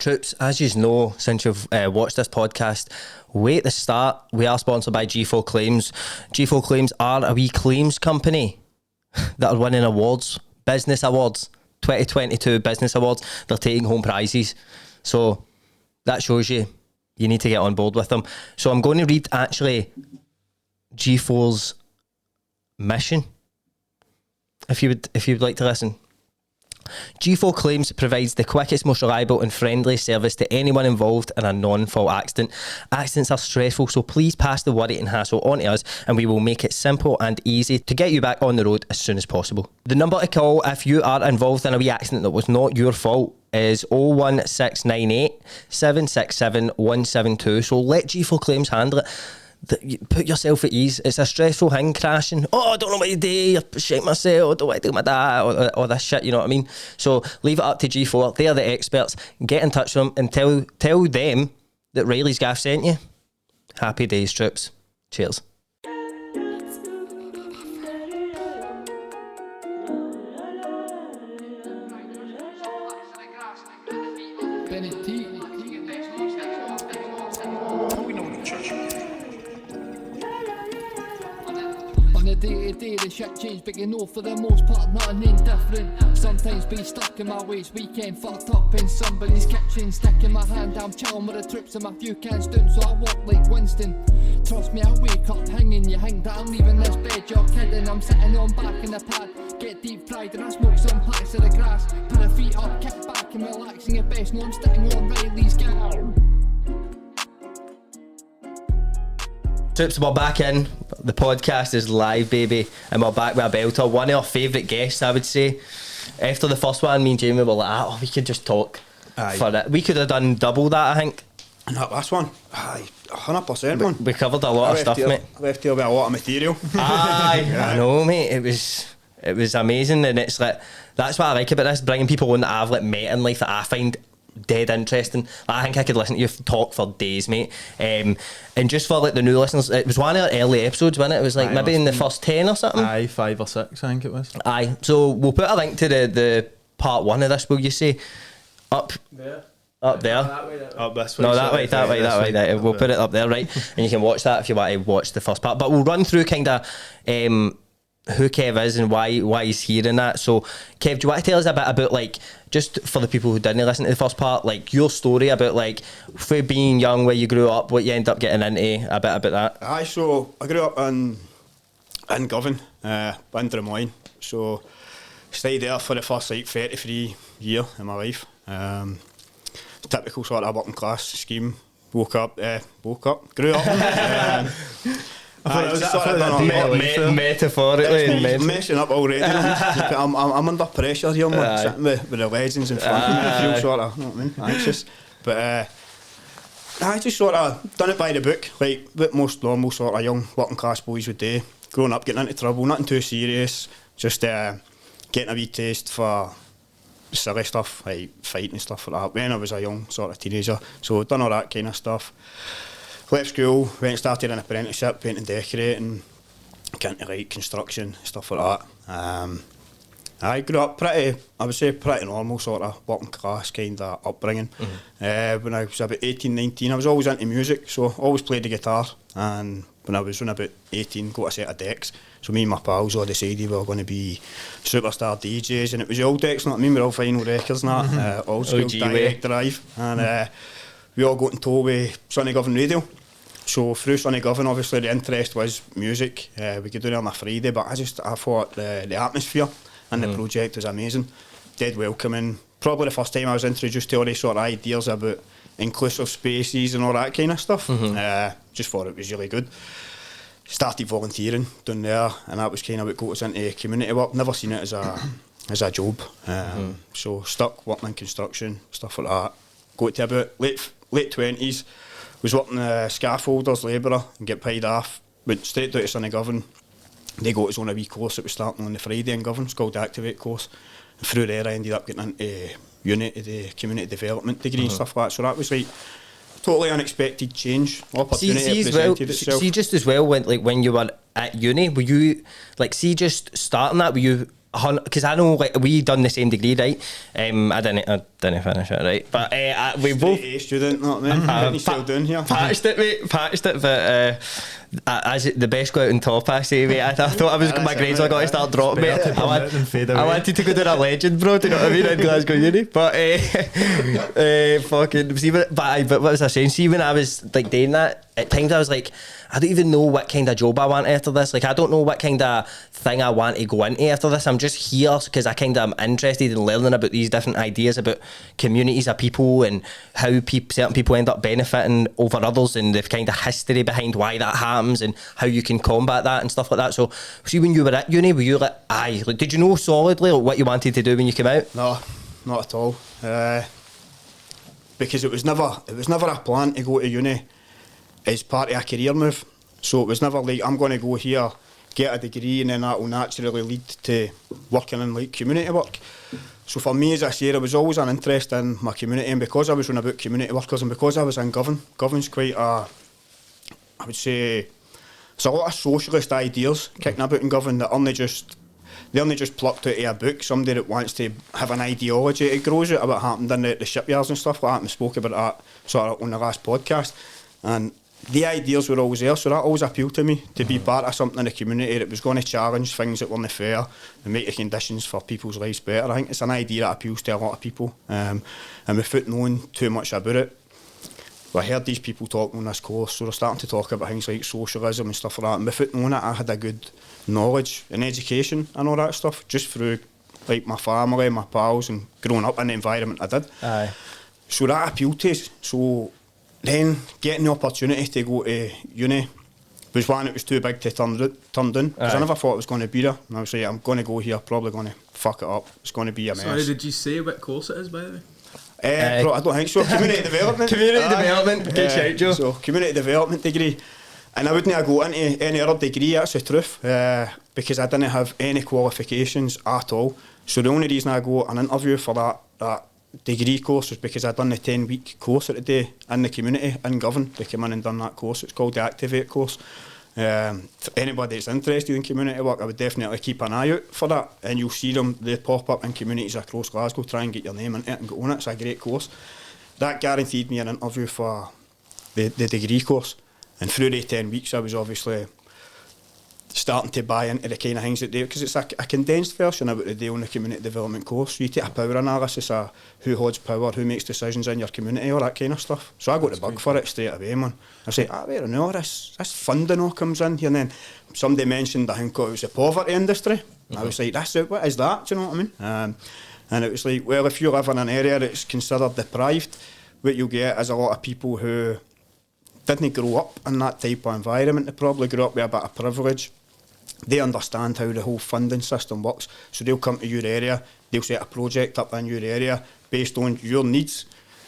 Troops, as you know, since you've watched this podcast, way at the start, we are sponsored by G4 Claims. G4 Claims are a wee claims company that are winning awards, business awards, 2022 business awards. They're taking home prizes. So that shows you need to get on board with them. So I'm going to read actually G4's mission, if you would like to listen. G4 Claims provides the quickest, most reliable and friendly service to anyone involved in a non-fault accident. Accidents are stressful, so please pass the worry and hassle on to us and we will make it simple and easy to get you back on the road as soon as possible. The number to call if you are involved in a wee accident that was not your fault is 01698 767 172. So let G4 Claims handle it. Put yourself at ease. It's a stressful thing, crashing. I don't know what to do. I shake myself. I don't want to do my dad. Or this shit, you know what I mean? So leave it up to G4. They are the experts. Get in touch with them and tell them that Reilly's Gaff sent you. Happy days, troops. Cheers. Day-to-day the shit change, but you know for the most part nothing ain't different. Sometimes be stuck in my ways, weekend fucked up in somebody's kitchen. Sticking my hand, I'm chilling with the troops and my few cans down, so I walk like Winston. Trust me, I wake up hanging, you think that I'm leaving this bed, you're kidding. I'm sitting on back in the pad, get deep fried and I smoke some packs of the grass. Put the feet up, kick back and relaxing at best, no I'm sitting on Reilly's Gaff. Troops, we're back in. The podcast is live, baby, and we're back with a belter. One of our favourite guests, I would say. After the first one, me and Jamie were like, we could just talk for it. We could have done double that, I think. And that last one, 100%, man. We covered a lot of stuff, mate. Left here with a lot of material. I know, mate. It was amazing, and it's like that's what I like about this, bringing people on that I've like met in life that I find dead interesting. I think I could listen to you talk for days, mate. And just for like the new listeners, it was one of our early episodes, wasn't it? It was like maybe in the first 10 or something. Aye, 5 or 6 I think it was. Aye, so we'll put a link to the part 1 of this, will you say? Up there. Up this way. No, that way. We'll put it up there, right? And you can watch that if you want to watch the first part. But we'll run through kind of who Kev is and why he's here and that. So Kev, do you want to tell us a bit about, like, just for the people who didn't listen to the first part, like your story about like for being young, where you grew up, what you ended up getting into, a bit about that? Aye, so I grew up in Govan, in Drummoyne. So stayed there for the first like 33 year in my life. Typical sort of working class scheme. Woke up, grew up. Metaphorically, messing up already. I'm under pressure here, man. Sitting with the legends in front of me. I feel sort of, you know what I mean, anxious. But I just sort of done it by the book, like what most normal sort of young working class boys would do. Growing up, getting into trouble, nothing too serious. Just getting a wee taste for silly stuff, like fighting and stuff like that. When I was a young sort of teenager, so done all that kind of stuff. Left school, went and started an apprenticeship, painting, decorating, got into like construction, stuff like that. I grew up pretty normal sort of working class kind of upbringing. When I was about 18, 19, I was always into music, so always played the guitar. And when I was about 18, got a set of decks. So me and my pals all decided we were going to be superstar DJs, and it was the old decks, you know what I mean? We're all vinyl records and that, old school direct drive. And we all got in tow with Sonny Govan Radio. So through Sonny Govan, obviously the interest was music. We could do it on a Friday, but I thought the atmosphere and the project was amazing. Dead welcoming. Probably the first time I was introduced to all these sort of ideas about inclusive spaces and all that kind of stuff. Just thought it was really good. Started volunteering down there, and that was kind of what got us into community work. Never seen it as a job. So stuck working in construction, stuff like that. Got to about late 20s. Was working scaffolders, labourer, and get paid off. Went straight down to Sonny Govan. They got us on a wee course that was starting on the Friday in Govan. It's called the Activate course. And through there I ended up getting into uni, the community development degree and stuff like that. So that was like totally unexpected change. Opportunity presented itself. See, just as well, when you were at uni, were you, like, see just starting that, were you because I know like we done the same degree, right? I didn't finish it, right? But we both A student, not me. Getting yourself down here. patched it, mate. Patched it, but as the best go out on top, I say, mate. I thought I was my grades were going to start dropping, mate. I wanted to go down a legend, bro. Do you know what I mean? In Glasgow Uni, but fucking see, but what was I saying? See, when I was like doing that, at times I was like, I don't even know what kind of job I want after this. Like, I don't know what kind of thing I want to go into after this. I'm just here because I kind of am interested in learning about these different ideas about communities of people and how certain people end up benefiting over others and the kind of history behind why that happens and how you can combat that and stuff like that. So, see, when you were at uni, were you like, like, did you know solidly like, what you wanted to do when you came out? No, not at all. Because it was never a plan to go to uni as part of a career move. So it was never like, I'm going to go here, get a degree, and then that will naturally lead to working in like community work. So for me, as I said, I was always an interest in my community, and because I was running about community workers and because I was in Govern's quite a, I would say, there's a lot of socialist ideas kicking about in Govan that they only just plucked out of a book. Somebody that wants to have an ideology, it grows out of what happened in the shipyards and stuff like that, and we spoke about that sort of on the last podcast. And the ideas were always there, so that always appealed to me, to be part of something in the community that was going to challenge things that weren't fair and make the conditions for people's lives better. I think it's an idea that appeals to a lot of people, and without knowing too much about it, I heard these people talking on this course, so they're starting to talk about things like socialism and stuff like that, and without knowing it, I had a good knowledge and education and all that stuff, just through like my family, my pals, and growing up in the environment I did. Aye. So that appealed to us. So then getting the opportunity to go to uni was one that was too big to turn down, because I never thought it was going to be there. And I was like, I'm going to go here, probably going to fuck it up. It's going to be a mess. Sorry, did you say what course it is, by the way? I don't think so. Community development. Development. Good shout, Joe. So community development degree. And I wouldn't have go into any other degree, that's the truth, because I didn't have any qualifications at all. So the only reason I go an interview for that degree course was because I'd done the 10-week course at the day in the community in Govan. They came in and done that course. It's called the Activate course. For anybody that's interested in community work, I would definitely keep an eye out for that, and you'll see them, they pop up in communities across Glasgow. Try and get your name into it and go on it. It's a great course. That guaranteed me an interview for the degree course, and through the 10 weeks I was obviously starting to buy into the kind of things that they, because it's a condensed version of what they do on the community development course. So you take a power analysis of who holds power, who makes decisions in your community, all that kind of stuff. So I got the bug for it straight away, man. I say, wait a minute, this funding all comes in here, and then somebody mentioned, I think it was the poverty industry. I was like, that's it, what is that? Do you know what I mean? And it was like, well, if you live in an area that's considered deprived, what you'll get is a lot of people who didn't grow up in that type of environment. They probably grew up with a bit of privilege. They understand how the whole funding system works, so they'll come to your area, they'll set a project up in your area based on your needs,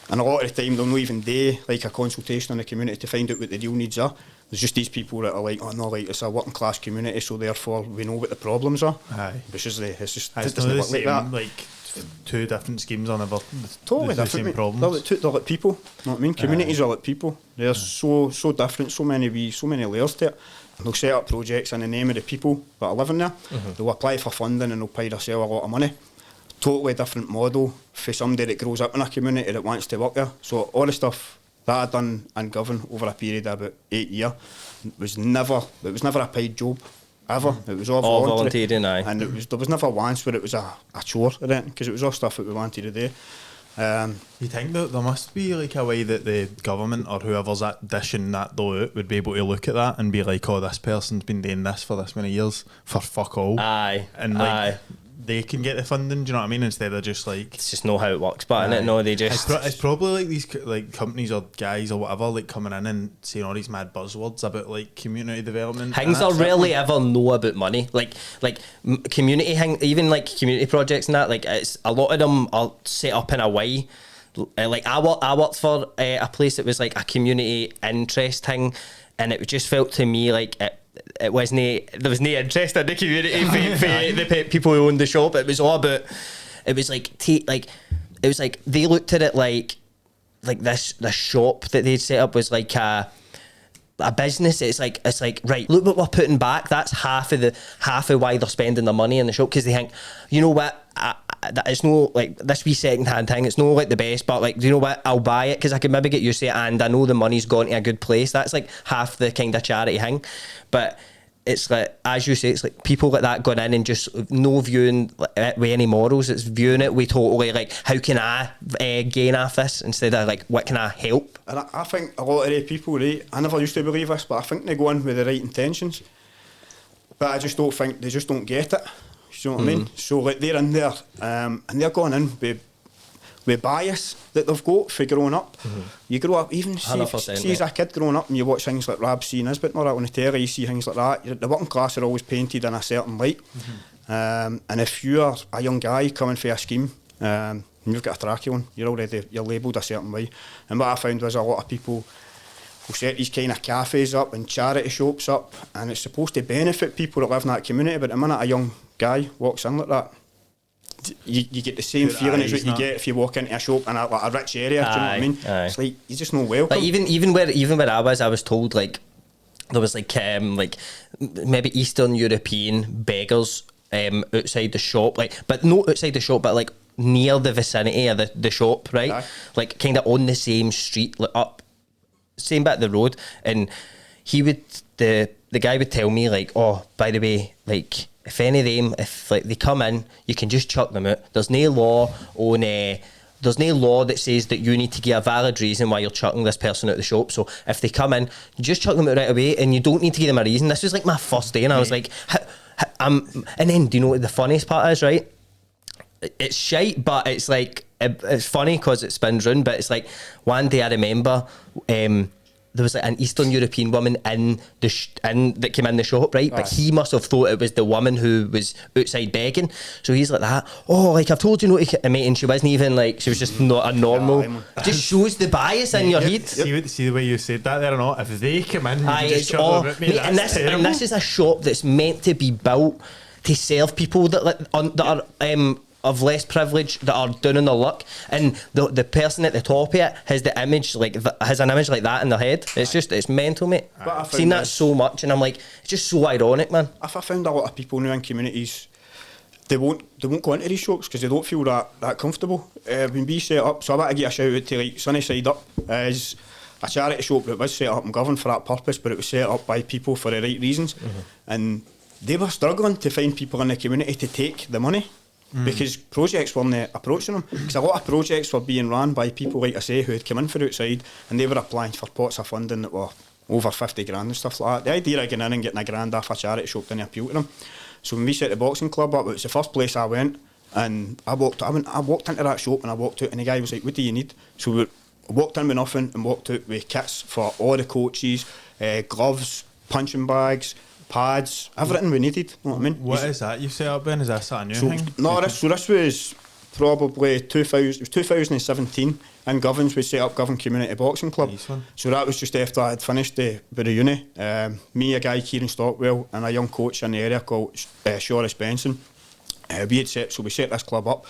and a lot of the time they'll not even do like a consultation in the community to find out what the real needs are. There's just these people that are like, oh no, like it's a working class community, so therefore we know what the problems are. Aye. Which is it's just It's it doesn't work like that. Like two different schemes on Totally the different, same mate. problems. They're like people. You know what I mean? Communities are like people. They're so different, so many layers to it. They'll set up projects in the name of the people that are living there. They'll apply for funding and they'll pay themselves a lot of money. Totally different model for somebody that grows up in a community that wants to work there. So all the stuff that I'd done in Govan over a period of about 8 years was never a paid job. Ever. It was all voluntary. And there was never once where it was a chore or anything, because it was all stuff that we wanted to do. You think that there must be like a way that the government or whoever's dishing that dough out would be able to look at that and be like, oh, this person's been doing this for this many years for fuck all. Aye. And like they can get the funding, do you know what I mean? Instead of just like, it's just know how it works, but innit? No, they just it's probably like these like companies or guys or whatever like coming in and saying all these mad buzzwords about like community development. Things I rarely ever know about money, like community even like community projects and that. Like it's a lot of them are set up in a way. Like I worked for a place that was like a community interest thing, and it just felt to me like it wasn't, there was no interest in the community for the people who owned the shop. It was all about, it was like they looked at it like this shop that they'd set up was like a business, it's like right, look what we're putting back. That's half of why they're spending their money in the shop, because they think, you know what, it's no like this wee second hand thing, it's no like the best, but like, do you know what, I'll buy it because I can maybe get used to it and I know the money's gone to a good place. That's like half the kind of charity thing. But it's like, as you say, it's like people like that going in and just no viewing it with any morals. It's viewing it with totally like, how can I gain off this, instead of like, what can I help? And I think a lot of the people, right, I never used to believe this, but I think they go in with the right intentions, but I just don't think they just don't get it. You know what I mean? So like, they're in there and they're going in with bias that they've got for growing up. You grow up, even see as a kid growing up, and you watch things like Rab C. Nisbet and all that on the telly, you see things like that. The working class are always painted in a certain light. And if you're a young guy coming for a scheme, and you've got a trackie on, you're labelled a certain way. And what I found was a lot of people will set these kind of cafes up and charity shops up, and it's supposed to benefit people that live in that community, but the minute a young guy walks in like that, you get the same feeling as what you get if you walk into a shop in a rich area. Do you know what I mean? It's like, you're just not welcome. Like even where I was told like there was like maybe Eastern European beggars outside the shop, like, but not outside the shop, but like near the vicinity of the shop, right? Aye. Like kind of on the same street, like up same bit of the road, and the guy would tell me like, oh, by the way, like, if any of them, if like they come in, you can just chuck them out. There's no law that says that you need to give a valid reason why you're chucking this person out of the shop. So if they come in, you just chuck them out right away, and you don't need to give them a reason. This was like my first day, and I was like, and then do you know what the funniest part is, right? It's shite, but it's like, it's funny because it spins round. But it's like, one day I remember there was like an Eastern European woman that came in the shop, right? But he must have thought it was the woman who was outside begging. So he's like that, oh, like, I've told you not to, mate, and she wasn't even like, she was just not a normal. Just shows the bias in your head. See the way you said that there or not? If they come in, you just shut them out, mate, and this is a shop that's meant to be built to serve people that are of less privilege, that are down on their luck, and the person at the top of it has the image like has an image like that in their head. It's mental, mate. I've seen that so much, and I'm like, it's just so ironic, man. I found a lot of people now in communities, they won't go into these shops because they don't feel that comfortable. When we set up, so I want to give a shout out to like Sunnyside Up, is a charity shop that was set up and governed for that purpose, but it was set up by people for the right reasons, and they were struggling to find people in the community to take the money. Because projects weren't approaching them. Because a lot of projects were being run by people, like I say, who had come in from outside, and they were applying for pots of funding that were over 50 grand and stuff like that. The idea of getting in and getting a grand off a charity shop didn't appeal to them. So when we set the boxing club up, it was the first place I went, and I walked into that shop and I walked out, and the guy was like, what do you need? So we walked in with nothing and walked out with kits for all the coaches, gloves, punching bags, pads, everything we needed. You know what I mean? What is that you set up then? Is that a new thing? No, this was probably 2017 in Govern's. We set up Govan Community Boxing Club. Nice one. So that was just after I had finished with the uni. Me, a guy, Kieran Stockwell, and a young coach in the area called Socialist Benson. We set this club up.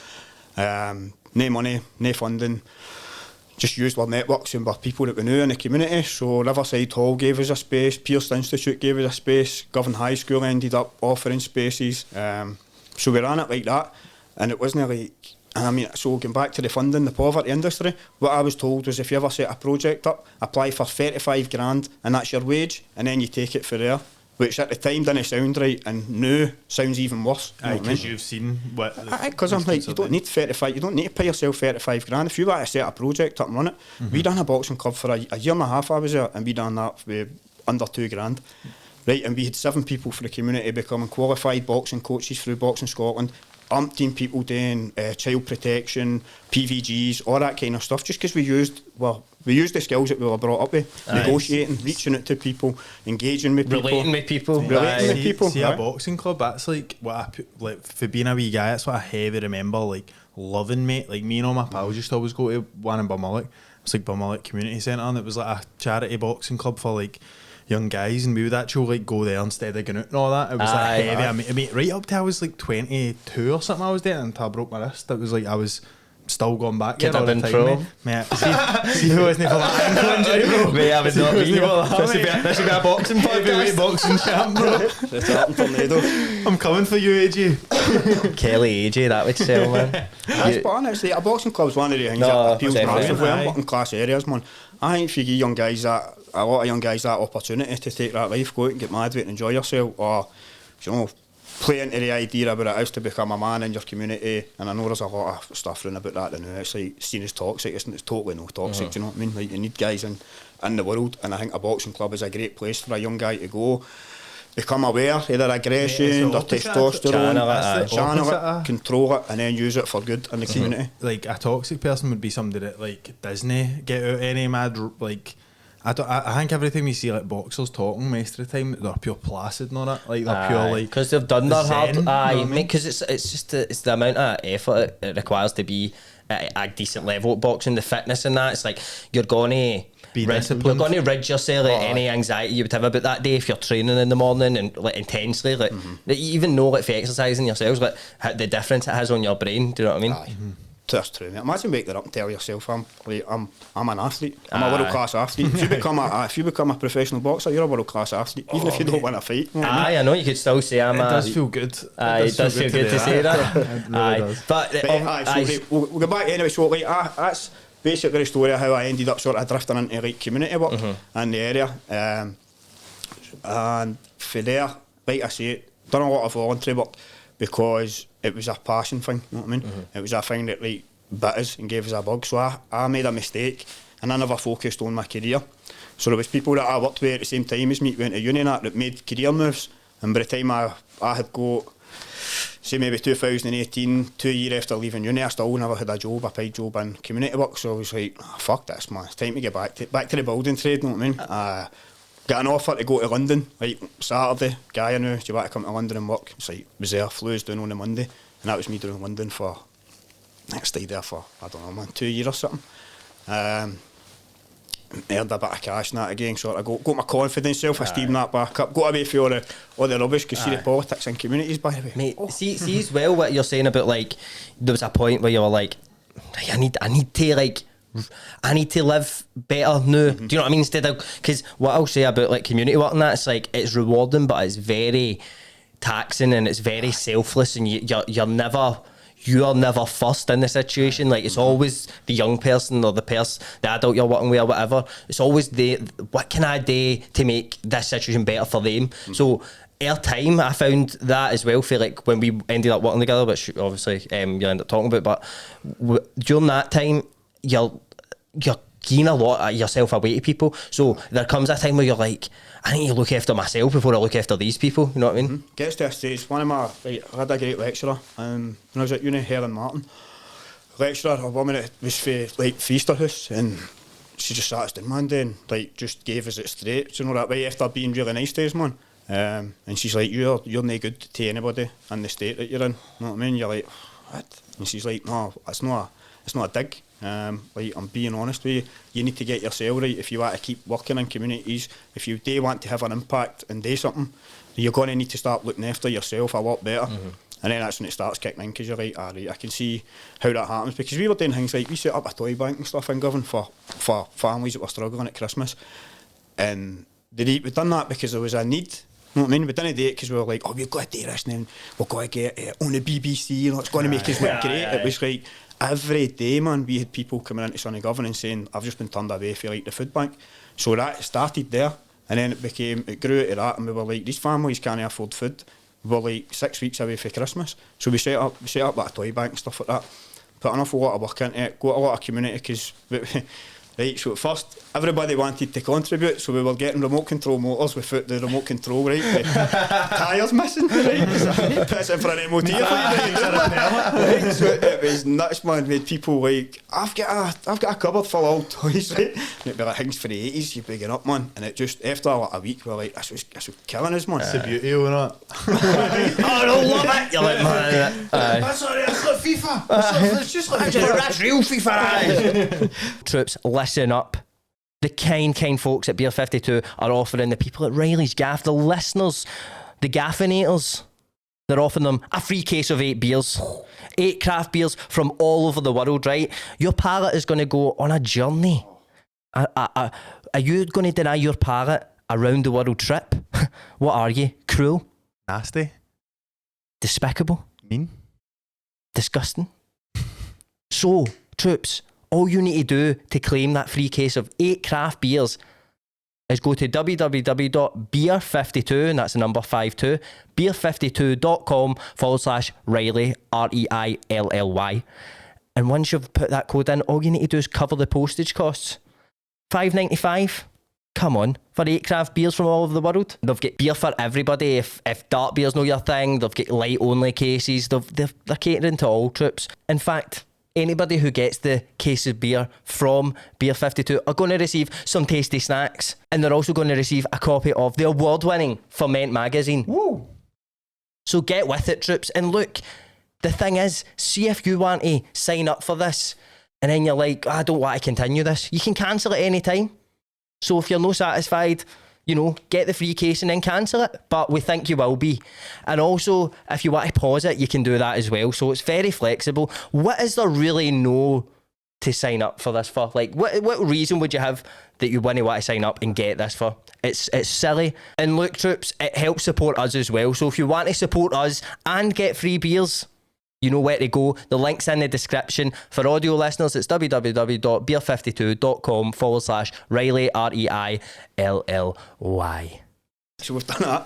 No money, no funding. Just used our networks and our people that we knew in the community. So Riverside Hall gave us a space, Pearce Institute gave us a space, Govan High School ended up offering spaces. So we ran it like that, and it wasn't like, and I mean, so going back to the funding, the poverty industry, what I was told was if you ever set a project up, apply for 35 grand and that's your wage, and then you take it for there. Which at the time didn't sound right, and now sounds even worse. Because you've seen what. Because I'm like, you don't need 35. You don't need to pay yourself 35 grand. If you want to set a project up and run it, we done a boxing club for a year and a half. I was there, and we done that with under 2 grand, right? And we had 7 people for the community becoming qualified boxing coaches through Boxing Scotland. Umpteen people doing child protection, PVGs, all that kind of stuff. Just because we used the skills that we were brought up with, negotiating, reaching out to people, engaging with people, relating with people. See a boxing club, that's like what for being a wee guy, that's what I heavy remember, like loving, mate. Like me and all my pals used to always go to one in Beltrlux. It's like Beltrlux Community Centre, and it was like a charity boxing club for like young guys, and we would actually like go there instead of going out and all that. It was like heavy. I mean, right up to I was like 22 or something. I was there until I broke my wrist. It was like I was still going back Kid there all the in time, pro. mate. See who wasn't for that ankle injury, bro. Mate, I would not be here. This would be a boxing heavyweight boxing champ, bro. The Tartan Tornado. I'm coming for you, AJ. Kelly AJ, that would sell, man. That's spot on, actually. A boxing club's one of the things No, that appeals definitely. massively. I'm Aye. working class areas, man. I think if you give young guys that, a lot of young guys that opportunity to take that life, go out and get mad with it and enjoy yourself, or, you know, play into the idea about it is to become a man in your community. And I know there's a lot of stuff around about that now. It's like seen as toxic. It's totally no toxic, do you know what I mean? Like, you need guys in the world, and I think a boxing club is a great place for a young guy to go, become aware of their aggression, their testosterone, channel it, control it, and then use it for good in the community. Like a toxic person would be somebody that like Disney get out any mad like. I think every time you see like boxers talking most of the time they're pure placid and all that, like they're pure like because they've done their hard. zen, you know what I Aye, mean? because it's just it's the amount of effort it requires to be at a decent level at boxing, the fitness and that. It's like you're gonna Be you're disciplined. going to rid yourself of any anxiety you would have about that day if you're training in the morning and like intensely. Like you even know like for exercising yourselves, but the difference it has on your brain. Do you know what I mean? Aye. That's true, mate. Imagine waking up and tell yourself I'm an athlete. I'm a world class athlete. If you become a professional boxer, you're a world class athlete, even if you don't win a fight. You know what I mean? Aye, I know you could still say I'm it a. does feel good. Aye, it does feel good to say that. It really Aye, does. but We'll go back anyway. So like that's basically the story of how I ended up sort of drifting into like community work in the area, and for there, like I say, done a lot of voluntary work because it was a passion thing. You know what I mean? It was a thing that like bit us and gave us a bug. So I made a mistake and I never focused on my career. So there was people that I worked with at the same time as me went to uni and that made career moves. And by the time I had got, say maybe 2018, 2 years after leaving uni, I still never had a paid job in community work. So I was like, oh, fuck this, man. It's time to get back to the building trade, you know what I mean? Got an offer to go to London, like Saturday. Guy I knew, do you want to come to London and work? It's like, was there, flew us down on the Monday. And that was me doing London for, I stayed there for, I don't know, man, 2 years or something. Earned a bit of cash and that again, so I got my confidence, self-esteem that back up. Got away from all the rubbish, because see the politics in communities, by the way. mate, see as well what you're saying about like there was a point where you were like, I need to live better now. Do you know what I mean? Instead of, because what I'll say about like community work and that, it's like it's rewarding, but it's very taxing and it's very selfless, and you're never first in the situation. Like it's always the young person or the adult you're working with or whatever. It's always what can I do to make this situation better for them? So our time, I found that as well for like when we ended up working together, which obviously you end up talking about, but during that time you're giving a lot of yourself away to people. So there comes a time where you're like, I need to look after myself before I look after these people. You know what I mean? Gets to a stage. I had a great lecturer when I was at uni, Helen Martin. Lecturer, a woman that was for like Feaster House, and she just sat us down one day and like just gave us it straight. You know that way, after being really nice to us, man. And she's like, you're no good to anybody in the state that you're in. You know what I mean? You're like, what? And she's like, no, it's not a dig. Like, I'm being honest with you. You need to get yourself right if you want to keep working in communities. If you do want to have an impact and do something, you're going to need to start looking after yourself a lot better. And then that's when it starts kicking in, because you're like, right, I can see how that happens. Because we were doing things like, we set up a toy bank and stuff in Govan for families that were struggling at Christmas. And we'd done that because there was a need. You know what I mean? We didn't do it because we were like, oh, we've got to do this, and then we've got to get on the BBC, you know, it's going to make us look great. It was like, every day, man, we had people coming into Sunnygovan and saying, I've just been turned away for like the food bank. So that started there, and then it grew to that, and we were like, these families can't afford food. We were like 6 weeks away for Christmas. So we set up like a toy bank and stuff like that. Put an awful lot of work into it, got a lot of community, because right, so at first everybody wanted to contribute, so we were getting remote control motors without the remote control, right? Tyres missing, right? Puts in for an MOT. Right? So it was nuts, man. We had people like, I've got a cupboard full of old toys, right? And it'd be like things for the 80s, you're bigging up, man. And it just, after like a week, we're like, this was killing us, man. It's the beauty of it. Oh, I don't love it. You're like, man, That's like FIFA. It's just like that's real FIFA. Troops, listen up. The kind folks at Beer 52 are offering the people at Reilly's Gaff, the listeners, the Gaffinators, they're offering them a free case of 8 beers. 8 craft beers from all over the world, right? Your palate is going to go on a journey. Are you going to deny your palate a round the world trip? What are you? Cruel? Nasty. Despicable? Mean. Disgusting? So, troops, all you need to do to claim that free case of 8 craft beers is go to www.beer52, and that's the number 52, beer52.com/Reilly, Reilly. And once you've put that code in, all you need to do is cover the postage costs. $5.95. Come on, for 8 craft beers from all over the world. They've got beer for everybody. If dark beer's not your thing, they've got light only cases. They're catering to all troops. In fact, anybody who gets the case of beer from Beer 52 are going to receive some tasty snacks, and they're also going to receive a copy of the award-winning Ferment magazine. Woo! So get with it, troops. And look, the thing is, see if you want to sign up for this, and then you're like, I don't want to continue this. You can cancel at any time. So if you're not satisfied, get the free case and then cancel it. But we think you will be. And also, if you want to pause it, you can do that as well. So it's very flexible. What is there really to sign up for this for? Like, what reason would you have that you wouldn't want to sign up and get this for? It's silly. And look, troops, it helps support us as well. So if you want to support us and get free beers, you know where to go. The link's in the description. For audio listeners, it's www.beer52.com/Reilly, Reilly. So we've done that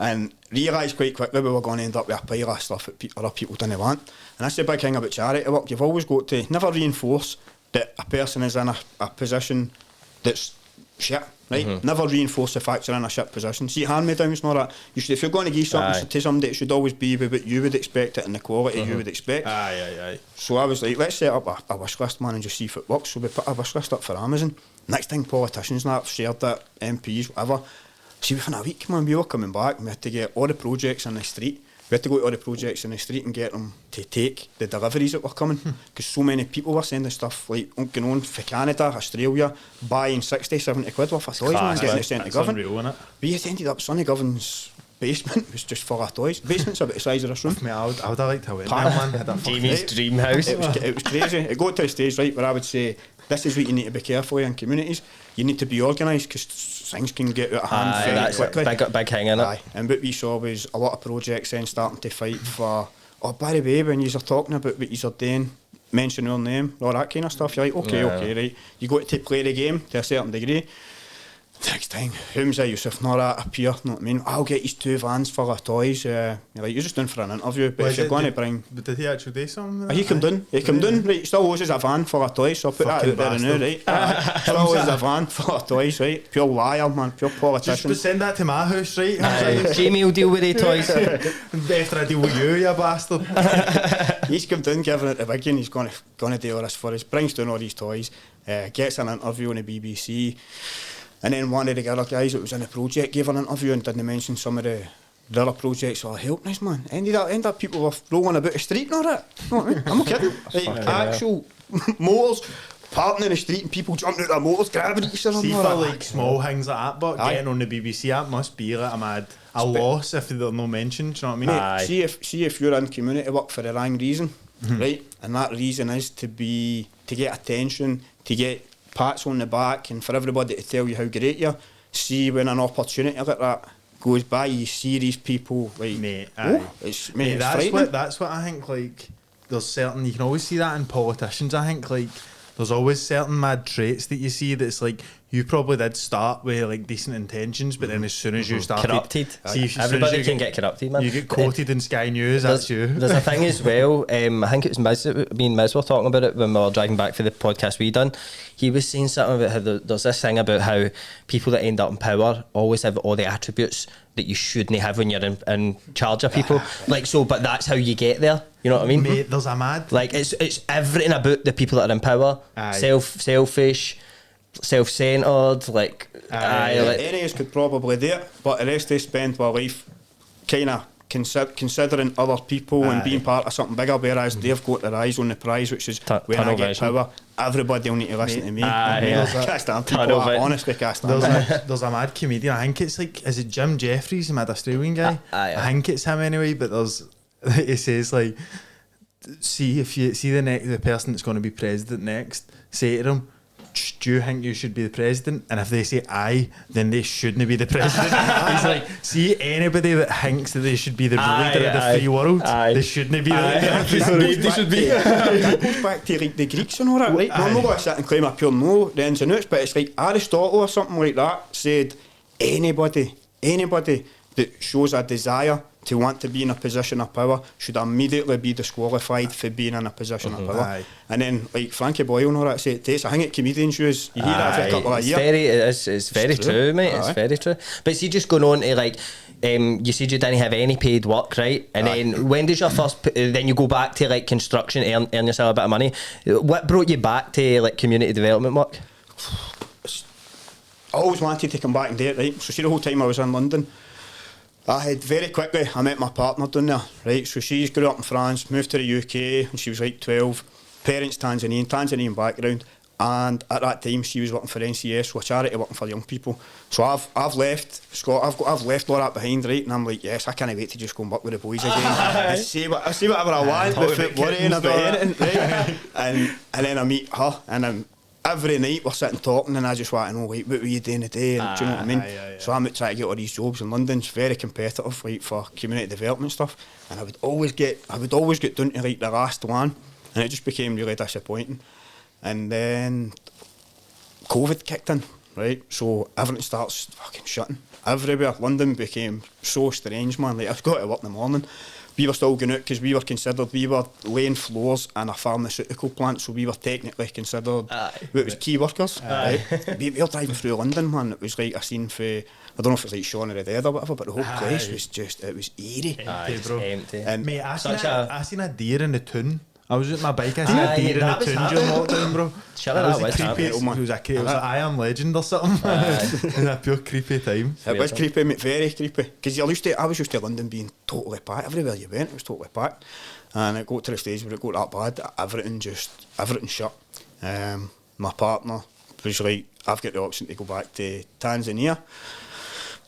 and realised quite quickly we were going to end up with a pile of stuff that other people didn't want. And that's the big thing about charity work. You've always got to never reinforce that a person is in a position that's shit, right? Mm-hmm. Never reinforce the fact you're in a shit position. See, hand-me-downs and all that. If you're going to give something to somebody, it should always be with what you would expect it and the quality you would expect. Aye. So I was like, let's set up a wish list, man, and just see if it works. So we put a wish list up for Amazon. Next thing, politicians and that have shared that, MPs, whatever. See, within a week, man, we were coming back. We had to get all the projects in the street. We had to go to all the projects in the street and get them to take the deliveries that were coming, because so many people were sending stuff like going on for Canada, Australia, buying 60, 70 quid worth of toys and getting it sent to Govan. Unreal, we had ended up, Sonny Govan's basement was just full of toys. Basement's about the size of this room. I would have liked to win that, man. Jamie's dream house. It was crazy. It got to a stage, right, where I would say, this is what you need to be careful in communities. You need to be organised, because things can get out of hand very quickly. Big thing, innit? Aye. And what we saw was a lot of projects then starting to fight for, by the way, when you're talking about what you're doing, mention your name, all that kind of stuff. You're like, okay, right. You got to play the game to a certain degree. Next time, Humza, Yusuf, not that appear, know what I mean? I'll get his 2 vans full of toys. You're like, you're just doing for an interview, but if you're going to bring... But did he actually do something? He come down, right, still owes us a van full of toys, so I'll put fucking that out there now, right? Still owes us a van full of toys, right? Pure liar, man, pure politician. Just send that to my house, right? Jamie will deal with the toys. After I deal with you bastard. He's come down, giving it a big and he's going to do all this for us, brings down all these toys, gets an interview on the BBC. And then one of the other guys that was in the project gave an interview and didn't mention some of the other projects that are helping us, man. Ended up people were rolling about the street and all that. You know what I mean? I'm not kidding. Like, actual motors parking in the street and people jumping out their motors, grabbing each other. See, for like small things like that, but getting on the BBC app must be like a loss if they're not mentioned. Do you know what I mean? See if you're in community work for the wrong reason, right? And that reason is to get attention, to get pats on the back, and for everybody to tell you how great you are. See, when an opportunity like that goes by, you see these people like, it's frightening. That's what I think. Like, there's certain, you can always see that in politicians. I think like there's always certain mad traits that you see that's like, you probably did start with like decent intentions, but then as soon as you started corrupted, everybody can get corrupted, man. You get quoted in Sky News. That's you. There's a thing as well. I think it was me and Miz were talking about it when we were driving back for the podcast we done. He was saying something about how there's this thing about how people that end up in power always have all the attributes that you shouldn't have when you're in charge of people. Like, so, but that's how you get there. You know what I mean? Mate, there's a mad. Like, it's everything about the people that are in power. Selfish, self-centred, like any of us could probably do it, but the rest they spend their life kind of considering other people and being part of something bigger, whereas they've got their eyes on the prize, which is when I get power, everybody will need to listen to me. Can't stand people, honestly can't stand there's a mad comedian, I think it's like, is it Jim Jeffries, the mad Australian guy? I think it's him anyway, but he says like, see if you see the person that's going to be president next, say to them, do you think you should be the president? And if they say aye, then they shouldn't be the president. He's like, see, anybody that thinks that they should be the leader of the free world, they shouldn't be the leader of the free world. They should be. It goes back to like the Greeks and all that. Like, I'm not going to sit and claim I pure know the ins and outs, but it's like Aristotle or something like that said anybody that shows a desire to want to be in a position of power should immediately be disqualified for being in a position of power. Aye. And then, like Frankie Boyle and all that, say it takes. I think at comedians use, you hear that every couple of years. It's very true, mate. It's very true. But see, just going on to like, you said you didn't have any paid work, right? And then when does your first? Then you go back to like construction, earn yourself a bit of money. What brought you back to like community development work? I always wanted to come back and do it, right? So see, the whole time I was in London, I had very quickly, I met my partner down there, right? So she's grew up in France, moved to the UK when she was like 12, parents Tanzanian background, and at that time she was working for NCS, a charity working for young people. So I've left I've left all that behind, right? And I'm like, yes, I can't wait to just go and work with the boys again. I see whatever I want without worrying about anything, right? and then I meet her, and every night we're sitting talking, and I just want to know, like, what were you doing today? And do you know what I mean? So I'm out trying to get all these jobs in London. It's very competitive, like, for community development stuff. And I would always get down to like the last one, and it just became really disappointing. And then COVID kicked in, right? So everything starts fucking shutting everywhere. London became so strange, man. Like, I've got to work in the morning. We were still going out because we were laying floors in a pharmaceutical plant, so we were technically considered it was key workers. Right? We were driving through London, man. It was like a scene for, I don't know if it's like Shaun of the Dead or whatever, but the whole place was just, it was eerie. Empty. And mate, I seen a deer in the town. I was with my bike, I seen a deer in the town during lockdown, bro. That was creepy. It was like I Am Legend or something. It was a pure creepy time. It was creepy, mate, very creepy. Because I was used to London being totally packed. Everywhere you went, it was totally packed. And it got to the stage where it got that bad, everything shut. My partner was like, I've got the option to go back to Tanzania.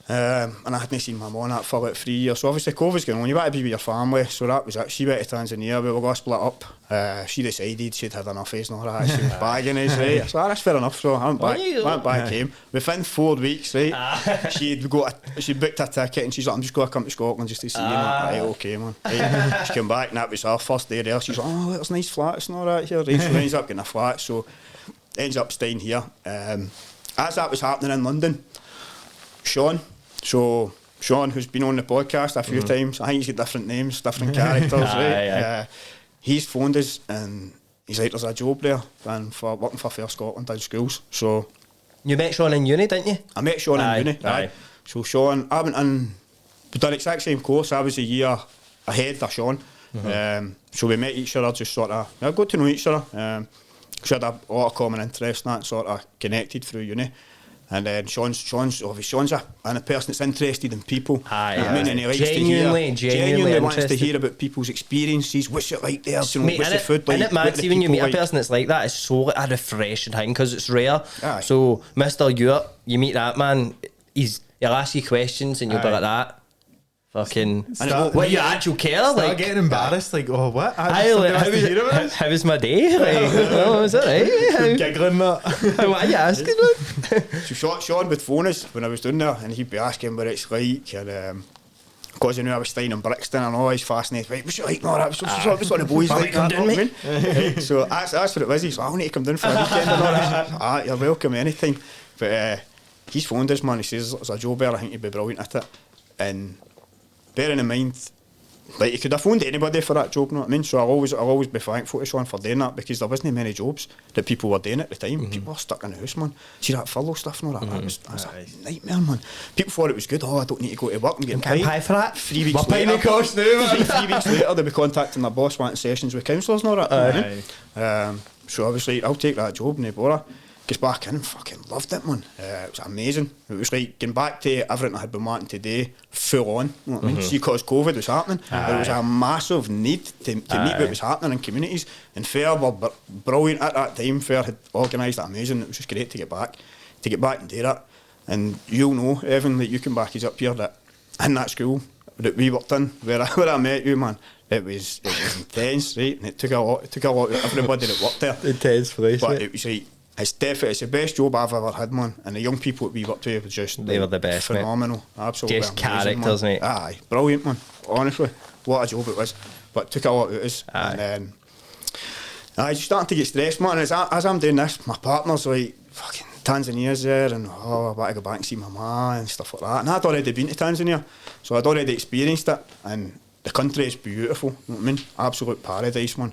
And I hadn't seen my mum that for about 3 years. So obviously COVID's going on, you want to be with your family, so that was it. She went to Tanzania, we were going to split up. She decided she'd had enough and all that, she was bagging us, right? So that's fair enough, so I went back home. Within 4 weeks, right, she'd booked a ticket and she's like, I'm just going to come to Scotland just to see you. Right, okay, man. Right. She came back and that was her first day there. She's like, oh, there's nice flats and all that here. Right, so we ended up getting a flat, so ends up staying here. As that was happening in London, Sean, who's been on the podcast a few times, I think he's got different names, different characters, right? He's phoned us and he's like, there's a job there and for working for Fair Scotland in schools. So you met Sean in uni, didn't you? I met Sean in uni. Aye. So Sean, I went in, we done the exact same course. I was a year ahead of Sean. So we met each other, just sort of, got to know each other. We had a lot of common interests and that, sort of connected through uni. And then Sean's a person that's interested in people. And he likes genuinely wants to hear about people's experiences. What's it like there? What's the food like? And it mad, see when you meet a person that's like that, it's so a refreshing thing because it's rare. So Mr. Ewart, you meet that man, he'll ask you questions and you'll be like that. Fucking, what you actually care? Like getting embarrassed, like, oh, what? How was my day? Like, oh, was that right? Giggling that. What are you asking? So Sean would phone us when I was down there, and he'd be asking what it's like, and because he knew I was staying in Bridgeton and all, he's fascinated. Right, what's it like? No, what's what the boys like? Come down, mate. So that's what it was. He's like, I need to come down for a weekend and all that. You're welcome anytime. But he's phoned us, man. He says there's a job there. I think you'd be brilliant at it. And bearing in mind, like, you could have phoned anybody for that job, you know what I mean? So I'll always be thankful to Sean for doing that, because there wasn't many jobs that people were doing at the time. People were stuck in the house, man. See that furlough stuff and all that? That's a nightmare, man. People thought it was good. Oh, I don't need to go to work and get paid for that. 3 weeks later, cost now, 3 weeks later, they'll be contacting their boss, wanting sessions with counsellors and all that. So obviously, I'll take that job, no bother. Gets back in and fucking loved it, man. It was amazing. It was like getting back to everything I had been wanting to do full on. You know what I mean? See, because COVID was happening, there was a massive need to meet what was happening in communities. And Fair were brilliant at that time. Fair had organised it amazing. It was just great to get back and do that. And you'll know, Evan, that you can back us up here, that in that school that we worked in, where I met you, man, it was intense, right? And it took a lot of everybody that worked there. Intense place, But right? it was like, it's the best job I've ever had, man. And the young people that we worked with were just They were the best, phenomenal, absolutely Just amazing, characters, man. mate. Aye, brilliant, man. Honestly, what a job it was. But it took a lot out of us. Aye. And then I just starting to get stressed, man. As I'm doing this, my partner's like, fucking Tanzania's there, and I want to go back and see my ma and stuff like that. And I'd already been to Tanzania, so I'd already experienced it. And the country is beautiful, you know what I mean? Absolute paradise, man.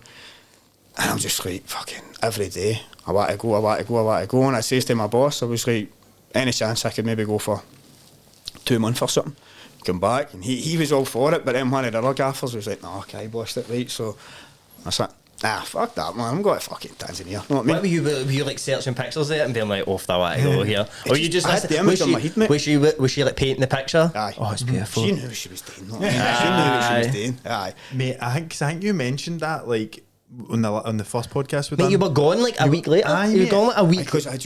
And I'm just like, fucking, every day, I want to go. And I says to my boss, I was like, any chance I could maybe go for 2 months or something, come back. And he was all for it, but then one of the other gaffers was like, no, okay, boss, it right. So I was like, fuck that, man, I'm going to fucking Tanzania. You know what I mean? What were you like searching pictures there and being like, oh, if I want to go here? Or you just I had the image in my head, mate. was she like painting the picture? Aye. Oh, it's beautiful. She knew what she was doing. Know what I mean? She knew what she was doing. Aye. Mate, I think you mentioned that like on the first podcast with Mate, you were gone like a week later. Aye, you were mate. gone like a week. Because I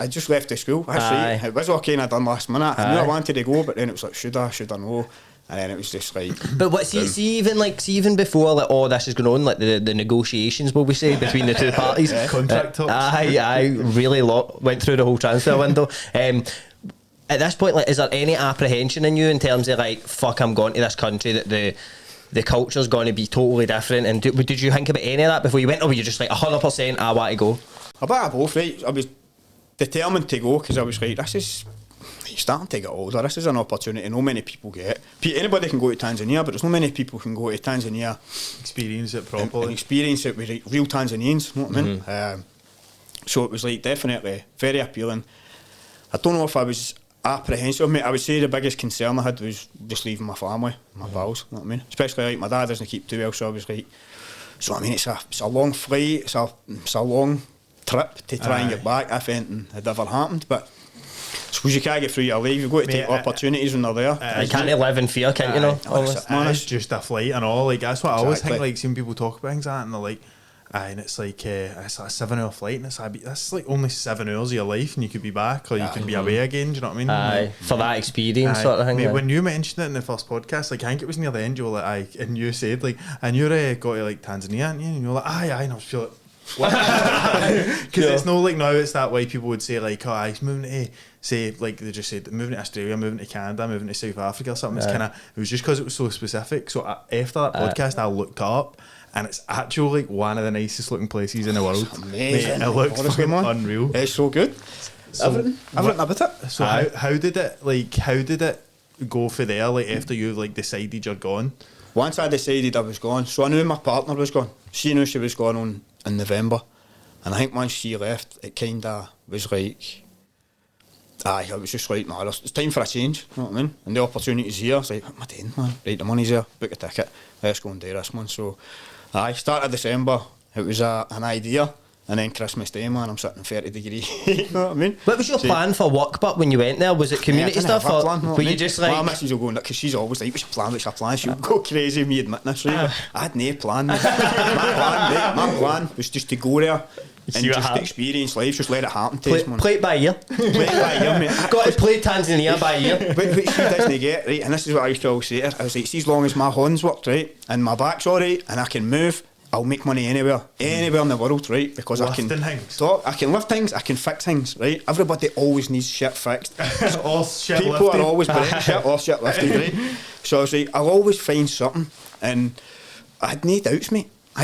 just left the school. That's Aye. right. It was all kind of done last minute. I knew Aye. I wanted to go, but then it was like, should I know? And then it was just like, But what? See, even before like all this is going on, like the negotiations, will we say, between the two parties, Contract talks. I really went through the whole transfer window. At this point, like, is there any apprehension in you in terms of like, fuck, I'm going to this country that the culture's going to be totally different? And did you think about any of that before you went, or were you just like 100% I want to go? a bit of both, right? I was determined to go because I was like, this is, you're starting to get older. This is an opportunity no many people get. Anybody can go to Tanzania, but there's not many people can go to Tanzania, experience it and properly. experience it with like, real Tanzanians. You know what I mean? So it was like definitely very appealing. I don't know if I was apprehensive, mate. I would say the biggest concern I had was just leaving my family, my pals. You know what I mean? Especially like my dad doesn't keep too well, so I was like, so I mean, it's a long flight, it's a long trip to try and get back if anything had ever happened, but I suppose you can't get through your life. You've got to take opportunities when they're there. You can't live in fear, can't you know? It's just a flight and all. Like that's what I always think. Exactly. Like seeing people talk about things like that, and they're like, and it's like it's like a 7-hour flight, and that's like only 7 hours of your life, and you could be back, or you could be away again. Do you know what I mean? Aye, for that experience sort of thing. Mate, yeah. when you mentioned it in the first podcast, like I think it was near the end, you were like, aye, and you said like, and you're got to like Tanzania, and you were like, aye, and I was like, because it's no like now it's that way people would say like, oh, he's moving to say like they just said moving to Australia, moving to Canada, moving to South Africa or something. It's kind of, it was just because it was so specific. So after that podcast, I looked up, and it's actually like one of the nicest looking places in the world. It's amazing. Mate, it looks Honestly, man. unreal. It's so good. Everything about it. So how did it go for there? Like after you like decided you're gone. Once I decided I was gone, so I knew my partner was gone. She knew she was gone in November, and I think once she left, it kind of was like, I was just like, no, it's time for a change. You know what I mean? And the opportunity's here. It's like, what am I doing, man? Right, the money's here. Book a ticket. Let's go and do this, man. So, started December. It was an idea. And then Christmas Day, man, I'm sitting in 30 degrees. You know what I mean? What was your plan for work, but when you went there? Was it community stuff, or were you just like... My missus will go, because she's always like, what's your plan? She'll go crazy, me admitting this, right? I had no plan, mate. My plan was just to go there and just experience life, just let it happen to us, man. Play it by ear. Play it by ear, mate. Got to play Tanzania by ear. But she doesn't get, right, and this is what I used to always say to her. I was like, see, as long as my hands work, right, and my back's alright, and I can move, I'll make money anywhere in the world, right? Because I can talk, I can lift things, I can fix things, right? Everybody always needs shit fixed. People are always breaking shit or shit lifted, right? So I was like, I'll always find something, and I had no doubts, mate. I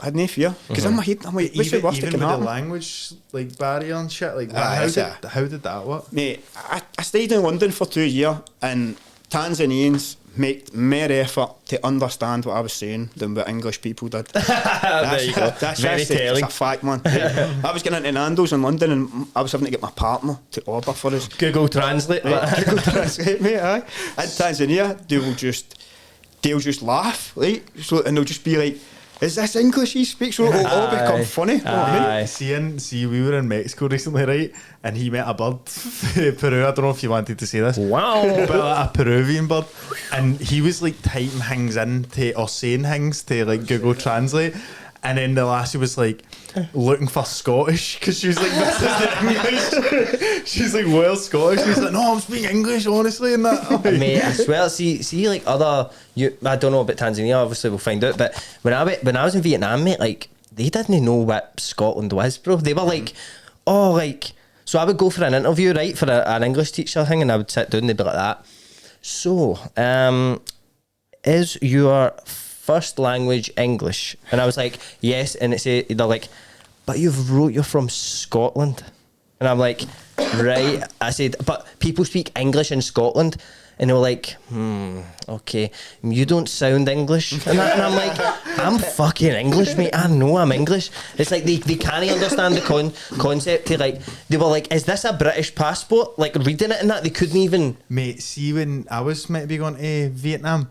had no fear, because in my head, I'm like, what's the worst that even can with happen? the language like barrier and shit, like how did that work? Mate, I stayed in London for 2 years, and Tanzanians make more effort to understand what I was saying than what English people did. There you go. That's Very telling. a fact, man. I was getting into Nando's in London, and I was having to get my partner to order for us. Google Translate. Google Translate, mate, aye. In Tanzania, they'll just laugh, right? So, and they'll just be like, is this English he speaks? So it'll all become funny. You know what I mean? See, we were in Mexico recently, right? And he met a bird, Peru. I don't know if you wanted to say this. Wow. But like a Peruvian bird. And he was like typing things in or saying things to like Google Translate. And then the lassie was like looking for Scottish because she was like, this is the English. She's like, well, Scottish. She's like, no, I'm speaking English, honestly. And that. Mate, I swear, see, like other, I don't know about Tanzania, obviously we'll find out, but when I was in Vietnam, mate, like, they didn't know what Scotland was, bro. They were like, oh, like, so I would go for an interview, right, for an English teacher thing, and I would sit down and they'd be like that. So, is your first language English? And I was like, yes. And they're like, but you're from Scotland. And I'm like, right. I said, but people speak English in Scotland. And they were like, okay, you don't sound English. And I'm like, I'm fucking English, mate. I know I'm English. It's like they can't understand the concept. They were like, is this a British passport? Like, reading it and that, they couldn't even... Mate, see, when I was meant to be going to Vietnam,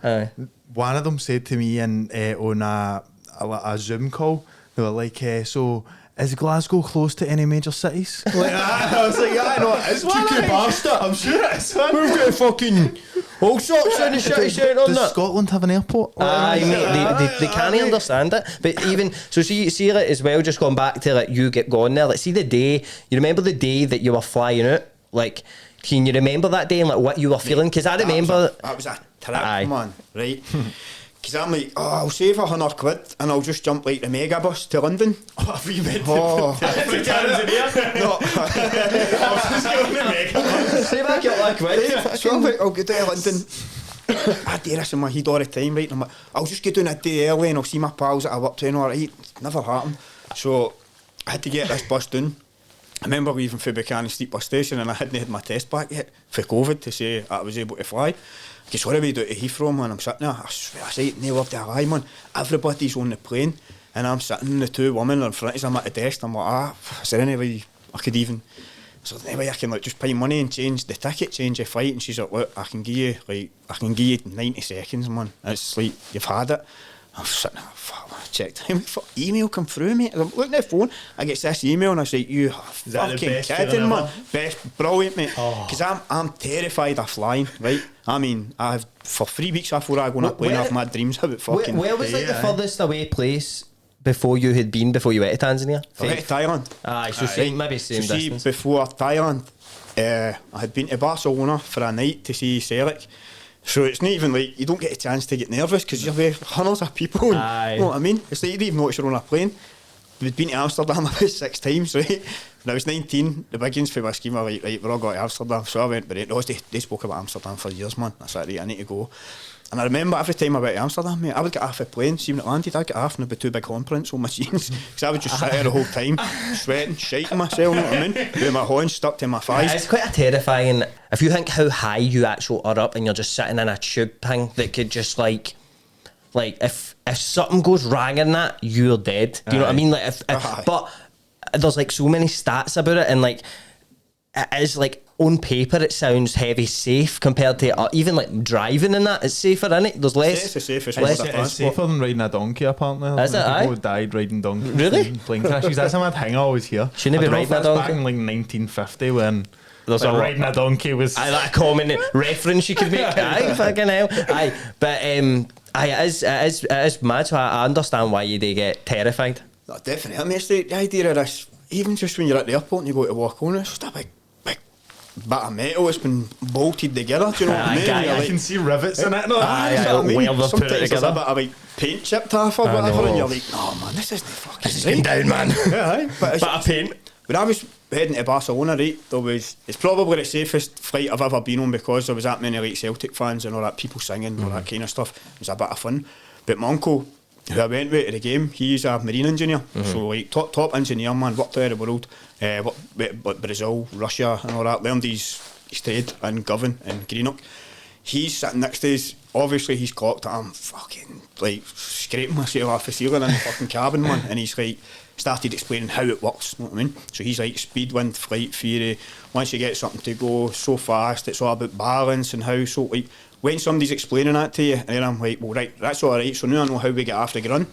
one of them said to me on a Zoom call, they were like, so... is Glasgow close to any major cities? Like, I was like, yeah, I know it is. Cheeky bastard. I'm sure it is. Man. We've got fucking all sorts in the city centre on Does that. Scotland have an airport? Aye, mate, they can't understand it. But even so, see like, as well, just going back to like you get going there. Like, see the day, you remember the day that you were flying out? Like, can you remember that day and like what you were feeling? Because I remember that was a trip, man. Right. Because I'm like, I'll save £100 and I'll just jump like the mega bus to London. Oh, we went to Tanzania? No. I was just going to mega bus. save I get like right. So I'm like, I'll get to London. I do this in my head all the time, right? And I'm like, I'll just get down a day early and I'll see my pals that I work to and all right. Never happened. So I had to get this bus done. I remember leaving for Buchanan Street bus station and I hadn't had my test back yet for COVID to say I was able to fly. Because what do we do to Heathrow, man? I'm sitting there, I swear, I say, no word to a lie, man. Everybody's on the plane, and I'm sitting, the two women in front of us, I'm at the desk, I'm like, is there any way I could even, I can like just pay money and change the ticket, change the flight? And she's like, look, I can give you 90 seconds, man. And it's like, you've had it. I'm sitting there, fuck, man, check time, email come through, mate. I'm looking at the phone, I get this email and I say, you are fucking kidding, man. Best, brilliant, mate. Because I'm terrified of flying, right? I mean, I've for 3 weeks before I go on a plane, I've my dreams about fucking... Where was like the furthest away place before you went to Tanzania? I went to Thailand. Aye, so maybe same distance. See, before Thailand, I had been to Barcelona for a night to see Celtic. So it's not even like, you don't get a chance to get nervous because you're with hundreds of people. And, you know what I mean? It's like you don't even notice you're on a plane. We'd been to Amsterdam about 6 times, right? When I was 19, the biggins for my scheme were like, right, we're all going to Amsterdam. So I went, but they spoke about Amsterdam for years, man. I said, right, I need to go. And I remember every time I went to Amsterdam, mate, I would get off a plane, see when it landed, I'd get off and there'd be 2 big horn prints on my jeans. Because I would just sit there the whole time, sweating, shaking myself, you know what I mean? With my horns stuck to my thighs. It's quite a terrifying, if you think how high you actually are up and you're just sitting in a tube thing that could just like if something goes wrong in that, you're dead. Do you know what I mean? Like, but there's like so many stats about it, and like it is like on paper it sounds heavy safe compared to even like driving and that. It's safer, isn't it? There's less. It's safer than riding a donkey, apparently. Is it? People died riding donkeys. Really? In plane crashes. That's a mad thing I always hear. Shouldn't be riding a donkey. Back in like 1950 when There's like riding a donkey was. That a common reference you could make. Aye, fucking hell. Aye, but it is mad. So I understand why you do get terrified. No, definitely. I mean, it's the idea of this. Even just when you're at the airport and you go to walk on, it's just a big bit of metal that's been bolted together. Do you know what I mean? I can see rivets in it. No, sometimes there's a bit of like paint chipped off or whatever, and you're like, no man, this isn't fucking. This is going down, man. Yeah, but bit of paint. When I was heading to Barcelona, right, it's probably the safest flight I've ever been on because there was that many like Celtic fans and all that, people singing, all that kind of stuff. It was a bit of fun. But my uncle, who I went with to the game, he's a marine engineer, so like top engineer, man, worked out of the world, worked Brazil, Russia and all that, learned his trade in Govan and Greenock. He's sitting next to us, obviously he's clocked that I'm fucking like scraping myself off the ceiling in the fucking cabin, man, and he's like started explaining how it works, you know what I mean? So he's like speed, wind, flight theory, once you get something to go so fast, it's all about balance and how, so like when somebody's explaining that to you, and then I'm like, well right, that's all right, so now I know how we get off the ground.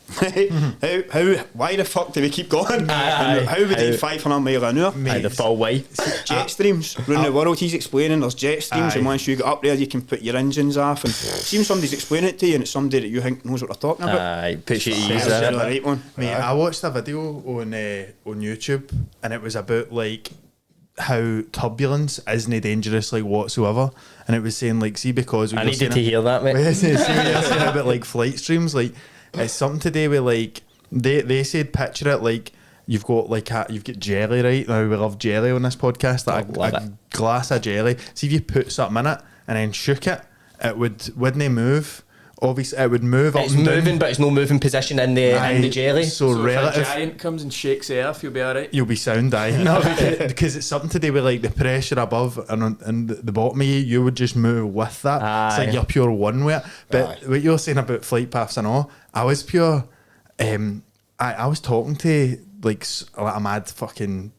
Why the fuck do we keep going? How we did 500 mile an hour? The full way. Jet streams around the world, he's explaining there's jet streams, and once you get up there you can put your engines off, and it seems somebody's explaining it to you and it's somebody that you think knows what they're talking about. Puts you at ease. That's the right one. Mate, I watched a video on YouTube, and it was about like how turbulence isn't dangerous like whatsoever, and it was saying like, see, because I needed to hear that, mate. See, we were saying about like flight streams, like it's something to do with like they said, picture it like you've got like you've got jelly, right? Now we love jelly on this podcast, like a glass of jelly. See, if you put something in it and then shook it, it wouldn't move. Obviously, it would move up. It's moving, down, but it's no moving position in the jelly. So relative. If a giant comes and shakes the earth, you'll be alright. You'll be sound, aye. No, because it's something to do with like the pressure above and the bottom of you would just move with that. It's like you're pure one with it. But what you're saying about flight paths and all, I was pure. I was talking to like a mad fucking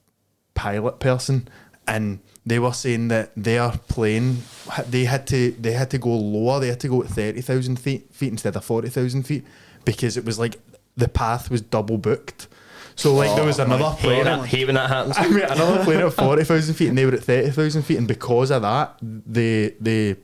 pilot person, and they were saying that their plane, they had to go lower. They had to go at 30,000 feet instead of 40,000 feet, because it was like the path was double booked. So like there was another plane. I hate when that happens. I mean, another plane at 40,000 feet, and they were at 30,000 feet, and because of that, the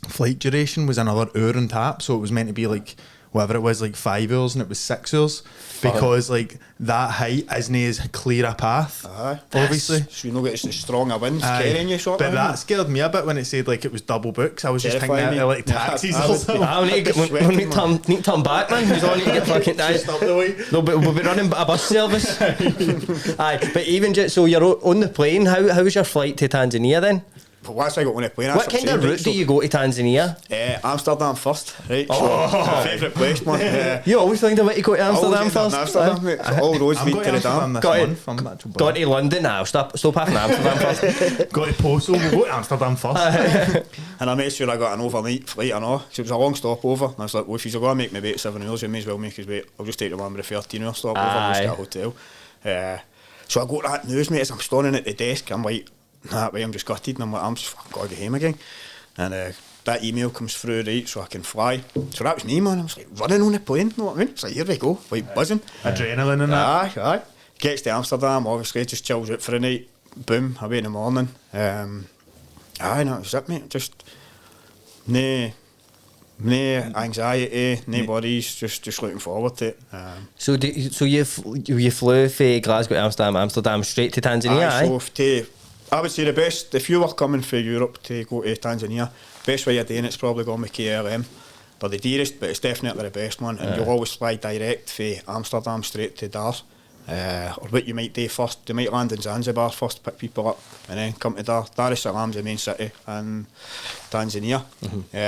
flight duration was another hour and tap. So it was meant to be like whatever it was, like 5 hours, and it was 6 hours, because like that height isn't as clear a path, obviously. So you know it's the stronger winds carrying you, sort of. But that scared me a bit when it said like it was double books. I was just thinking that like taxis or something. I need to turn back, man. Who's on? Need to get fucking just up the way. No, but we'll be running a bus service. Aye, but even just so you're on the plane, how was your flight to Tanzania then? But once I got on a plane, what kind of route do you go to Tanzania? Amsterdam first, right? So, favourite place, man. You always find a way to go to Amsterdam first. Amsterdam, mate. So all roads lead to the dam. Got to London now. Stop half in Amsterdam first. Got to Postal. We'll go to Amsterdam first. And I made sure I got an overnight flight and all. So it was a long stopover. And I was like, well, if you're going to make me wait 7 hours, you may as well make us wait. I'll just take the one with the 13-hour stopover and just get a hotel. So I got that news, mate, as I'm standing at the desk. I'm like, nah, wait, I'm just gutted, and I'm like, I'm just got to get home again. And that email comes through, right, so I can fly. So that was me, man. I was like running on the plane, you know what I mean? It's like, here we go, like buzzing. Adrenaline and that. Aye. Gets to Amsterdam, obviously, just chills out for the night. Boom, away in the morning. No, it was it, mate. Just no anxiety, no worries, just looking forward to it. So you flew from Glasgow to Amsterdam straight to Tanzania, So I would say the best, if you were coming from Europe to go to Tanzania, best way you're doing it's probably going with KLM. They're the dearest, but it's definitely the best one, and you'll always fly direct from Amsterdam straight to Dar. Or what you might do first, you might land in Zanzibar first, pick people up, and then come to Dar. Dar es Salaam's the main city in Tanzania.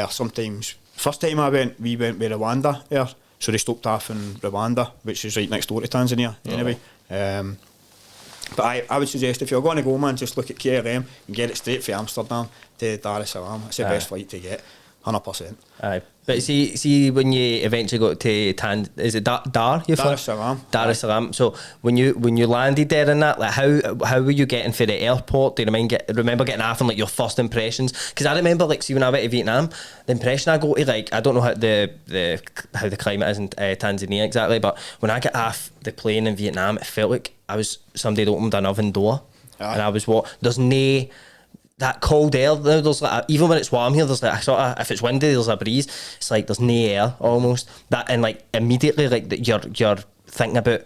Sometimes, first time we went with Rwanda there, so they stopped off in Rwanda, which is right next door to Tanzania anyway. But I would suggest if you're going to go, man, just look at KLM and get it straight from Amsterdam to Dar es Salaam. It's the best flight to get, 100%. Aye. But see when you eventually got to is it Dar? Dar es Salaam. Dar es Salaam. So when you landed there and that, like how were you getting for the airport? Do you remember getting off and like your first impressions? Because I remember like see when I went to Vietnam, the impression I got to like I don't know how the climate is in Tanzania exactly, but when I got off the plane in Vietnam, it felt like I was somebody that opened an oven door, and I was there's no. That cold air, there's like even when it's warm here, there's like sort of if it's windy, there's a breeze. It's like there's no air almost. That and like immediately like you're thinking about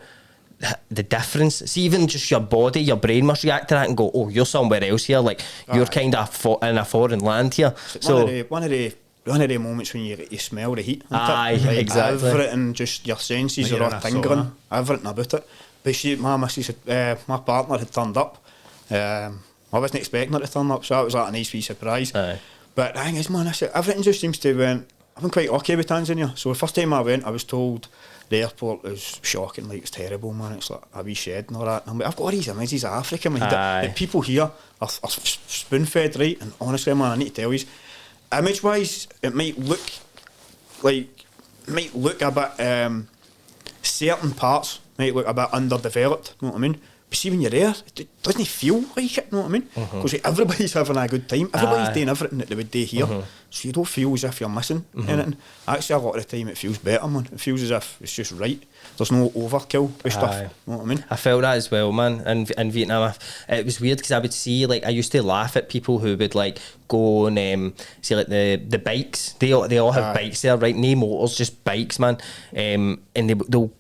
the difference. See, even just your body, your brain must react to that and go, oh, you're somewhere else here. Like you're kind of in a foreign land here. So one of the moments when you smell the heat. Aye, like exactly. Everything, just your senses are all tingling. Everything about it. But she, my partner had turned up. I wasn't expecting her to turn up, so that was like a nice wee surprise. Aye. But the thing is, man, everything just seems to I've been quite lucky with Tanzania. So the first time I went, I was told the airport was shocking, like it's terrible, man. It's like a wee shed and all that. And I'm like, I've got all these images of Africa, man. The people here are spoon-fed, right? And honestly, man, I need to tell you, image-wise, it might look a bit, certain parts might look a bit underdeveloped, you know what I mean? But see, when you're there, it doesn't feel like it, you know what I mean? Because everybody's having a good time. Everybody's doing everything that they would do here. So you don't feel as if you're missing anything. Actually, a lot of the time, it feels better, man. It feels as if it's just right. There's no overkill with stuff. You know what I mean? I felt that as well, man. In Vietnam, it was weird because I would see, like, I used to laugh at people who would like go and see like the bikes. They all have bikes there, right? No motors, just bikes, man. And they'll.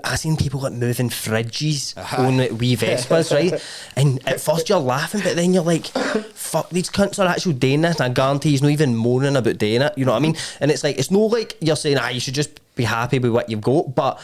I seen people like moving fridges on like wee Vespas, right? And at first you're laughing, but then you're like, fuck, these cunts are actually doing this, and I guarantee he's not even moaning about doing it, you know what I mean? And it's like, it's no like you're saying, you should just be happy with what you've got, but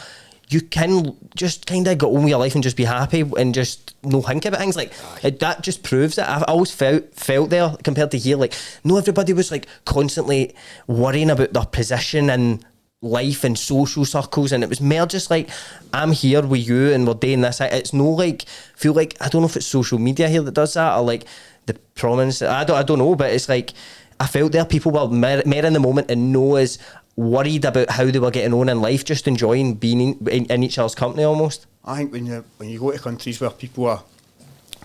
you can just kind of get on with your life and just be happy and just no think about things. Like, that just proves it. I always felt there compared to here, like, no, everybody was like constantly worrying about their position and life and social circles, and it was more just like, I'm here with you and we're doing this. It's no like, feel like, I don't know if it's social media here that does that or like the prominence, I don't know, but it's like I felt there people were more in the moment and no as worried about how they were getting on in life, just enjoying being in each other's company almost. I think when you go to countries where people are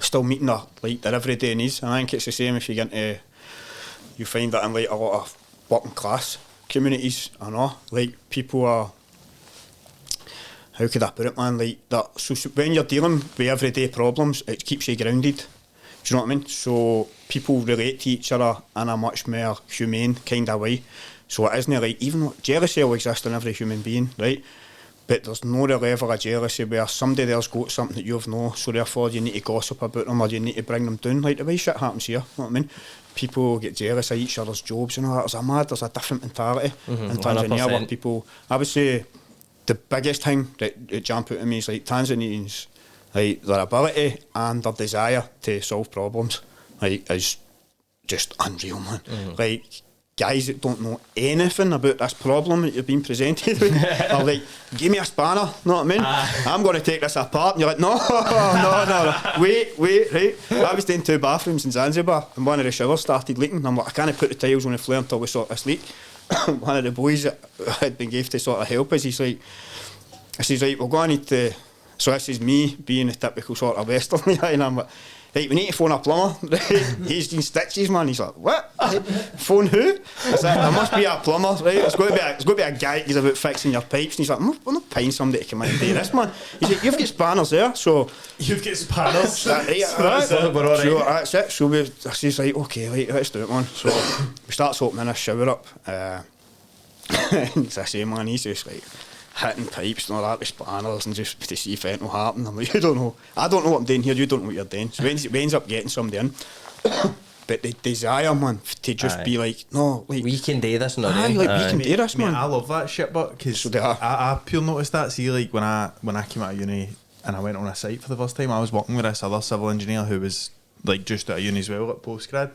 still meeting their everyday needs, and I think it's the same if you get into, you find that in like a lot of working class communities, I know, like people are, how could I put it, man, like that. So when you're dealing with everyday problems, it keeps you grounded. Do you know what I mean? So people relate to each other in a much more humane kind of way. So it isn't like, even though jealousy will exist in every human being, right? But there's no real level of jealousy where somebody there's got something that you've no, so therefore you need to gossip about them or you need to bring them down. Like the way shit happens here, you know what I mean? People get jealous of each other's jobs and all that. There's a different mentality in Tanzania where people, I would say the biggest thing that jump out at me is like Tanzanians, like their ability and their desire to solve problems, like, is just unreal, man. Like guys that don't know anything about this problem that you're being presented with are like, give me a spanner, know what I mean? I'm going to take this apart. And you're like, no, wait, right? I was doing 2 bathrooms in Zanzibar and one of the showers started leaking. And I'm like, I can't put the tiles on the floor until we sort this leak. One of the boys that had been gave to sort of help us, he's like, we're going to need to, so this is me being a typical sort of Westerly guy, and I'm like, right, we need to phone a plumber. He's doing stitches, man. He's like, what? Phone who? I said, there must be a plumber, right? It's got to be a guy who's about fixing your pipes. And he's like, we're not paying somebody to come in and do this, man. He's like, you've got spanners there, so... You've got spanners? Right. So that's it. So I says, like, okay, right, let's do it, man. So we start opening this shower up. And as I say, man, he's just like... hitting pipes and all that with spanners and just to see if anything will happen. I'm like, you don't know. I don't know what I'm doing here, you don't know what you're doing. So we ends up getting somebody in. But the desire, man, to just be like, no, like... we can do this, not we can do this, man. I love that shit, but because I pure noticed that. See, like, when I came out of uni and I went on a site for the first time, I was working with this other civil engineer who was, like, just out of uni as well, at postgrad.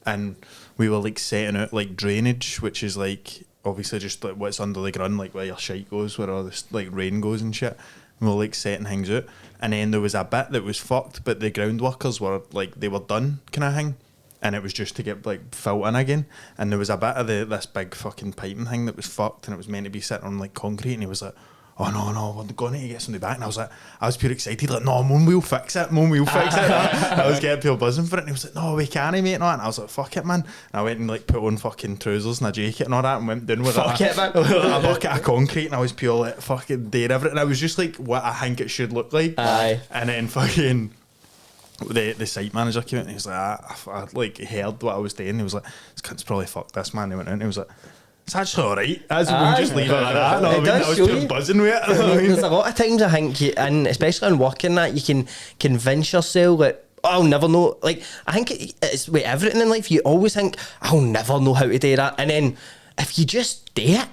And we were, like, setting out, like, drainage, which is, like... obviously just like what's under the ground, like where your shite goes, where all this like rain goes and shit. And we were like setting things out, and then there was a bit that was fucked, but the ground workers were like, they were done kind of thing, and it was just to get like filled in again. And there was a bit of this big fucking piping thing that was fucked, and it was meant to be sitting on like concrete, and he was like, oh no, we're going to get somebody back. And I was pure excited, like, no, Mum, we'll fix it. I was getting pure buzzing for it, and he was like, no, we can't, mate. And I was like, fuck it, man. And I went and like put on fucking trousers and a jacket and all that and went down with a bucket of concrete, and I was pure like fucking doing everything. And I was just like, what I think it should look like. Aye. And then fucking the site manager came in and he was like, I like heard what I was doing. He was like, this cunt's probably fucked this, man. He went in and he was like, it's actually alright. We'll just leave it like that. No, I was pure buzzing with it. There's a lot of times I think, and especially in working that, you can convince yourself that, I'll never know. Like, I think it's with everything in life, you always think, I'll never know how to do that. And then if you just do it,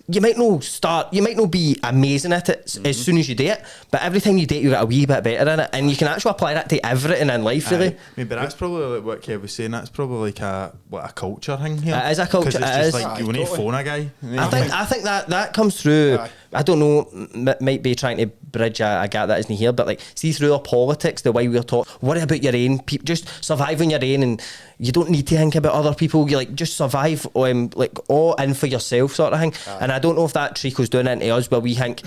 you might not be amazing at it as soon as you do it, but every time you do it, you get a wee bit better in it, and you can actually apply that to everything in life, really. Maybe that's probably like what Kev was saying. That's probably like a culture thing here. It is a culture. Because it's just like you want to phone a guy. I think that comes through. I don't know, might be trying to bridge a gap that isn't here, but like, see through our politics, the way we're taught, worry about your own, just survive on your own, and you don't need to think about other people. You like just survive, like all in for yourself, sort of thing. And I don't know if that trickles down into us, where we think,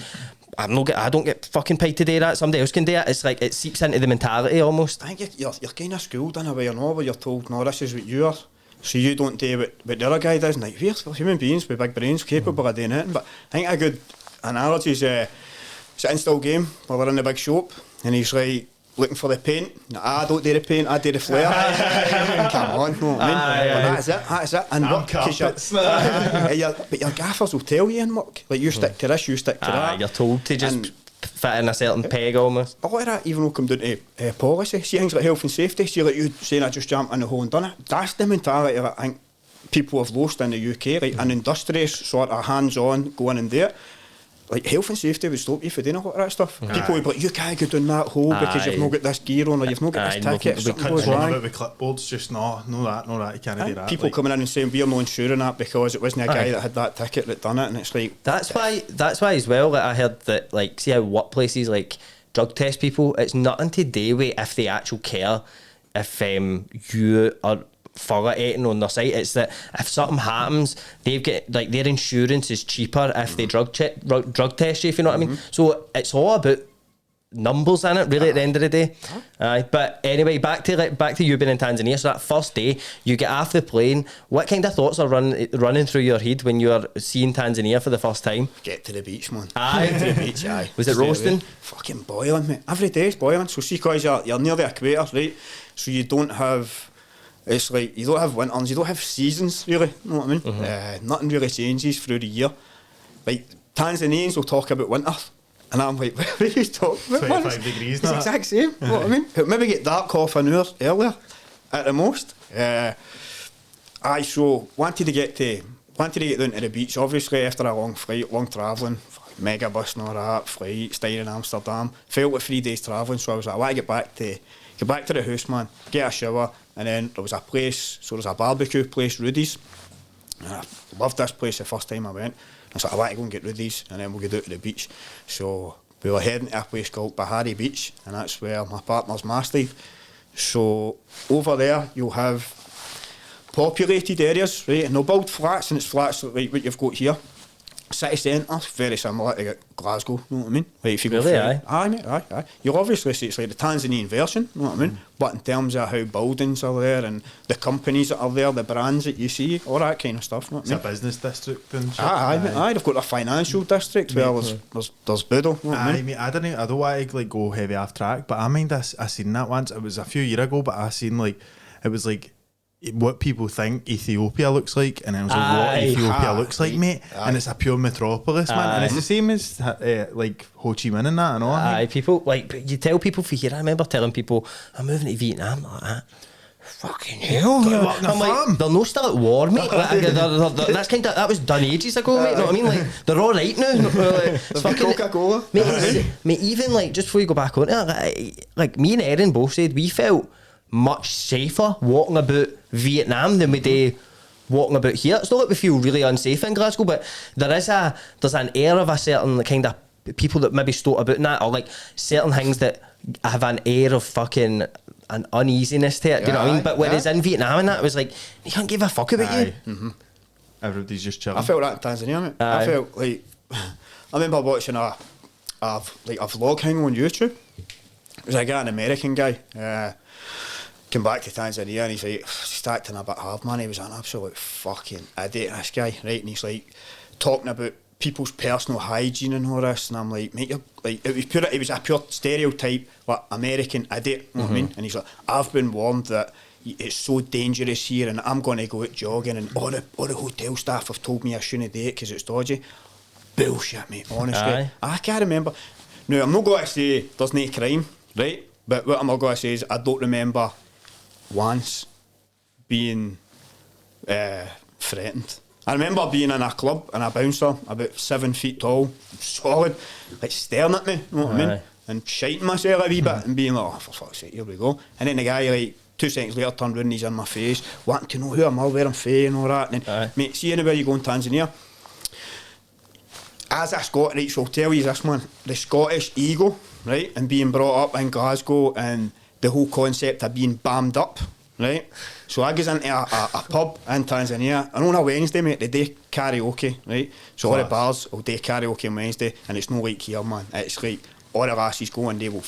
I don't get fucking paid to do that. Somebody else can do it. It's like it seeps into the mentality almost. I think you're kind of schooled in a way, where you're told, no, this is what you are, so you don't do what the other guy does. Like, we're human beings with big brains, capable of doing it. But I think a good analogy is it's an install game where we're in the big shop, and he's like looking for the paint. No, I don't do the paint, I do the flare. Come on, know what I mean? Well, that's it. And work, but your gaffers will tell you in work, like, you stick to this, you stick to that. You're told to just fit in a certain peg almost. A lot of that even will come down to policy. See things like health and safety. See, like you saying, I just jumped in the hole and done it. That's the mentality that I think people have lost in the UK. Like an industrious sort of hands-on, go in and do it. Like health and safety would stop you for doing a lot of that stuff. People would be like, you can't go down that hole because you've not got this gear on, or you've not got this ticket. Something goes wrong with clipboards, just no that, you can't do that. People coming in and saying we're not insuring that because it wasn't a guy that had that ticket that done it, and it's like that's why as well. Like, I heard that, like, see how workplaces like drug test people. It's nothing to do with if they actually care if you are forwarding on their site. It's that if something happens, they've got, like, their insurance is cheaper if they drug test you, if you know what I mean. So it's all about numbers in it, really, at the end of the day. But anyway, back to you being in Tanzania. So that first day, you get off the plane. What kind of thoughts are running through your head when you're seeing Tanzania for the first time? Get to the beach, man. Get to the beach, aye. Was it roasting? Fucking boiling, mate. Every day is boiling. So see, because you're near the equator, right? So you don't have... It's like, you don't have winters, you don't have seasons, really, you know what I mean? Nothing really changes through the year. Like, Tanzanians will talk about winter, and I'm like, what are you talking about? 25 degrees now. It's the exact same, you know what I mean? It'll maybe get dark half an hour earlier, at the most. So, wanted to get down to the beach, obviously, after a long flight, long travelling, mega bus and all that, flight, staying in Amsterdam. Felt like 3 days travelling, so I was like, I want to get back to the house, man, get a shower. And then there was a place, so there's a barbecue place, Rudy's. And I loved this place the first time I went. I said, I want to go and get Rudy's, and then we'll go down to the beach. So we were heading to a place called Bahari Beach, and that's where my partner's mast live. So over there, you'll have populated areas, right? And they'll build flats, and it's flats like what you've got here. City centre, very similar to Glasgow, you know what I mean? Like if you go really, aye. You'll obviously see it's like the Tanzanian version, you know what I mean? But in terms of how buildings are there and the companies that are there, the brands that you see, all that kind of stuff, you know what I mean? It's a business district and shit. Aye, they've got a financial district where there's Boodle, you know what I mean? I don't want to like go heavy off track, but I mind I seen that once. It was a few years ago, but I seen like it was like what people think Ethiopia looks like, and then I was like, what Ethiopia looks like, mate. And it's a pure metropolis, man. And it's the same as like Ho Chi Minh and that, and all. People, like, you tell people for here, I remember telling people, I'm moving to Vietnam, like that. Fucking hell, I'm like, they're not still at war, mate. Like, that's kind of, that was done ages ago, mate. You know what I mean? Like, they're all right now. It's fucking Coca-Cola, mate. Even like, just before you go back on it, like me and Erin both said we felt much safer walking about Vietnam than we do walking about here. It's not like we feel really unsafe in Glasgow, but there's an air of a certain kind of people that maybe stoat about in that, or like certain things that have an air of fucking an uneasiness to it. Do you know what I mean? But whereas in Vietnam and that, it was like, they can't give a fuck about you. Everybody's just chilling. I felt that in Tanzania, mate. I felt like, I remember watching a vlog hang on YouTube. It was a guy, an American guy, came back to Tanzania, and he's like, he's acting a bit hard, man. He was an absolute fucking idiot, this guy, right? And he's like talking about people's personal hygiene and all this, and I'm like, mate, you're like, it was a pure stereotype, like American idiot, you know what I mean? And he's like, I've been warned that it's so dangerous here, and I'm going to go out jogging, and all the hotel staff have told me I shouldn't do it because it's dodgy. Bullshit, mate, honestly. I can't remember. Now, I'm not going to say there's no crime, right? But what I'm going to say is I don't remember once being threatened. I remember being in a club and a bouncer about 7 feet tall, solid, like staring at me, you know what I mean? And shiting myself a wee bit and being like, oh, for fuck's sake, here we go. And then the guy, like, 2 seconds later turned around and he's in my face, wanting to know who I'm all, where I'm from and all that. And then, mate, see anywhere you go in Tanzania, as a Scot, right, so I'll tell you this, man, the Scottish ego, right, and being brought up in Glasgow and the whole concept of being bammed up, right? So I goes into a pub in Tanzania, and on a Wednesday, mate, they do karaoke, right? So all the bars will do karaoke on Wednesday, and it's no like here, man. It's like all the lasses go and they will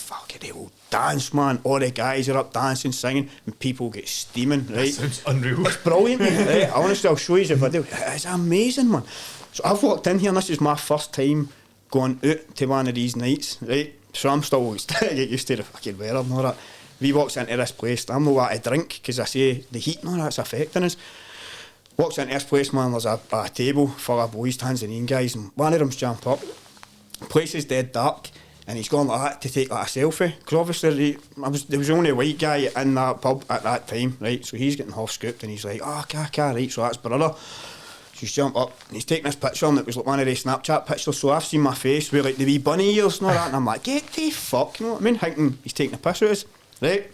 dance, man. All the guys are up dancing, singing, and people get steaming, right? That sounds unreal. It's brilliant, mate, right? Honestly, I'll show you the video. It's amazing, man. So I've walked in here, and this is my first time going out to one of these nights, right? So I'm still get used to the fucking weather and all that. We walks into this place, I'm not allowed to drink because I say the heat and all that's affecting us. Walks into this place, man, there's a table full of boys, Tanzanian guys, and one of them's jumped up. Place is dead dark, and he's gone like that to take like a selfie. Because obviously there was only a white guy in that pub at that time, right? So he's getting half scooped, and he's like, oh, right, so that's brother. She's jumped up and he's taking this picture and it was like one of the Snapchat pictures, so I've seen my face with like the wee bunny ears and all that, and I'm like, get the fuck, you know what I mean, thinking he's taking a piss out of us, right?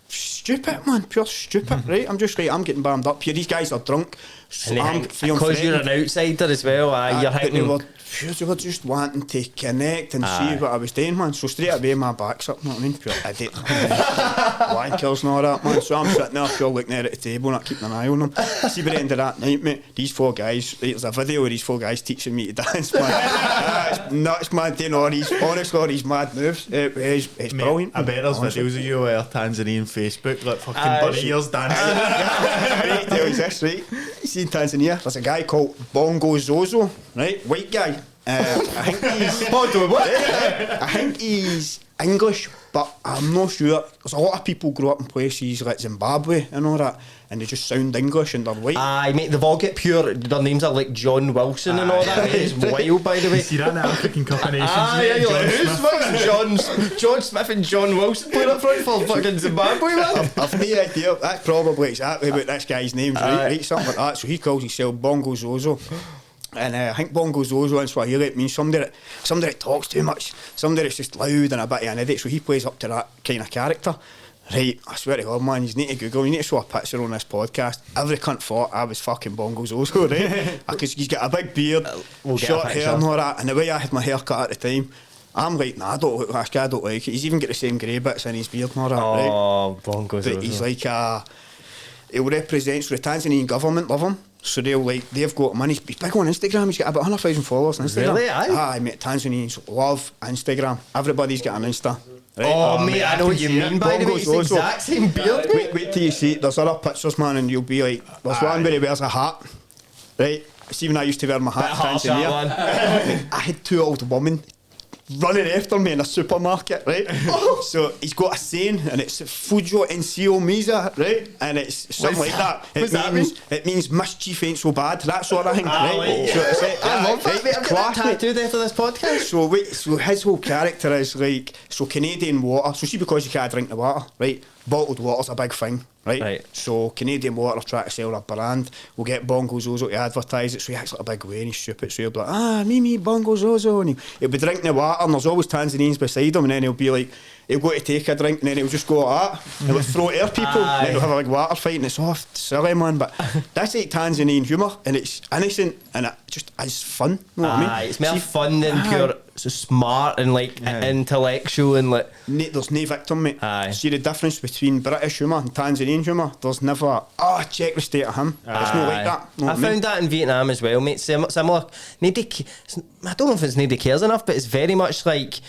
Stupid, man, pure stupid, right? I'm just like, I'm getting bammed up here, these guys are drunk, so I'm feeling because you're an outsider as well, you're hitting. They were just wanting to connect and see what I was doing, man. So straight away my back's up, you know what I mean? Pure idiot. Wankers and all that, man. So I'm sitting there, pure looking there at the table, not keeping an eye on them. See, by the end of that night, mate, these 4 guys, there's a video of these 4 guys teaching me to dance, man. It's nuts, man, doing all these mad moves. It's Mate, brilliant. I bet there's videos of you on Tanzanian Facebook, like fucking bunny ears dancing. Right, tell you this, right? You see in Tanzania, there's a guy called Bongo Zozo, right? White guy. I think he's English, but I'm not sure. There's a lot of people grow up in places like Zimbabwe and all that, and they just sound English and they're white. Mate, they've all got pure. Their names are like John Wilson and all that. It's wild, by the way. You see that in the African Cup of Nations? You're like, who's John Smith and John Wilson playing up front for fucking Zimbabwe, man? I've no idea. That's probably exactly what this guy's name's, right? Something like that. So he calls himself Bongo Zozo. And I think Bongo Zozo in Swahili it means somebody that talks too much, somebody that's just loud and a bit of an idiot. So he plays up to that kind of character. Right, I swear to God, man, you need to Google, you need to show a picture on this podcast. Every cunt thought I was fucking Bongo Zozo, right? Because he's got a big beard, short hair and all that, and the way I had my hair cut at the time, I'm like, nah, I don't look like this guy, I don't like it. He's even got the same grey bits in his beard and all that, right? Oh, Bongo Zozo. But he's like he'll represent, so the Tanzanian government love him. So they've got money. He's big on Instagram. He's got about 100,000 followers on Instagram. Really? Aye, mate. Tanzanians love Instagram. Everybody's got an Insta. Right? Oh, mate, I know what you mean, by the way. It's the exact same beard, mate. Wait till you see it. There's other pictures, man, and you'll be like, there's one where he wears a hat. Right? See, when I used to wear my hat in Tanzania, I had 2 old women running after me in a supermarket, right? So he's got a saying, and it's Fujo Ensio Miza, right? And it's something like that. It means mischief ain't so bad, that sort of thing, right? So it's like, I love that, mate. I've got that tattooed after this podcast. So his whole character is like, so Canadian water, so see, because you can't drink the water, right? Bottled water's a big thing, right? So Canadian Water are trying to sell a brand. We'll get Bongo Zozo to advertise it, so he acts like a big way and he's stupid. So he'll be like, me, Bongo Zozo, and he'll be drinking the water, and there's always Tanzanians beside him, and then he'll be like, he'll go to take a drink, and then he'll just go like that, and he'll throw it at people, and then he'll have a big water fight, and it's silly, man, but that's like Tanzanian humour, and it's innocent, and it just is fun, you know what I mean? It's more fun than pure smart and like intellectual and like. There's no victim, mate. See the difference between British humour and Tanzanian humour? There's never, check the state of him. It's not like that. You know I found that in Vietnam as well, mate. Similar. I don't know if it's nobody cares enough, but it's very much like,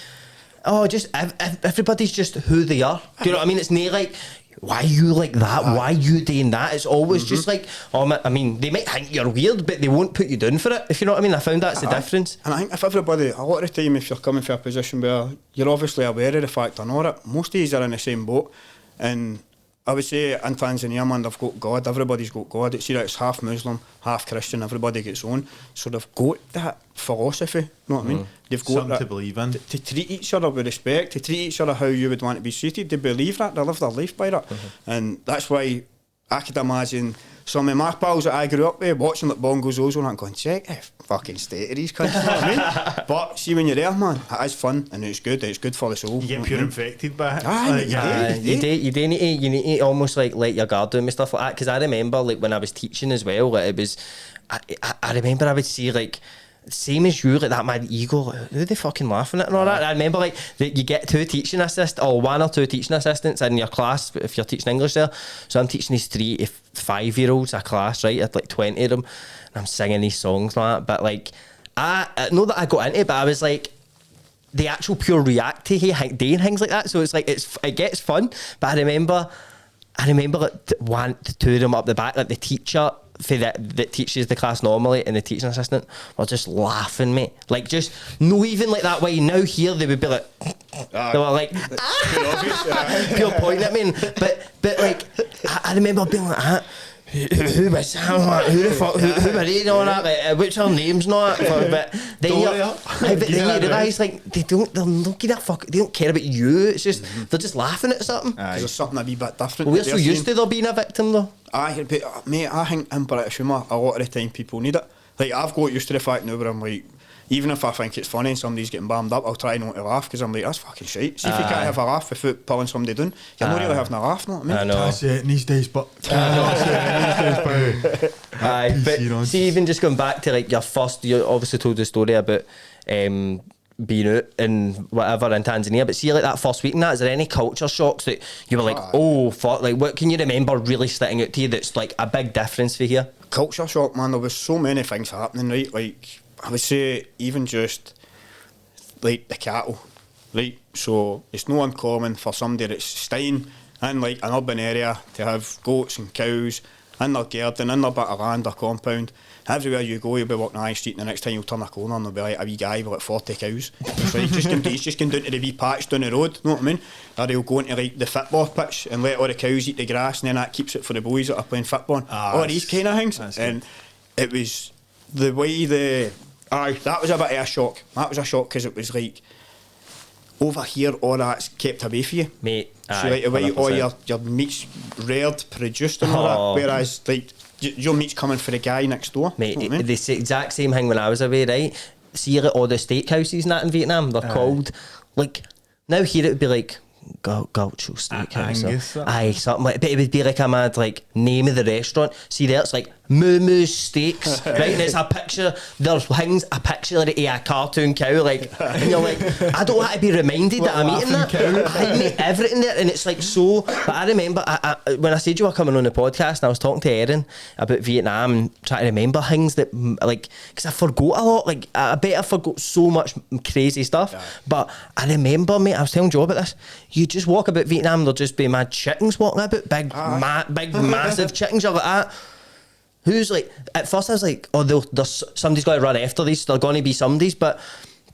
just everybody's just who they are. Do you know what I mean? It's not like, why you like that? Why you doing that? It's always just like, I mean, they might think you're weird, but they won't put you down for it, if you know what I mean. I found that's the difference. And I think if everybody, a lot of the time, if you're coming from a position where you're obviously aware of the fact or not, most of you are in the same boat. And I would say in Tanzania, man, they've got God. Everybody's got God. It's half Muslim, half Christian. Everybody gets on. So they've got that philosophy. You know what I mean? They've got something to believe in. To treat each other with respect, to treat each other how you would want to be treated. They believe that. They live their life by that. And that's why I could imagine some of my pals that I grew up with watching like Bongo Zozo and I'm going, check the fucking state of these cunts, you know what I mean? But see, when you're there, man, it is fun and it's good for the soul. You get pure infected by it. You need to almost like let your guard down with stuff like that, because I remember like when I was teaching as well, like, it was I remember I would see like same as you, like that mad ego, like, who are they fucking laughing at and all that. I remember like that you get one or two teaching assistants in your class if you're teaching English there. So I'm teaching these 3 to 5 year olds a class, right? I had like 20 of them, and I'm singing these songs like that. But like, I know that I got into it, but I was like, the actual pure react to doing things like that. So it's like it gets fun. But I remember like the 2 of them up the back, like the teacher for that teaches the class normally and the teaching assistant were just laughing, mate. Like just no even like that way. Now here they would be like they were like pure pointing at me. But like I remember being like that. Who was that? Who the fuck? Who were they? And all that. Like, what's her name's not? But then you realise like they don't give a fuck. They don't care about you. It's just they're just laughing at something. There's something a wee bit different. We're so used to there being a victim though. Mate, I think in British humour a lot of the time people need it. Like I've got used to the fact now where I'm like, even if I think it's funny and somebody's getting bammed up, I'll try not to laugh because I'm like, that's fucking shit. See if you can't have a laugh without pulling somebody down, you're not really having a laugh, know what I mean? I know. That's it in these days, but Aye, but see, even just going back to like your first, you obviously told the story about being out and whatever in Tanzania, but see like that first week and that, is there any culture shocks that you were like, oh fuck, like what can you remember really sticking out to you that's like a big difference for here? Culture shock, man, there was so many things happening, right? Like I would say even just like the cattle, right? So it's no uncommon for somebody that's staying in like an urban area to have goats and cows in their garden, in their bit of land or compound. Everywhere you go, you'll be walking the high street and the next time you'll turn a corner and there'll be like a wee guy with like 40 cows. So he's just going down to the wee patch down the road, know what I mean? Or he'll go into like the football pitch and let all the cows eat the grass and then that keeps it for the boys that are playing football. All these kind of things. And it was the way that was a bit of a shock. That was a shock because it was like, over here, all that's kept away from you. Mate, so like the way all your meat's reared, produced and all that, whereas like your meat's coming for the guy next door. Mate, you know what I mean? the exact same thing when I was away, right? See like all the steakhouses and that in Vietnam, they're called, like, now here it would be like, Gulcho Steakhouse. Aye, something like, but it would be like a mad like name of the restaurant. See there, it's like Moo Moo Steaks, right? And it's a picture. There's things a picture of a cartoon cow, like, and you're like, I don't want to be reminded that I'm eating that. I made everything there, and it's like so. But I remember I when I said you were coming on the podcast, and I was talking to Erin about Vietnam and trying to remember things that like, because I forgot a lot. Like I bet I forgot so much crazy stuff. Yeah. But I remember, mate, I was telling Joe about this. You just walk about Vietnam, there'll just be mad chickens walking about, big massive chickens. You're like that. Who's like, at first I was like, oh, somebody's got to run after these, they're going to be somebody's, but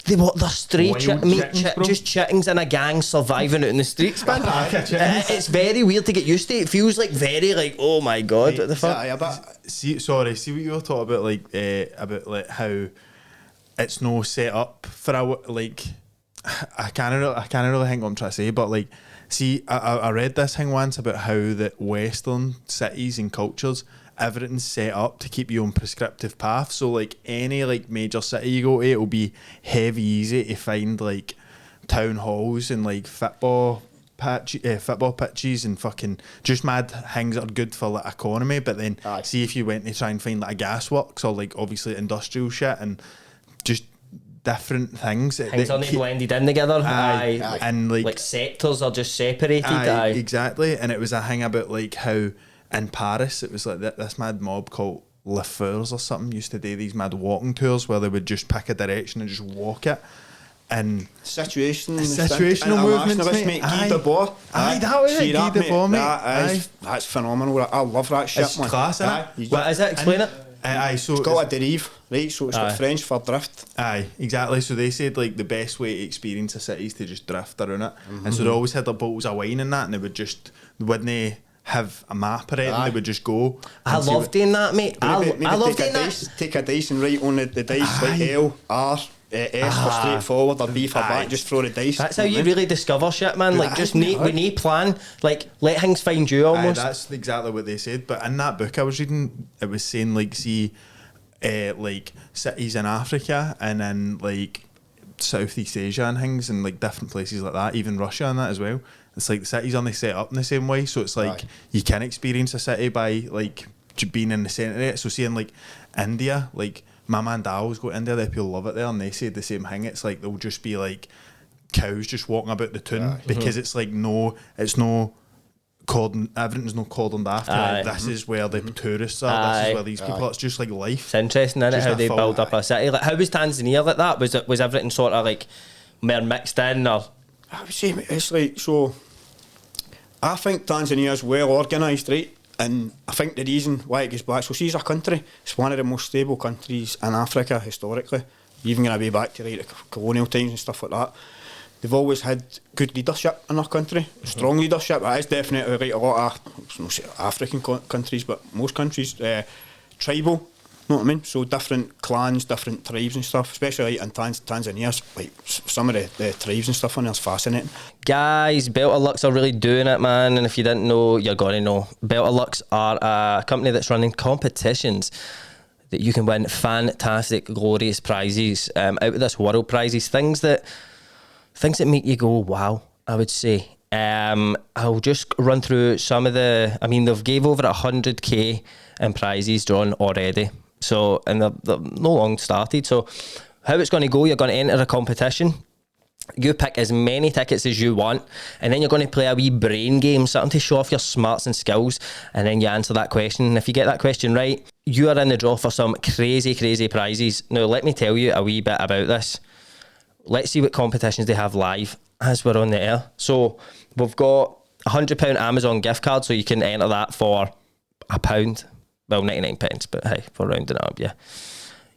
they're stray just chickens in a gang surviving out in the streets, man. It's very weird to get used to. It feels like very like, oh my god, what the fuck? See what you were talking about, like how it's no set up for a, like, I can't really think what I'm trying to say, but like, see, I read this thing once about how the Western cities and cultures, everything's set up to keep you on prescriptive paths. So like any like major city you go to, it'll be heavy easy to find like town halls and like football pitches and fucking just mad things that are good for like economy. But then see if you went to try and find like a gasworks or like obviously industrial shit and just different things. Things are blended in together. And like sectors are just separated. Exactly. And it was a thing about like how in Paris it was like this mad mob called Le Feurs or something used to do these mad walking tours where they would just pick a direction and just walk it. And situational movements, mate. Guy Debord. That was it. Guy Debord, mate. That's phenomenal. I love that shit, it's man. Class, innit? What is it? Explain it. So it's got a derive, right? So it's got French for drift. Exactly. So they said like the best way to experience a city is to just drift around it. And so they always had their bottles of wine and that, and they wouldn't have a map or anything, they would just go. I love doing that, mate. I love doing that. Take a dice and write on the dice like L, R, S for straightforward or B for back, just throw the dice. That's how you really discover shit, man. Like just we need plan, like let things find you almost. That's exactly what they said. But in that book I was reading, it was saying like see like cities in Africa and in like Southeast Asia and things and like different places like that, even Russia and that as well. It's like the cities aren't set up in the same way, so it's like you can experience a city by like being in the centre of it. So seeing like India, like my man Dal's go to India, they people love it there, and they say the same thing. It's like they'll just be like cows just walking about the town because it's like it's no cordon, everything's no cordoned after. Like, this is where the tourists are. This is where these people. It's just like life. It's interesting, isn't it? How they build up a city. Like, how was Tanzania like that? Was everything sort of like more mixed in, or? I would say it's like so. I think Tanzania is well organised, right? And I think the reason why it goes back, so see, as a country, it's one of the most stable countries in Africa historically, even going way back to like the colonial times and stuff like that. They've always had good leadership in our country, strong leadership. It is definitely like a lot of, not say African countries, but most countries, tribal. Know what I mean? So different clans, different tribes and stuff, especially like in Tanzania, like some of the tribes and stuff on there is fascinating. Guys, Beltrlux are really doing it, man. And if you didn't know, you're going to know. Beltrlux are a company that's running competitions that you can win fantastic, glorious prizes, out of this world prizes, things that make you go, wow, I would say. I'll just run through some of the, I mean, they've gave over 100k in prizes drawn already. So, and they're no long started. So, how it's going to go, you're going to enter a competition. You pick as many tickets as you want, and then you're going to play a wee brain game, something to show off your smarts and skills, and then you answer that question. And if you get that question right, you are in the draw for some crazy, crazy prizes. Now, let me tell you a wee bit about this. Let's see what competitions they have live as we're on the air. So, we've got a £100 Amazon gift card, so you can enter that for £1. Well, 99 pence, but hey, for rounding it up, yeah.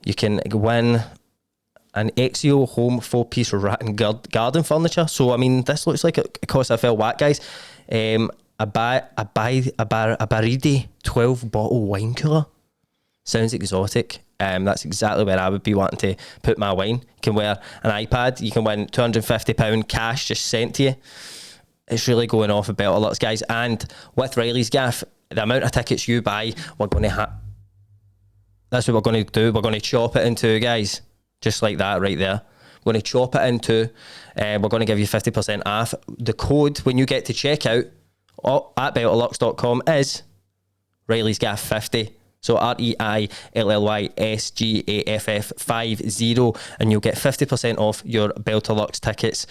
You can win an Exio home 4-piece rack and garden furniture. So, I mean, this looks like it costs a fair whack, guys. A Baridi 12-bottle wine cooler. Sounds exotic. That's exactly where I would be wanting to put my wine. You can wear an iPad. You can win £250 cash just sent to you. It's really going off a Beltrlux, guys. And with Reilly's Gaff, the amount of tickets you buy, we're going to that's what we're going to do. We're going to chop it in two, guys. Just like that right there. We're going to chop it in two. We're going to give you 50% off. The code when you get to checkout at beltrlux.com is Reilly's Gaff 50. So REILLYSGAFF 50, and you'll get 50% off your Beltrlux tickets.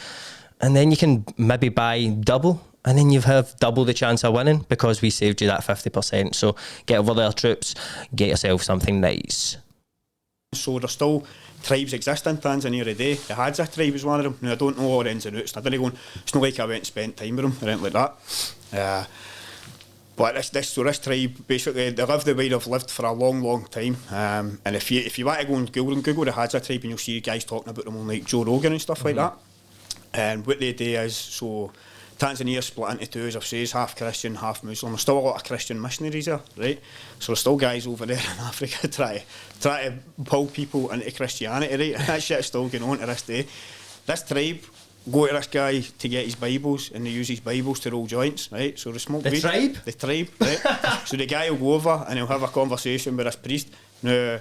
And then you can maybe buy double, and then you have double the chance of winning because we saved you that 50%. So get over there, troops. Get yourself something nice. So there's still tribes exist in Tanzania today. The Hadza tribe is one of them. Now, I don't know all the ins and outs. I didn't go. It's not like I went and spent time with them or anything like that. But this tribe, basically, they live the way they've lived for a long, long time. And if you want to go and Google the Hadza tribe, and you'll see guys talking about them on like Joe Rogan and stuff like that. And what they do is, so Tanzania split into two, as I've said, half Christian, half Muslim. There's still a lot of Christian missionaries there, right? So there's still guys over there in Africa try to pull people into Christianity, right? That shit's still going on to this day. This tribe go to this guy to get his Bibles, and they use his Bibles to roll joints, right? So they smoke weed. The tribe, right? So the guy will go over and he'll have a conversation with this priest. Now,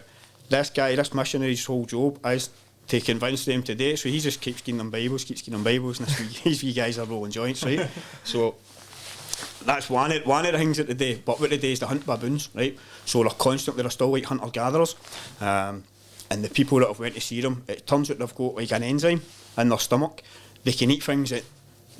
this missionary's whole job is to convince them to do it, so he just keeps giving them Bibles, and these wee guys are rolling joints, right? So that's one of the things that they do. But what they do is they hunt baboons, right? So they're still like hunter-gatherers, and the people that have went to see them, it turns out they've got like an enzyme in their stomach. They can eat things that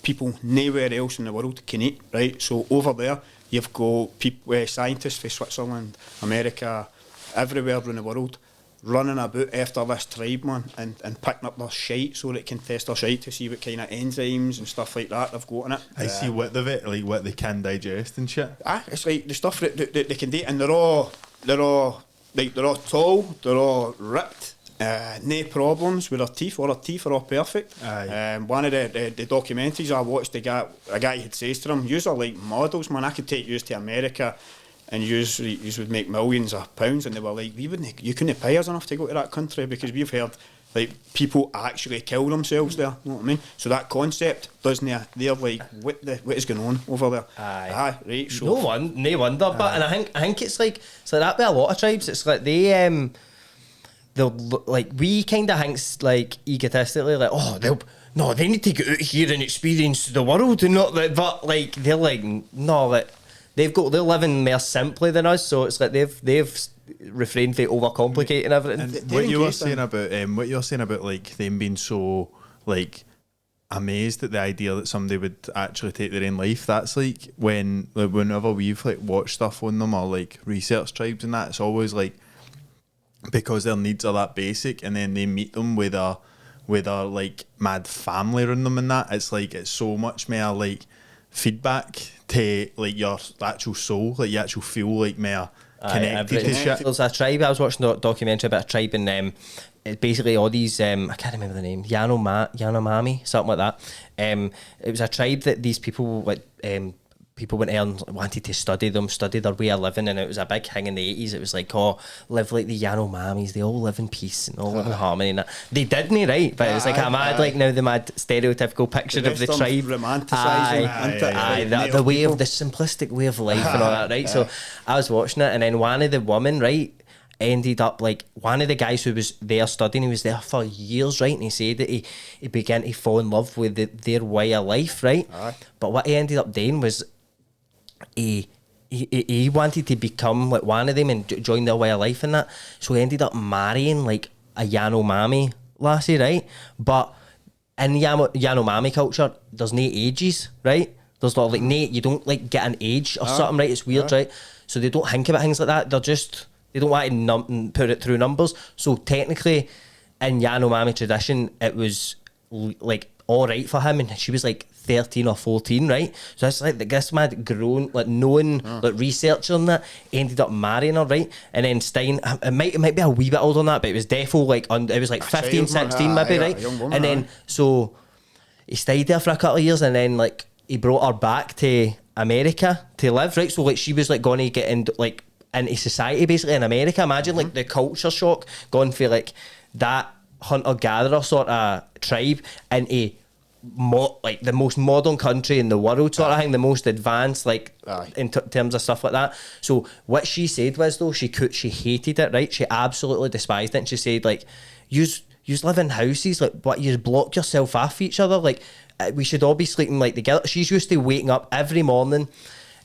people nowhere else in the world can eat, right? So over there, you've got people, scientists from Switzerland, America, everywhere in the world, running about after this tribe, man, and picking up their shite so that it can test their shite to see what kind of enzymes and stuff like that they've got in it. I see what they can digest and shit. It's like the stuff that they can do, and they're all tall, they're all ripped, no problems with their teeth. All their teeth are all perfect. One of the documentaries I watched, a guy had says to them, "Yous are like models, man. I could take yous to America and you would make millions of pounds." And they were like, you couldn't pay us enough to go to that country, because we've heard like people actually kill themselves there. You know what I mean? So that concept doesn't. They're like, what is going on over there? Right. So no wonder. But and I think it's like that with a lot of tribes. It's like they'll like, we kind of think like egotistically like, they need to get out here and experience the world and not that. But like they're like, no, like they're living more simply than us, so it's like they've refrain from overcomplicating everything. And what you were saying about like them being so like amazed at the idea that somebody would actually take their own life. That's like whenever we've like watched stuff on them or like research tribes and that, it's always like because their needs are that basic, and then they meet them with a like mad family around them and that. It's like it's so much more like feedback to like your actual soul, like you actually feel like more connected to shit. There's a tribe, I was watching a documentary about a tribe, and it's basically all these I can't remember the name, Yanomami, something like that. It was a tribe that these people like people went there and wanted to study their way of living, and it was a big thing in the 80s. It was like, oh, live like the Yanomamis, they all live in peace and all live in harmony, and that. They didn't, right? But it was like a mad, like now the mad stereotypical picture of the tribe. Romanticising the way of the simplistic way of life and all that, right? So I was watching it, and then one of the women, right, ended up like one of the guys who was there studying, he was there for years, right? And he said that he began to fall in love with their way of life, right? But what he ended up doing was he wanted to become like one of them and join their way of life and that. So he ended up marrying like a Yanomami lassie, right? But in Yanomami culture, there's no ages, right? There's not like you don't like get an age or something, right? It's weird, right? So they don't think about things like that. They don't want to put it through numbers. So technically, in Yanomami tradition, it was like all right for him, and she was like 13 or 14, right? So it's like this mad grown, like known, like researcher on that, ended up marrying her, right? And then Stein, it might be a wee bit older than that, but it was defo like it was like 15, 16 maybe, right? And then so he stayed there for a couple of years, and then like he brought her back to America to live, right? So like she was like going to get into society basically in America. Imagine like the culture shock going for like that hunter-gatherer sort of tribe into like the most modern country in the world sort of thing, the most advanced like in terms of stuff like that. So what she said was though she hated it, right? She absolutely despised it, and she said like you live in houses, like what, you block yourself off each other, like we should all be sleeping like together. She's used to waking up every morning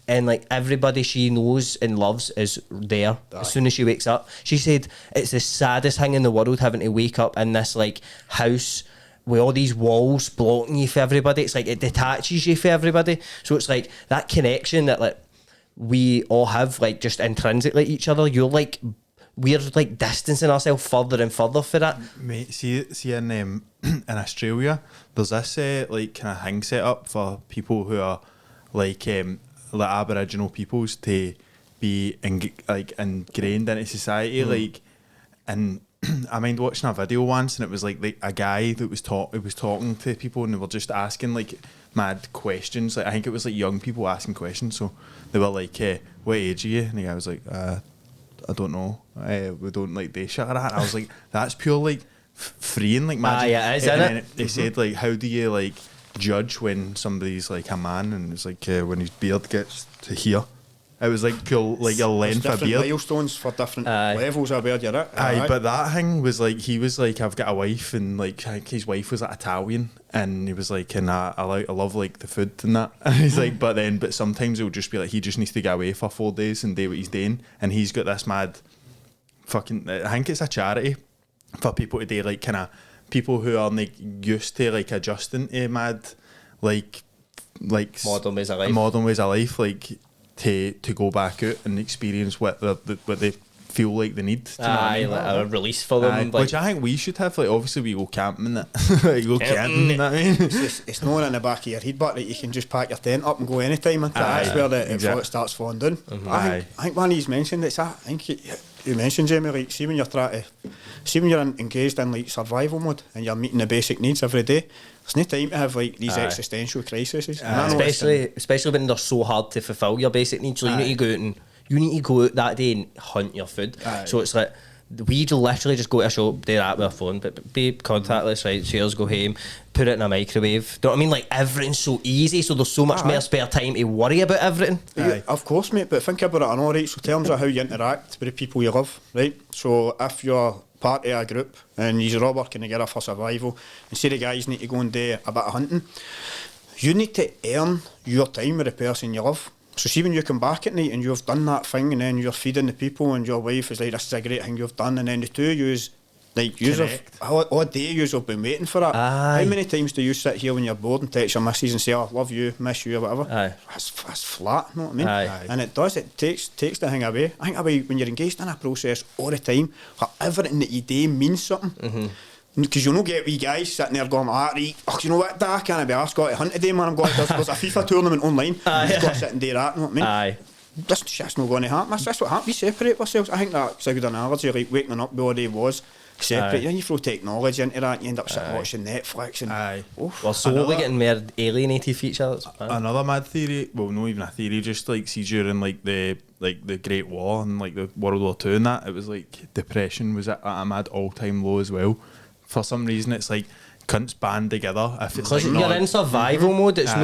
and like everybody she knows and loves is there as soon as she wakes up. She said it's the saddest thing in the world having to wake up in this like house with all these walls blocking you for everybody. It's like it detaches you for everybody. So it's like that connection that like we all have, like just intrinsically each other. We're like distancing ourselves further and further for that. Mate, see in Australia, there's this like kind of thing set up for people who are like Aboriginal peoples to be ingrained into society, like, and I mind watching a video once, and it was like a guy that was talking to people, and they were just asking like mad questions. Like I think it was like young people asking questions. So they were like, "What age are you?" And the guy was like, "I don't know. We don't like do shit like that." And I was like, "That's pure like freeing, like magic." Yeah, it is, and isn't then they said like, "How do you like judge when somebody's like a man?" And it's like when his beard gets to here. It was like pure, like your length of beard. Milestones for different levels of beard you're at. But that thing was like, he was like, I've got a wife, and like I think his wife was like Italian, and he was like, and I love like the food and that. And he's like, but sometimes it'll just be like he just needs to get away for 4 days and do what he's doing, and he's got this mad fucking. I think it's a charity for people to do like kind of people who are like used to like adjusting to mad like modern ways of life, like. To go back out and experience what they feel like they need. Like a release for them. Which I think we should have. Like obviously we go camping and that. Go camping, you know what I mean? It's not in the back of your head, but like, you can just pack your tent up and go anytime. And that's where it starts falling down. I think one of you mentioned it. I think you mentioned, Jamie, like see when you're engaged in like survival mode and you're meeting the basic needs every day. There's no time to have like these existential crises, especially when they're so hard to fulfil your basic needs. So you need to go out that day and hunt your food. So it's like we literally just go to a shop, do that with our phone, but be contactless, right? Chairs, go home, put it in a microwave. Do you know what I mean? Like everything's so easy, so there's so much more spare time to worry about everything. Of course, mate. But think about it in all right. So in terms of how you interact with the people you love, right? So if you're part of a group and you're all working together for survival, and say the guys need to go and do a bit of hunting, you need to earn your time with the person you love. So see when you come back at night and you've done that thing and then you're feeding the people and your wife is like, this is a great thing you've done, and then the two of yous, like, yous have, all day yous have been waiting for that. Aye. How many times do you sit here when you're bored and text your missus and say, oh, love you, miss you, or whatever? Aye. That's flat, you know what I mean? Aye. And it takes the thing away. I think away when you're engaged in a process all the time, like everything that you do means something. Because you'll not get wee guys sitting there going, right, oh, you know what, I can't be asked, got to hunt today, man. I'm going, there's a FIFA tournament online. I've got to sit and do that, you know what I mean? Aye. That's just not going to happen. That's what happens. We separate ourselves. I think that's a good analogy, like waking up all day was separate. Then you throw technology into that, you end up sitting watching Netflix and We're slowly getting more alienated from each other. Another mad theory, well, not even a theory, just like see during like the Great War and like the World War II and that, it was like depression was at a mad all-time low as well. For some reason, it's like cunts band together. If it's Because like you're in survival mode, it's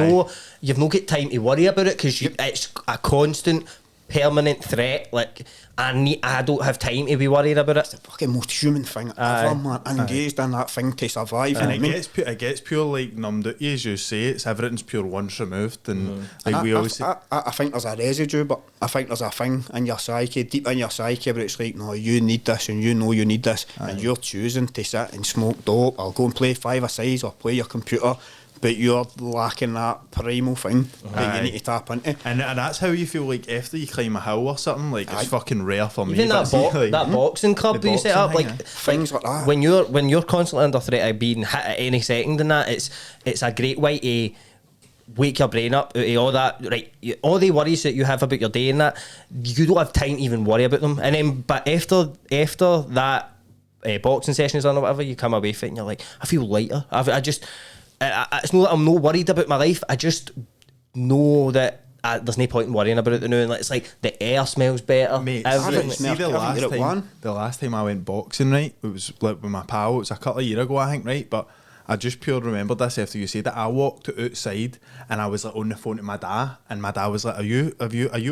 you've no get time to worry about it because it's a constant, permanent threat. Like I don't have time to be worried about it. it's the fucking most human thing ever, man. Engaged in that thing to survive. and you know what I mean? it gets pure like numbed out, as you say. It's everything's pure once removed, and like And we always say, I think there's a residue, but I think there's a thing in your psyche, deep in your psyche, but it's like, no, you need this and you know you need this, and you're choosing to sit and smoke dope or go and play five-a-sides or play your computer, but you're lacking that primal thing that you need to tap into. and that's how you feel like after you climb a hill or something. Like it's fucking rare for me. Even but that, see, like, that boxing club the that you set up, boxing like thing, Things like that. when you're constantly under threat of being hit at any second, and that it's a great way to wake your brain up out of all that, right? All the worries that you have about your day and that, you don't have time to even worry about them. And then, but after that boxing session is done or whatever, you come away from it and you're like, I feel lighter. It's not that I'm not worried about my life. I just know that there's no point in worrying about it now. And it's like the air smells better. Mate, everything. see the last time I went boxing, right? It was like with my pal. It was a couple of years ago, I think, right? But I just pure remembered this after you said that. I walked outside and I was like on the phone to my dad, and my dad was like, "Are you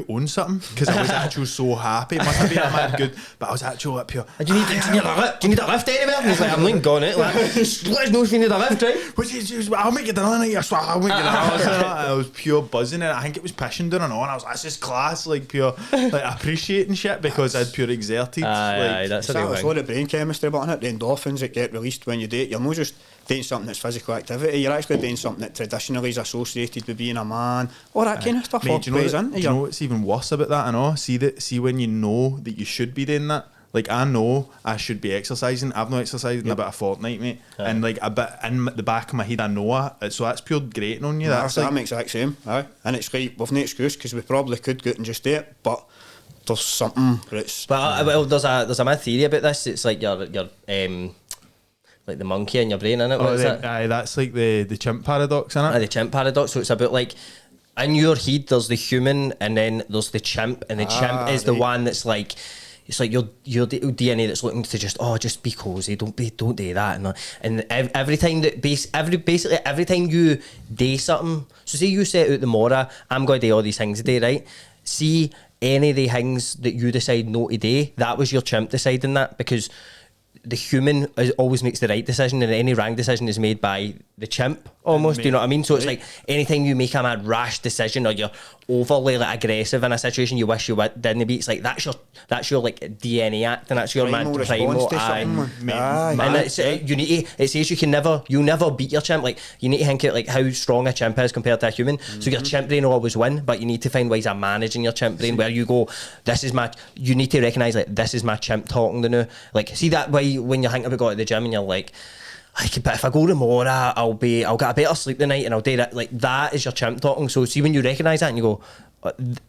on something?" Because I was actually so happy. It must have been a mad good, but I was actually like pure. Do you need a lift anywhere? And he's like, I'm not going it. Like, let us know if you need a lift, right? Which is, I'll make it dinner tonight. I'll make it dinner. I was pure buzzing, and I think it was pissing down and on. I was like, "This is class!" Like pure, like appreciating shit because I'd pure exerted. Aye, that's a It's real all the brain chemistry behind it, the endorphins that get released when you do it. You're not just doing something that's physical activity, you're actually doing something that traditionally is associated with being a man, all that kind of stuff. Mate, do you know what's even worse about that? I know. See when you know that you should be doing that. Like I know I should be exercising. I've not exercised in about a fortnight, mate. And like a bit in the back of my head, I know it. So that's pure grating on you. That's that like, makes the exact same. Aye. And it's like we've no excuse because we probably could go out and just do it, but there's something that's. But well, there's a mad theory about this. It's like your like the monkey in your brain, innit? What is it? Aye, that's like the chimp paradox, innit? The chimp paradox. So it's about like in your head there's the human and then there's the chimp, and the chimp is the one that's like, it's like your DNA that's looking to just be cozy, don't do that, and every time that basically every time you do something, so say you set out tomorrow, I'm going to do all these things today, right? See any of the things that you decide no to do, that was your chimp deciding that, because the human always makes the right decision and any wrong decision is made by the chimp almost, do you know what I mean? So it's like anytime you make a mad rash decision or you're overly like aggressive in a situation you wish you didn't be, it's like that's your like DNA act, and that's your Primal mad response primal to something, and it's you need to, it says you'll never beat your chimp. Like you need to think out like how strong a chimp is compared to a human. So your chimp brain will always win, but you need to find ways of managing your chimp brain where you go, you need to recognise like this is my chimp talking to now. Like see that way when you think about going to the gym and you're like, but if I go tomorrow, I'll get a better sleep tonight and I'll do that. Like that is your chimp talking. So see when you recognise that and you go,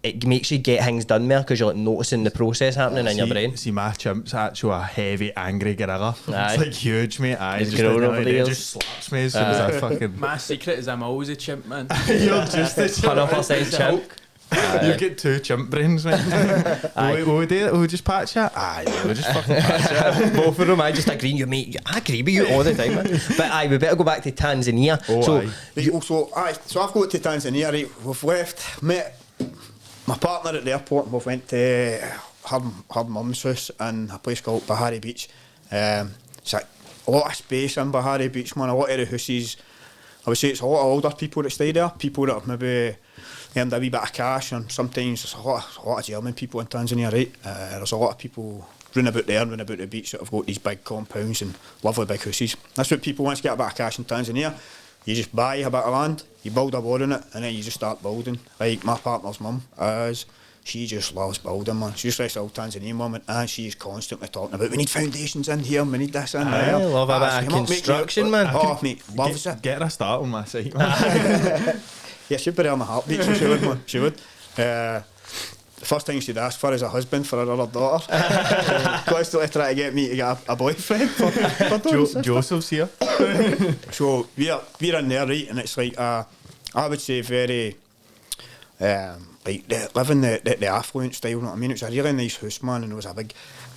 it makes you get things done more because you're like noticing the process happening in your brain. See, my chimp's actually a heavy, angry gorilla. Aye. It's like huge, mate. He's grown over the years. Just slaps me as soon as I fucking. My secret is I'm always a chimp, man. You're just a chimp. 100% chimp. You get two chimp brains, mate. Will we do it? Will we just patch it? Aye, we'll just fucking patch it. Both of them, I just agree. I agree with you all the time, man. But we better go back to Tanzania. So I've got to Tanzania, right? We've met my partner at the airport and we've went to her mum's house in a place called Bahari Beach. It's like a lot of space in Bahari Beach, man. A lot of the houses, I would say it's a lot of older people that stay there, people that have maybe earned a wee bit of cash, and sometimes there's a lot of German people in Tanzania, right? There's a lot of people run about there and run about the beach that have got these big compounds and lovely big houses. That's what people want to get a bit of cash in Tanzania. You just buy a bit of land, you build a wall on it, and then you just start building. Like my partner's mum is, she just loves building, man. She's just old Tanzanian mum, and she's constantly talking about, we need foundations in here, we need this in there. I love a bit of construction, man. Oh, mate, loves it. Get her a start on my site, man. Yeah, she'd be there on my heartbeat, so she would, man. She would. The first thing she'd ask for is a husband for her other daughter. Constantly trying to get me to get a boyfriend for Joseph's here. So we're in there, right, and it's like I would say very like living the affluent style, you know what I mean? It was a really nice house, man, and there was a big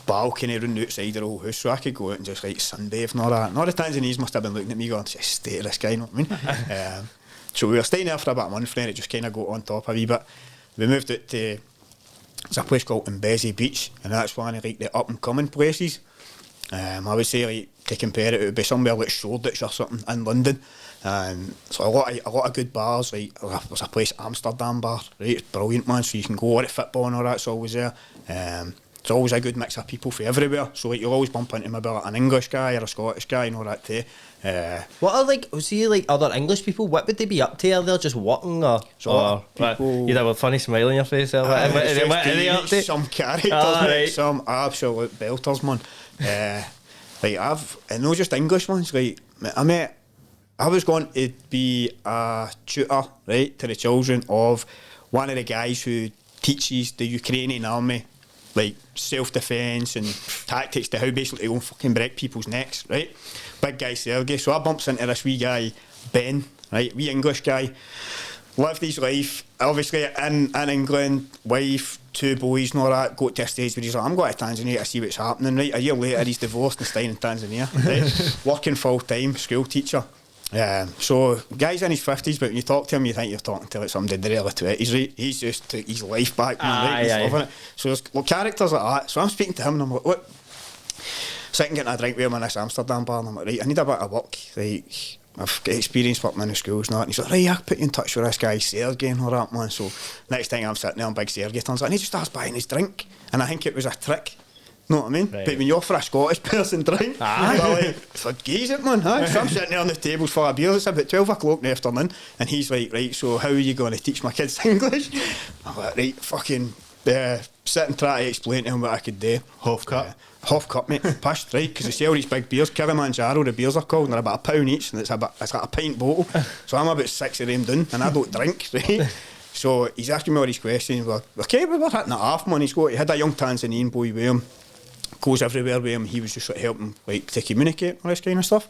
balcony around the outside of the whole house, so I could go out and just like sunbathe and all that. And all the Tanzanians must have been looking at me going, just stay to this guy, you know what I mean? So we were staying there for about a month, and it just kind of got on top a wee bit. We moved out to, there's a place called Mbezi Beach, and that's one of like the up and coming places. I would say, like, to compare it, it would be somewhere like Shoreditch or something in London. And so a lot of good bars. Like there's a place, Amsterdam bar, right? It's brilliant, man. So you can go, all the football and all that's always there. It's always a good mix of people from everywhere. So like you'll always bump into maybe like an English guy or a Scottish guy and all that too. What are like other English people? What would they be up to? Are they just working or people? You have a funny smile on your face. What are they up to? Some characters, right. Some absolute belters, man. Like and not just English ones. Like I was going to be a tutor, right, to the children of one of the guys who teaches the Ukrainian army like self-defence and tactics to how basically they go fucking break people's necks, right? Big guy Sergey. So I bumps into this wee guy, Ben, right, wee English guy, lived his life, obviously in England, wife, 2 boys and all that, got to a stage where he's like, I'm going to Tanzania to see what's happening, right? A year later he's divorced and staying in Tanzania, right? Working full-time, school teacher. So guy's in his 50s, but when you talk to him, you think you're talking to like somebody in the early 20s, right? He's just took his life back, man, right? He's loving it. So there's characters like that. So I'm speaking to him and I'm like, look, sitting getting a drink with him in this Amsterdam bar, and I'm like, right, I need a bit of work. Like, I've got experience working in the schools and that. And he's like, right, I'll put you in touch with this guy, Sergey, and all that, man. So next time I'm sitting there on big Sergey turns out, and he just starts buying his drink. And I think it was a trick. Know what I mean? Right. But when you offer a Scottish person drink, they're like, forgive it, man. Huh? So I'm sitting there on the tables full of beers. It's about 12 o'clock in the afternoon, and he's like, right, so how are you going to teach my kids English? I'm like, right, fucking sit and try to explain to him what I could do. Half cup, mate. Pissed, right? Because they sell these big beers, Kilimanjaro, the beers are called, and they're about £1 each, and it's like a pint bottle. So I'm about 6 of them done, and I don't drink, right? So he's asking me all these questions. We're okay, we were hitting it off, man. He had a young Tanzanian boy with him, goes everywhere with him. He was just helping like to communicate all this kind of stuff.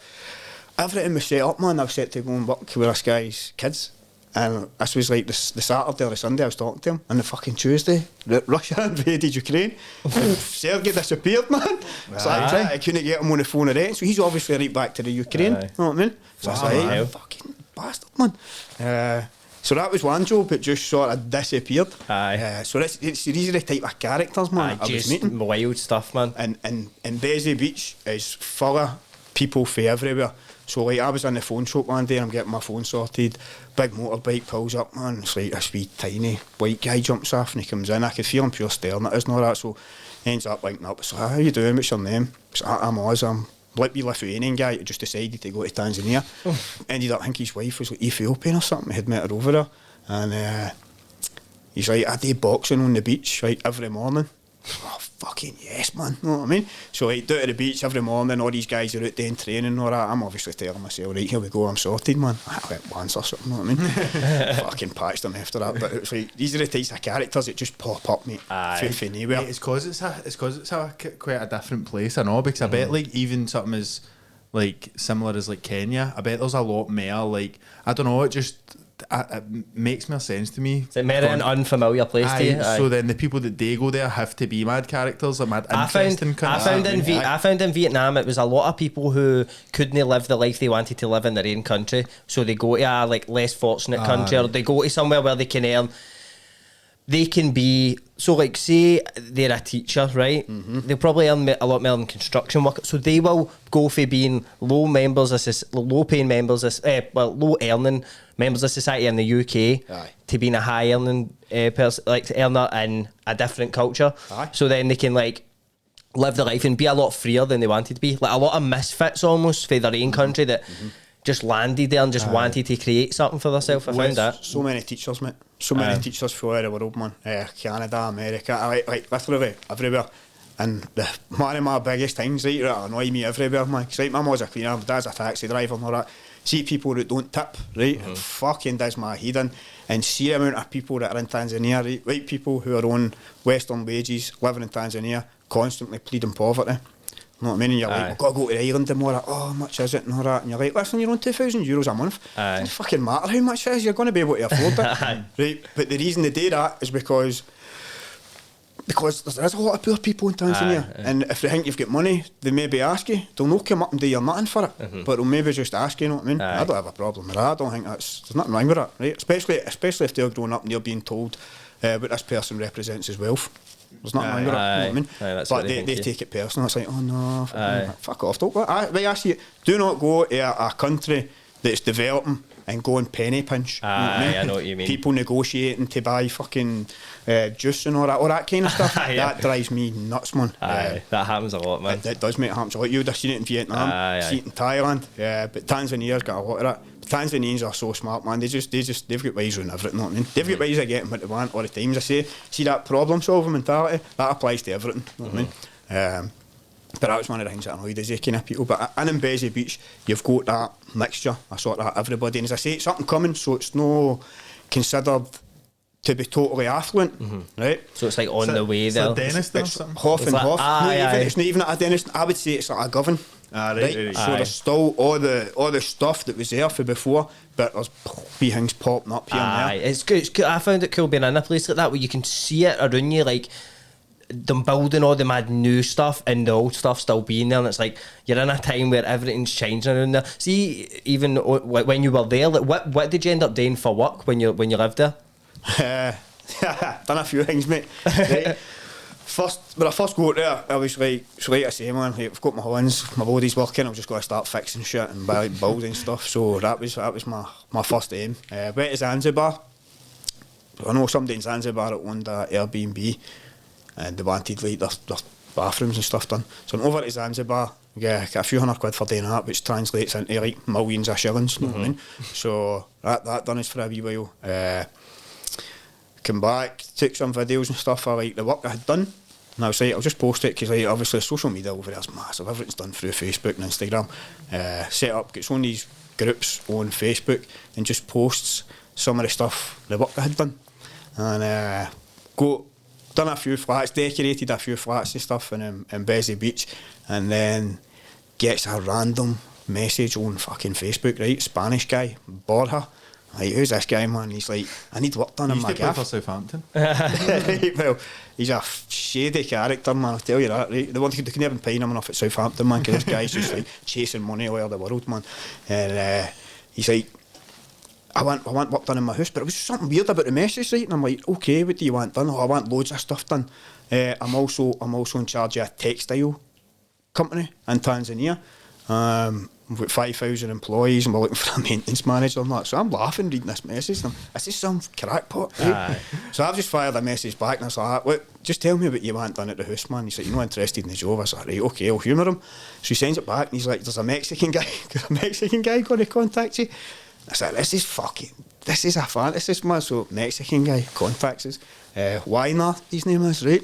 Everything was set up, man. I was set to go and work with this guy's kids, and this was like the Saturday or the Sunday I was talking to him, and the fucking Tuesday Russia invaded Ukraine. Sergey disappeared, man. So I couldn't get him on the phone or anything. So he's obviously right back to the Ukraine. You know what I mean? So I was like, hey, fucking bastard, man. So that was one job, it just sort of disappeared. So these are the type of characters, man, I was meeting. Wild stuff, man. And Mbezi Beach is full of people from everywhere. So like I was in the phone shop one day, I'm getting my phone sorted, big motorbike pulls up, man, it's like this wee tiny white guy jumps off and he comes in. I could feel him pure staring at us and all that, so he ends up linking up. So how you doing, what's your name? So I'm Oz, I'm like wee Lithuanian guy who just decided to go to Tanzania. Ended up, I think his wife was like Ethiopian or something, he'd met her over there, and he's like, I do boxing on the beach right every morning. Oh fucking yes, man, you know what I mean? So like down to the beach every morning, all these guys are out doing training and all that. I'm obviously telling myself, right, here we go, I'm sorted, man. I went once or something, you know what I mean? Fucking patched them after that. But it's like, these are the types of characters that just pop up, mate, from anywhere. It's because it's quite a different place, I know, because I bet like even something as like similar as like Kenya, I bet there's a lot more like, I don't know, it just it makes more sense to me. It's more an unfamiliar place to you. So then the people that they go there have to be mad characters or mad interesting. I found in Vietnam it was a lot of people who couldn't live the life they wanted to live in their own country, so they go to a like less fortunate country, or they go to somewhere where they can earn they can be, so like say they're a teacher, right? They'll probably earn a lot more than construction workers, so they will go for being low paying members of, low earning members of society in the UK to being a high earning person, like earner in a different culture. So then they can like live their life and be a lot freer than they wanted to be, like a lot of misfits almost for their own country that just landed there and just wanted to create something for themselves. I found that. So many teachers, mate. So many teachers throughout the world, man. Canada, America, like literally everywhere. And one of my biggest things, right, that annoy me everywhere, man. Because, like, my mum's a cleaner, my dad's a taxi driver and all that. See people that don't tip, right? It fucking does my head in. And see the amount of people that are in Tanzania, right? White people who are on Western wages, living in Tanzania, constantly pleading poverty. You know what I mean? And you're like, we've got to go to the island tomorrow. Oh, how much is it? And all that. And you're like, listen, you're on €2,000 a month. It doesn't fucking matter how much it is. You're going to be able to afford it. Right? But the reason they do that is because there is a lot of poor people in Tanzania. And if they think you've got money, they maybe ask you. They'll not come up and do your nothing for it. But they'll maybe just ask you, you know what I mean? I don't have a problem with that. I don't think there's nothing wrong with that. Right? Especially if they're growing up and they're being told what this person represents as wealth. There's nothing wrong with that, you know what I mean? But they take it personal. It's like, oh no, fuck off. I see it. Do not go to a country that's developing and go and penny pinch. I know what you mean. People negotiating to buy fucking juice and all that kind of stuff. That drives me nuts, man. That happens a lot, man. It does make it happen a lot. You would have seen it in Vietnam, see it in Thailand. But Tanzania's got a lot of that. Tanzanians are so smart, man. They've got ways around everything, you know what I mean? They've got ways of getting what they want all the time. As I say, see that problem solving mentality? That applies to everything, you know what I mean? But that was one of the things that annoyed us, kind of people. But in Mbezi Beach, you've got that mixture, a sort of everybody. And as I say, it's up and coming, so it's no considered to be totally affluent, right? So it's like on the way there. It's a dentist or something? Half and half. It's not even at a dentist. I would say it's like a govern. Right. So there's still all the stuff that was there for before, but there's wee things popping up here and there. It's good. I found it cool being in a place like that where you can see it around you, like them building all the mad new stuff and the old stuff still being there, and it's like you're in a time where everything's changing around there. See, even when you were there, like what did you end up doing for work when you lived there? Done a few things, mate. Right. When I first got there, I was like I say, man, like, I've got my hands, my body's working, I've just got to start fixing shit and building stuff. So that was my first aim. Went to Zanzibar. I know somebody in Zanzibar that owned a Airbnb, and they wanted like their bathrooms and stuff done. So I went over to Zanzibar, got a few £100 for doing that, which translates into like millions of shillings, you know what I mean? So that done us for a wee while. Came back, took some videos and stuff of like the work I had done, and I was like, I'll just post it because like, obviously social media over there is massive. Everything's done through Facebook and Instagram. Set up, gets on these groups on Facebook and just posts some of the stuff, the work I had done, and done a few flats, decorated a few flats and stuff in Mbezi Beach, and then gets a random message on fucking Facebook, right? Spanish guy, Borja. Like, who's this guy, man? He's like, I need work done in my gaff. For Southampton. Well, he's a shady character, man, I'll tell you that, right? They can never pay him enough at Southampton, man, because this guy's just like chasing money all over the world, man. And he's like, I want work done in my house, but it was something weird about the message, right? And I'm like, okay, what do you want done? Oh, I want loads of stuff done. I'm also in charge of a textile company in Tanzania. We've got 5,000 employees and we're looking for a maintenance manager and that. So I'm laughing reading this message. This is some crackpot, right? So I've just fired a message back and I was like, look, just tell me what you want done at the house, man. He's like, you're not interested in the job. I was like, right, okay, I'll humour him. So he sends it back and he's like, there's a Mexican guy going to contact you. I said, this is a fantasy, man. So Mexican guy contacts us. Weiner, his name is, right?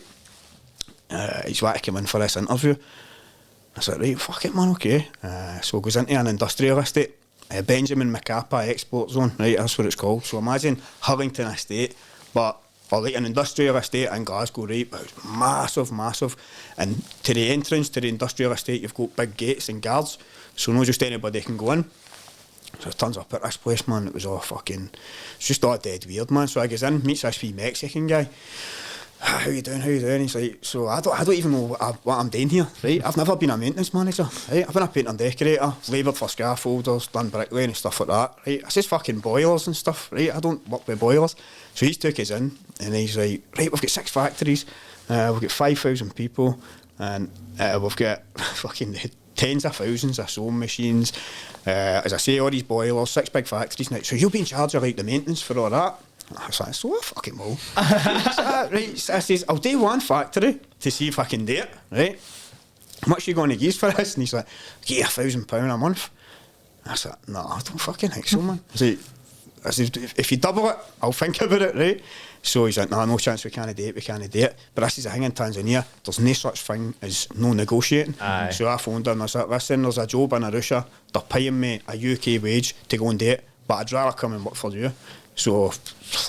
He's wanting to come in for this interview. I said, right, fuck it, man, okay. So goes into an industrial estate, Benjamin Mkapa Export Zone, right, that's what it's called. So imagine Hurlington Estate, or like an industrial estate in Glasgow, right, but it's massive. And to the entrance to the industrial estate, you've got big gates and guards, so not just anybody can go in. So it turns up at this place, man, it's just all dead weird, man. So I goes in, meets this wee Mexican guy. how you doing? He's like, so I don't even know what I'm doing here, right? I've never been a maintenance manager, right? I've been a painter and decorator, laboured for scaffolders, done bricklaying and stuff like that, right? It's just fucking boilers and stuff, right? I don't work with boilers. So he's took us in and he's like, right, we've got 6 factories, we've got 5,000 people, and we've got fucking tens of thousands of sewing machines, as I say, all these boilers, 6 big factories now, so you'll be in charge of like the maintenance for all that. I was like, so I fucking will. Right, so I says, I'll do 1 factory to see if I can do it, right? How much are you going to use for this? And he's like, yeah, £1,000 a month. I said, no, I don't fucking think so, man. I said, if you double it, I'll think about it, right? So he's like, no chance, we can't do it. But this is a thing in Tanzania, there's no such thing as no negotiating. Aye. So I phoned him, I was like, listen, there's a job in Arusha, they're paying me a UK wage to go and do it, but I'd rather come and work for you. So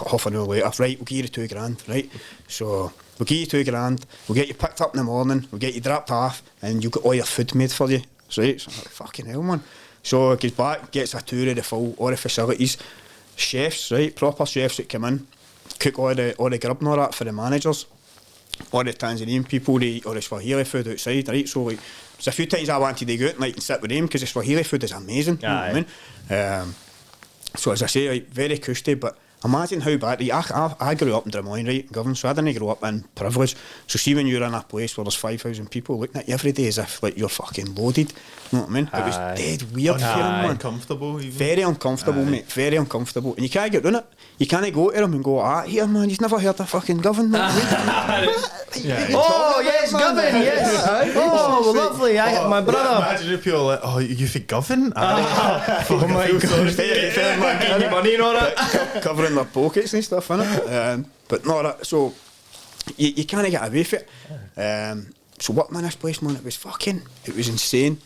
half an hour later, right, we'll give you the $2,000, right? So we'll give you $2,000, we'll get you picked up in the morning, we'll get you dropped off, and you'll get all your food made for you, right? So I'm like, fucking hell, man. So he goes back, gets a tour of all the facilities, chefs, right, proper chefs that come in, cook all the grub and all that for the managers, all the Tanzanian people, all the Swahili food outside, right? So like, there's a few times I wanted to go out and, like, and sit with them because the Swahili food is amazing, you know what I mean? So as I say, like, very cushy, but imagine how bad, I grew up in Des Moines, right, in Govan, so I didn't grow up in privilege. So see when you're in a place where there's 5,000 people looking at you every day as if like you're fucking loaded, you know what I mean? It was dead weird for him, man. Uncomfortable even. Very uncomfortable, mate, very uncomfortable. And you can't get round it. You can't go to him and go, here, man, you've never heard of fucking Govan, man. Oh, yes, Kevin, yes. Oh, lovely. My brother. Imagine if people were like, oh, you think Govan? Oh my God. Getting your money and all that. Covering their pockets and stuff, innit? But no, so you can't get away with it. So working in this place, man, it was insane.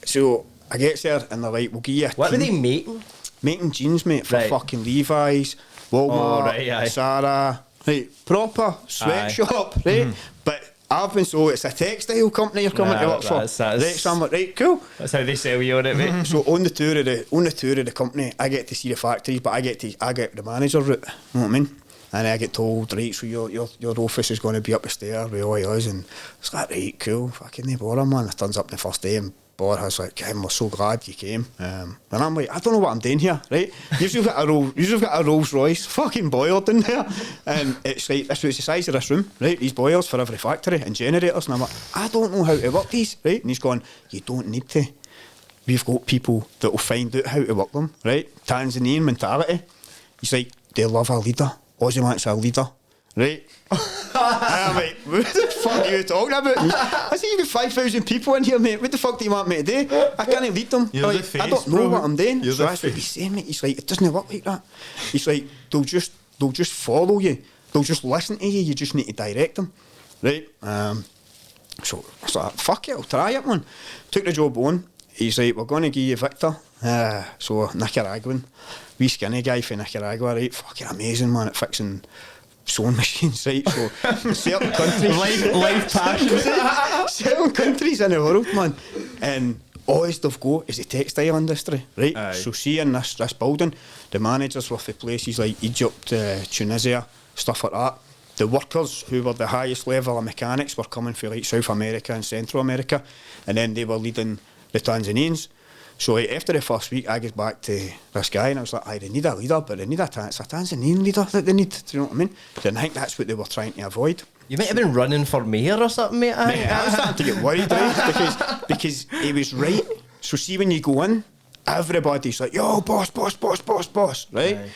So I get there and they're like, we'll give you a What were team. they making? Making jeans, mate, for fucking Levi's, Walmart, Zara, right, proper sweatshop, right? But I've been so it's a textile company you're coming to work for. Right, so I'm like, right, cool. That's how they sell you on it, mate. So on the tour of the company, I get to see the factories, but I get the manager route. You know what I mean? And I get told, right, so your office is going to be up the stair with all yours, and it's like, right, cool, fucking no bother, man. It turns up the first day and Boris like, Kevin, we're so glad you came. And I'm like, I don't know what I'm doing here, right? You've got a Rolls Royce fucking boiler in there, and it's like, this was the size of this room, right? These boilers for every factory and generators, and I'm like, I don't know how to work these, right? And he's going, you don't need to. We've got people that will find out how to work them, right? Tanzanian mentality. He's like, they love a leader. Aussie wants a leader, right? And I'm like, what the fuck are you talking about? I said, you've got 5,000 people in here, mate. What the fuck do you want me to do? I can't lead them. Like, face, I don't know what I'm doing. You're so that's what he's saying, mate. He's like, it doesn't work like that. He's like, they'll just follow you. They'll just listen to you. You just need to direct them, right? So I was like, fuck it, I'll try it, man. Took the job on. He's like, we're going to give you Victor. So Nicaraguan, wee skinny guy from Nicaragua, right? Fucking amazing, man, at fixing sewing machines, right? So certain countries, life passion. certain countries in the world, man, and all they've got is the textile industry, right? Aye. So see in this building, the managers were for places like Egypt, Tunisia, stuff like that. The workers who were the highest level of mechanics were coming from like South America and Central America, and then they were leading the Tanzanians. So after the first week, I get back to this guy and I was like, they need a leader, but they need it's a Tanzanian leader that they need, do you know what I mean? So I think that's what they were trying to avoid. You might have been running for mayor or something, mate. I was starting to get worried, right? Because he was right. So see when you go in, everybody's like, yo, boss, right? Aye.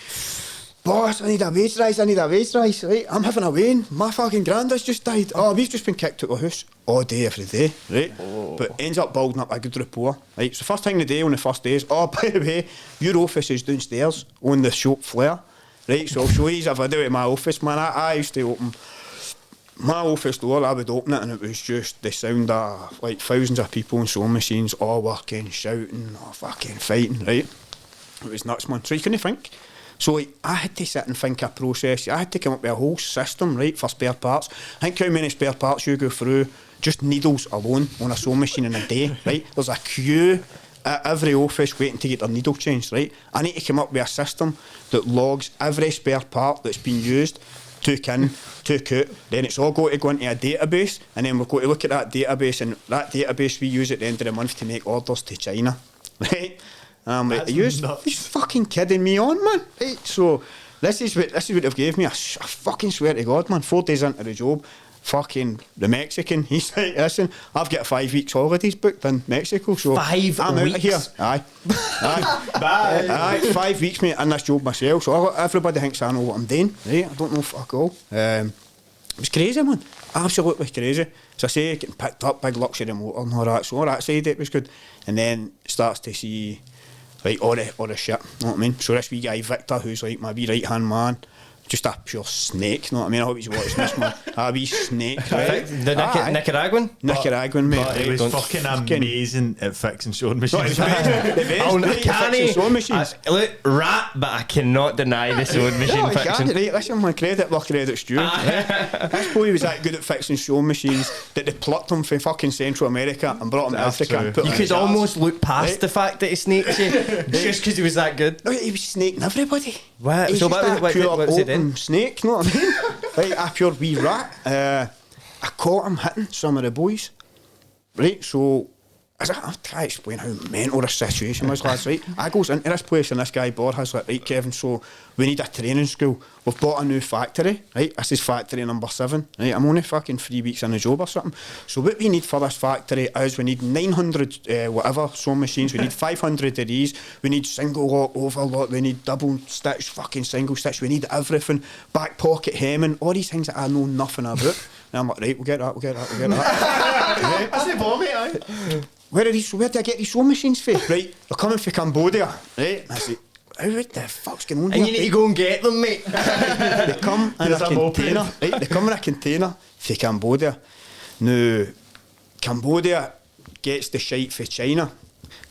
Boss, I need a wage rise, right? I'm having a weigh-in. My fucking granddad's just died. Oh, we've just been kicked out of the house all day, every day, right? Oh. But ends up building up a good rapport, right? So first thing the day on the first day is, oh, by the way, your office is downstairs on the shop floor, right? So I'll show you a video of my office, man. I used to open my office door, I would open it and it was just the sound of like thousands of people on sewing machines, all working, shouting, all fucking fighting, right? It was nuts, man. So you couldn't think. So like, I had to sit and think a process. I had to come up with a whole system, right, for spare parts. Think how many spare parts you go through, just needles alone on a sewing machine in a day, right? There's a queue at every office waiting to get their needle changed, right? I need to come up with a system that logs every spare part that's been used two kin, two coot, then it's all got to go into a database, and then we've got to look at that database, and that database we use at the end of the month to make orders to China, right? Like, are you fucking kidding me on, man? Right? So this is what they've gave me. I fucking swear to God, man. 4 days into the job, fucking the Mexican, he's like, listen, I've got 5 weeks holidays booked in Mexico, so 5 I'm weeks? out of here. Aye. Bye. Aye, 5 weeks, mate, in this job myself, so everybody thinks I know what I'm doing, right? I don't know fuck all. It was crazy, man. Absolutely crazy. So I say, getting picked up, big luxury motor and all that, so all that side it was good. And then starts to see, like, all the shit, you know what I mean? So this wee guy, Victor, who's like my wee right-hand man, just a pure snake, you know what I mean? I hope he's watching this, man. A wee snake, right? The Nicaraguan? Nicaraguan, mate. But it was fucking amazing at fixing sewing machines. Sewing machines. Look, rat, but I cannot deny the sewing machine No, I fixing. can't, right? Listen, my credit where credit's due. This boy was that good at fixing sewing machines that they plucked him from fucking Central America and brought him to Africa and put You him could in jars. almost look past Right. the fact that he snaked you just because he was that good. No, he was snaking everybody. What? He's So just what- a what- pure what was he open doing? snake, you know what I mean? Right, a pure wee rat. I caught him hitting some of the boys. Right, so I'll try to explain how mental this situation was, lads, right? I goes into this place and this guy Bor has like, right, Kevin, so we need a training school. We've bought a new factory, right? This is factory number 7, right? I'm only fucking 3 weeks in the job or something. So what we need for this factory is we need 900 whatever sewing machines, we need 500 of these, we need single lock, overlock, we need double stitch, fucking single stitch, we need everything, back pocket hemming, all these things that I know nothing about. And I'm like, right, we'll get that. Right? That's the bomb, mate, aye. Where do I get these sewing machines for? Right, they're coming from Cambodia, right? And I say, what the fuck's going on And here? you need to go and get them, mate. They come in a There's a moped. container, right? They come in a container for Cambodia. Now, Cambodia gets the shite for China.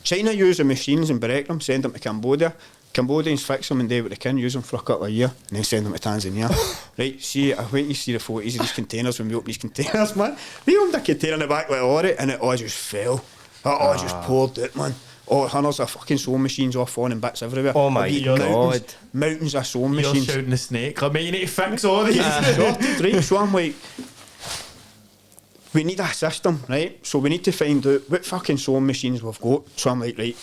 China use the machines and break them, send them to Cambodia. Cambodians fix them and do what they can, use them for a couple of years, and then send them to Tanzania. Right, see, I went to see the photos of these containers when we opened these containers, man. We opened a container in the back of the lorry and it all just fell. It all just poured out, man. Oh, hundreds of fucking sewing machines off falling bits everywhere. Oh my God. Mountains of sewing You're machines. shouting the snake. Like, mate, you need to fix all these. Sorted, right? So I'm like, we need a system, right? So we need to find out what fucking sewing machines we've got. So I'm like, right,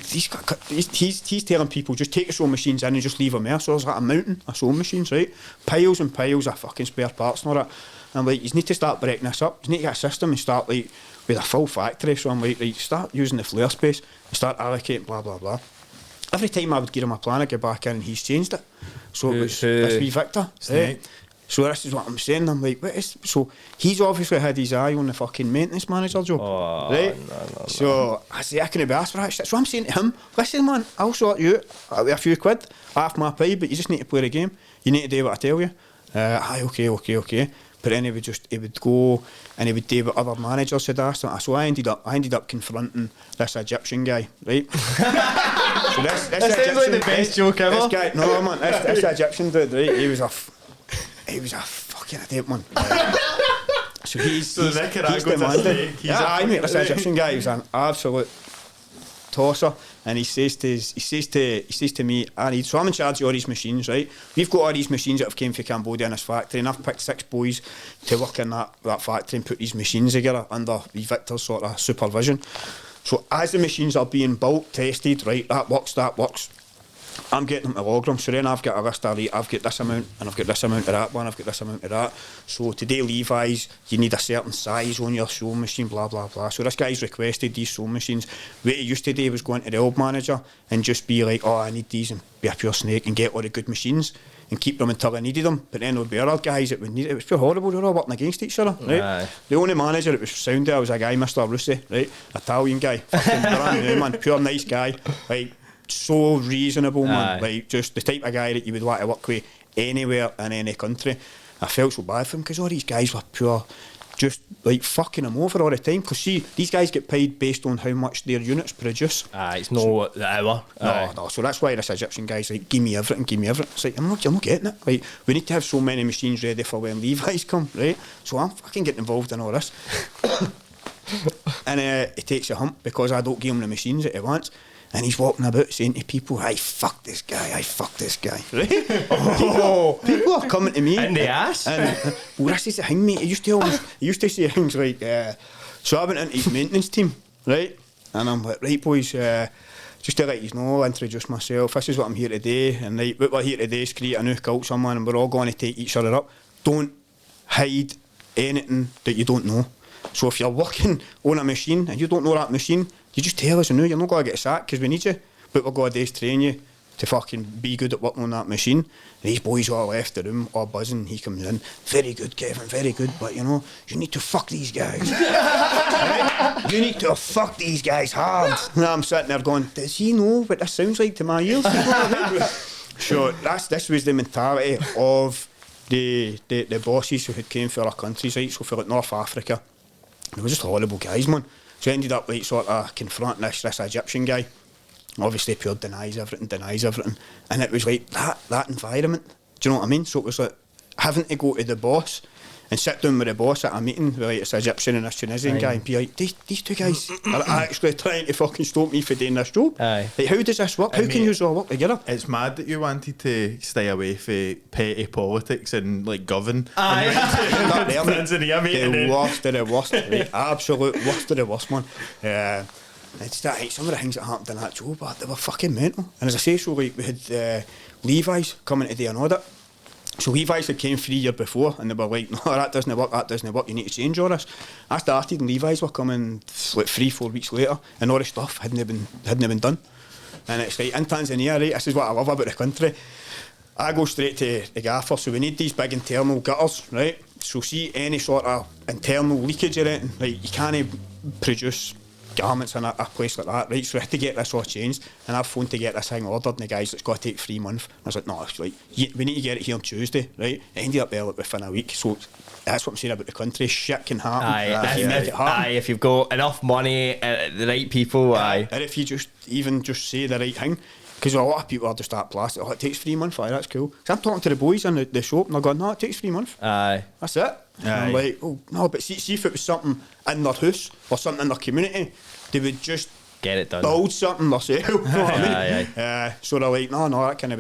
he's telling people just take the sewing machines in and just leave them there. So there's like a mountain of sewing machines, right? Piles and piles of fucking spare parts and all that. I'm like, you need to start breaking this up. You need to get a system and start like with a full factory. So I'm like, right, start using the flare space and start allocating blah blah blah. Every time I would give him a plan, I'd get back in and he's changed it. So it was this wee Victor. Snake. So this is what I'm saying. I'm like, what is? So he's obviously had his eye on the fucking maintenance manager job, right? So I say I can't be asked for that shit. So I'm saying to him, listen, man, I'll sort you out with a few quid, half my pay, but you just need to play the game. You need to do what I tell you. Aye, okay. But then he would go and he would do what other managers had asked him. So I ended up confronting this Egyptian guy, right? So this sounds like the best joke ever. This guy, no man, this Egyptian dude, right? He was a fucking idiot, man. So he's So the Nicaraguan's a demanding. snake, he's Yeah, a I mean, this fucking- Egyptian guy, he was an absolute tosser, and he says to me, so I'm in charge of all these machines, right? We've got all these machines that have came from Cambodia in this factory, and I've picked 6 boys to work in that factory and put these machines together under the Victor's sort of supervision. So as the machines are being built, tested, right, that works. I'm getting them to log them, so then I've got a list of, right, I've got this amount, and I've got this amount of that one, I've got this amount of that. So today Levi's, you need a certain size on your sewing machine, blah, blah, blah. So this guy's requested these sewing machines. What he used to do was go into the old manager and just be like, oh, I need these, and be a pure snake and get all the good machines and keep them until I needed them. But then there would be other guys that would need it. It was pure horrible, they were all working against each other, right? Aye. The only manager that was sound there was a guy, Mr. Russi, right? Italian guy, fucking brand new, man, pure nice guy, like, so reasonable, man. Aye. Like, just the type of guy that you would want to work with anywhere in any country. I felt so bad for him because all these guys were pure, just like fucking him over all the time. Because see, these guys get paid based on how much their units produce. It's no the hour. No. So that's why this Egyptian guy's like, give me everything. It's like, I'm not getting it. Like, we need to have so many machines ready for when Levi's come, right? So I'm fucking getting involved in all this. And he takes a hump because I don't give him the machines that he wants. and he's walking about saying to people, I fuck this guy, right? People are coming to me in the ass. And well, this is the thing, mate. He used to say things like, so I went into his maintenance team, right? And I'm like, right, boys, just to let you know, I'll introduce myself. This is what I'm here today. And right, what we're here today is create a new culture, man, and we're all going to take each other up. Don't hide anything that you don't know. So if you're working on a machine and you don't know that machine, you just tell us, you're not going to get sacked because we need you. But we're going to train you to fucking be good at working on that machine. And these boys all left the room, all buzzing. He comes in, very good, Kevin, very good. But you know, you need to fuck these guys. Right? You need to fuck these guys hard. And I'm sitting there going, does he know what this sounds like to my ears? So this was the mentality of the bosses who had came for our countries, right? So for like North Africa, they were just horrible guys, man. So I ended up like sort of confronting this Egyptian guy. Obviously pure denies everything. And it was like that environment. Do you know what I mean? So it was like having to go to the boss and sit down with the boss at a meeting with like this Egyptian and this Tunisian guy and be like, these two guys are actually trying to fucking stop me for doing this job. Like, how does this work? How can you all work together? It's mad that you wanted to stay away from petty politics and like govern. Tanzania, mate. The worst of the worst, right? Absolute worst of the worst, man. It's that, some of the things that happened in that job, they were fucking mental. And as I say, so like we had Levi's coming to do an audit. So Levi's had came 3 years before and they were like, no, that doesn't work, you need to change all this. I started and Levi's were coming like 3-4 weeks later and all the stuff hadn't been done. And it's like, in Tanzania, right, this is what I love about the country. I go straight to the gaffer, so we need these big internal gutters, right? So see any sort of internal leakage or anything, like you can't produce garments in a place like that, right? So we had to get this all changed, and I've phoned to get this thing ordered, and the guy's, it's got to take 3 months. I was like, no, it's like, we need to get it here on Tuesday, right? It ended up there like within a week, so that's what I'm saying about the country. Shit can happen. If you've got enough money, the right people, and if you just say the right thing, because a lot of people are just that plastic. Oh, it takes 3 months. That's cool. So I'm talking to the boys in the shop, and they're going, no, it takes 3 months. That's it. And I'm like, oh no, but see if it was something in their house or something in their community, they would just get it done. Build something themselves. You know what I mean? So they're like, no, that can't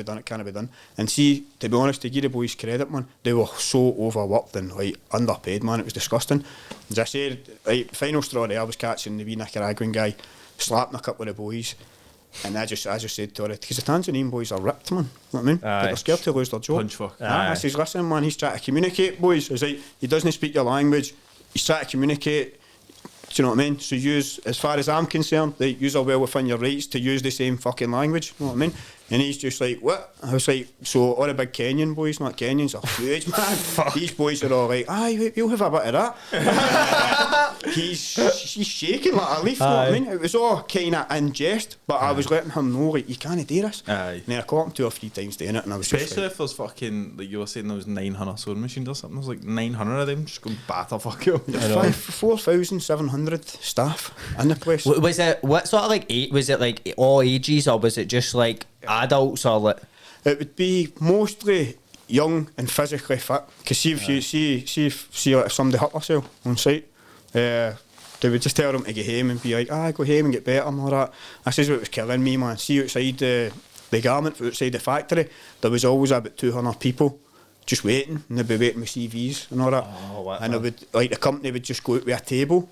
be done. And see, to be honest, to give the boys credit, man, they were so overworked and like underpaid, man. It was disgusting. As I said, like, final straw there, I was catching the wee Nicaraguan guy slapping a couple of the boys. And I just said to her, because the Tanzanian boys are ripped, man. You know what I mean? They're scared to lose their job. I says, listen, man, he's trying to communicate, boys. It's like, he doesn't speak your language. He's trying to communicate. Do you know what I mean? So use, as far as I'm concerned, like, use are well within your rights to use the same fucking language. You know what I mean? And he's just like, what? I was like, so all the big Kenyan boys, not Kenyans, are huge, man. These boys are all like, aye, you'll have a bit of that. He's shaking like a leaf, you know what I mean? It was all kind of in jest, but I was letting him know, like, you can't do this. And then I caught him 2 or 3 times doing it, and I was especially just like, if there's fucking, like you were saying, there was 900 sewing machines or something. There's like 900 of them just going batter fuck you. 4,700 staff in the place. Was it, what sort of like, was it like all ages, or was it just like adults, or like? It would be mostly young and physically fit. Because see if you see if somebody hurt themselves on site, they would just tell them to go home and be like, go home and get better and all that. This is what was killing me, man. See outside the garment, outside the factory, there was always about 200 people just waiting, and they'd be waiting with CVs and all that. And it would, like, the company would just go out with a table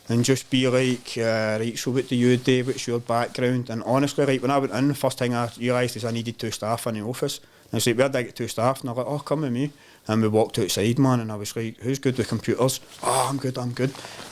and just be like, right, so what do you do, what's your background? And honestly, like, when I went in, the first thing I realised is I needed 2 staff in the office. And I was like, where did I get 2 staff? And I was like, come with me. And we walked outside, man, and I was like, who's good with computers? I'm good. And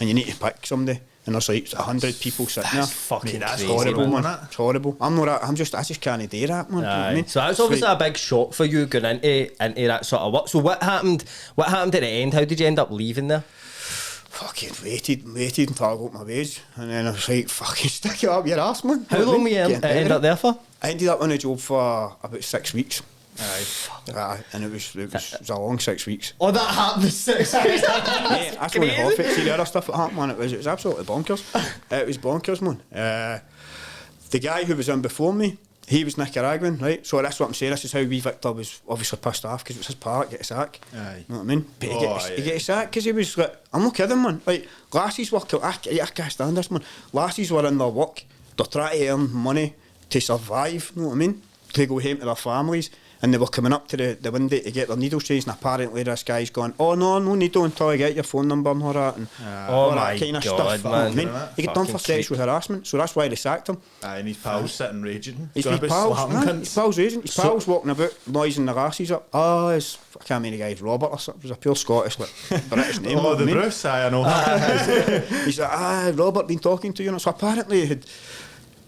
you need to pick somebody. And there's like 100 people sitting there. That's horrible, man. It's horrible. I just can't do that, man. You know what I mean? So that was obviously a big shock for you going into that sort of work. So what happened at the end? How did you end up leaving there? Fucking waited until I got my wage, and then I was like, fucking stick it up your ass, man. How long were you end up there for? I ended up on a job for about 6 weeks. And it was a long 6 weeks. Oh, that happened in 6 weeks? Yeah, that's only half it. See the other stuff that happened, man, it was absolutely bonkers. It was bonkers, man. The guy who was in before me, he was Nicaraguan, right? So that's what I'm saying. This is how wee Victor was obviously pissed off, because it was his part, get a sack. You know what I mean? But he get a sack because he was like, I'm not kidding, man. Like, lasses were, I can't stand this, man. Lasses were in their work they're trying to earn money to survive, you know what I mean? To go home to their families. And they were coming up to the window to get their needles changed, and apparently this guy's going, oh no needle until I get your phone number and all that, and all that kind of stuff. Man. I mean, he got done for sexual harassment, so that's why they sacked him. And his pals sitting raging. His pals raging. His pals walking about, noising their asses up. Oh, I can't remember the guy's Robert or something. It was a pure Scottish, British name. Oh, the Bruce, I know. He's like, Robert been talking to you, and so apparently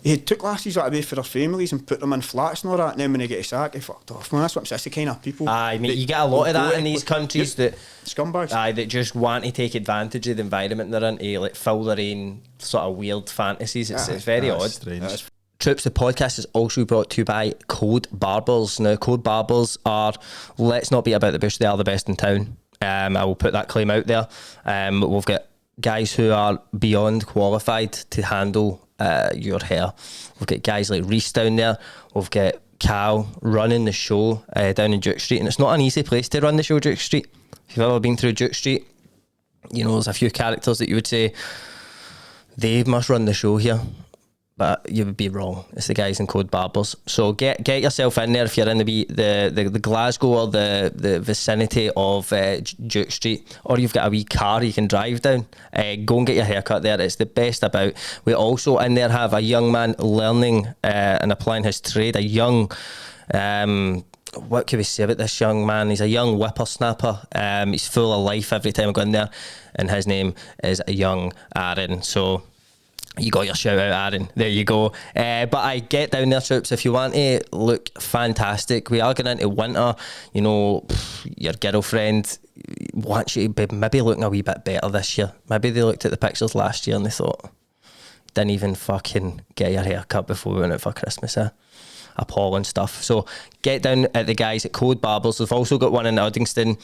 he took lasses out away for their families and put them in flats and all that, and then when they get a sack, he fucked off. Man, that's what I'm saying. That's the kind of people. Aye, mate, you get a lot of that in these countries that scumbags. Aye, that just want to take advantage of the environment they're in to like fill their own sort of weird fantasies. It's very odd. Strange. Troops, the podcast is also brought to you by Code Barbers. Now, Code Barbers are, let's not beat about the bush, they are the best in town. I will put that claim out there. We've got guys who are beyond qualified to handle your hair. We've got guys like Reese down there. We've got Cal running the show down in Duke Street, and it's not an easy place to run the show, Duke Street. If you've ever been through Duke Street, you know there's a few characters that you would say they must run the show here, but you would be wrong. It's the guys in Code Barbers. So get yourself in there if you're in the Glasgow or the vicinity of Duke Street, or you've got a wee car you can drive down. Go and get your haircut there. It's the best about. We also in there have a young man learning and applying his trade. A young what can we say about this young man? He's a young whippersnapper. He's full of life every time I go in there, and his name is young Aaron. So you got your shout out, Aaron. There you go. But I get down there, troops, if you want to look fantastic. We are going into winter. You know, your girlfriend wants you to be maybe looking a wee bit better this year. Maybe they looked at the pictures last year and they thought, didn't even fucking get your hair cut before we went out for Christmas, appalling stuff. So get down at the guys at Code Barbers. They've also got one in Uddingston.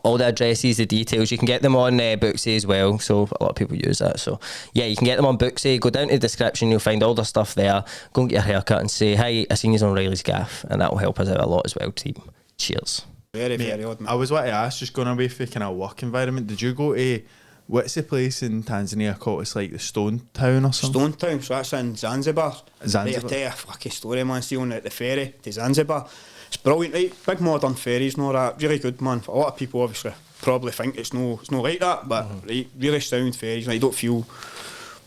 All the addresses, the details, you can get them on Booksy as well, so a lot of people use that. So yeah, you can get them on Booksy. Go down to the description, you'll find all their stuff there. Go and get your haircut and say, hi, I seen you on Reilly's Gaff, and that will help us out a lot as well, team. Cheers. Very odd, man. I was what to ask, just going away for kind of work environment, did you go to, what's the place in Tanzania called? It's like the Stonetown or something? Stonetown, so that's in Zanzibar. Right, I'll tell you a fucking story, man, see on the ferry to Zanzibar. It's brilliant, right? Big modern ferries and all that, really good, man. A lot of people obviously probably think it's no like that, but right, really sound ferries, and you don't feel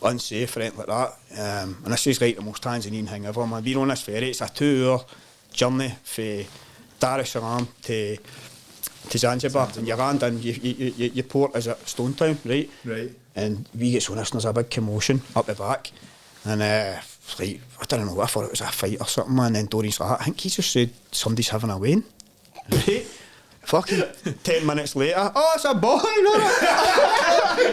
unsafe or anything like that. And this is like the most Tanzanian thing ever, man. Being on this ferry, it's a 2-hour journey from Dar es Salaam to Zanzibar, and you land in, your port is at Stonetown, right? Right. And we get on this, and there's a big commotion up the back, and like, I don't know, I thought it was a fight or something, man. And then Doreen's like, I think he just said somebody's having a wedding. Right? Fucking 10 minutes later, oh, it's a boy, no.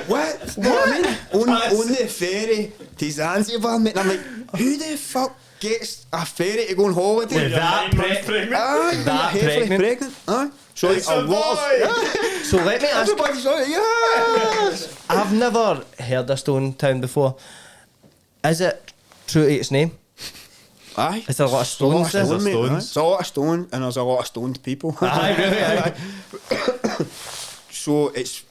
What? What I mean? On the ferry to Zanzibar, mate. And I'm like, who the fuck gets a ferry to go on holiday? With that pregnant? Aye, That pregnant? Aye. So like, a lot of, So let me ask, everybody's like, yes. I've never heard of Stonetown before. Is it true to its name? Aye. Is there a lot of stones there? Mate, stones? aye. There's a lot of stone, and there's a lot of stoned people. Aye, really, So it's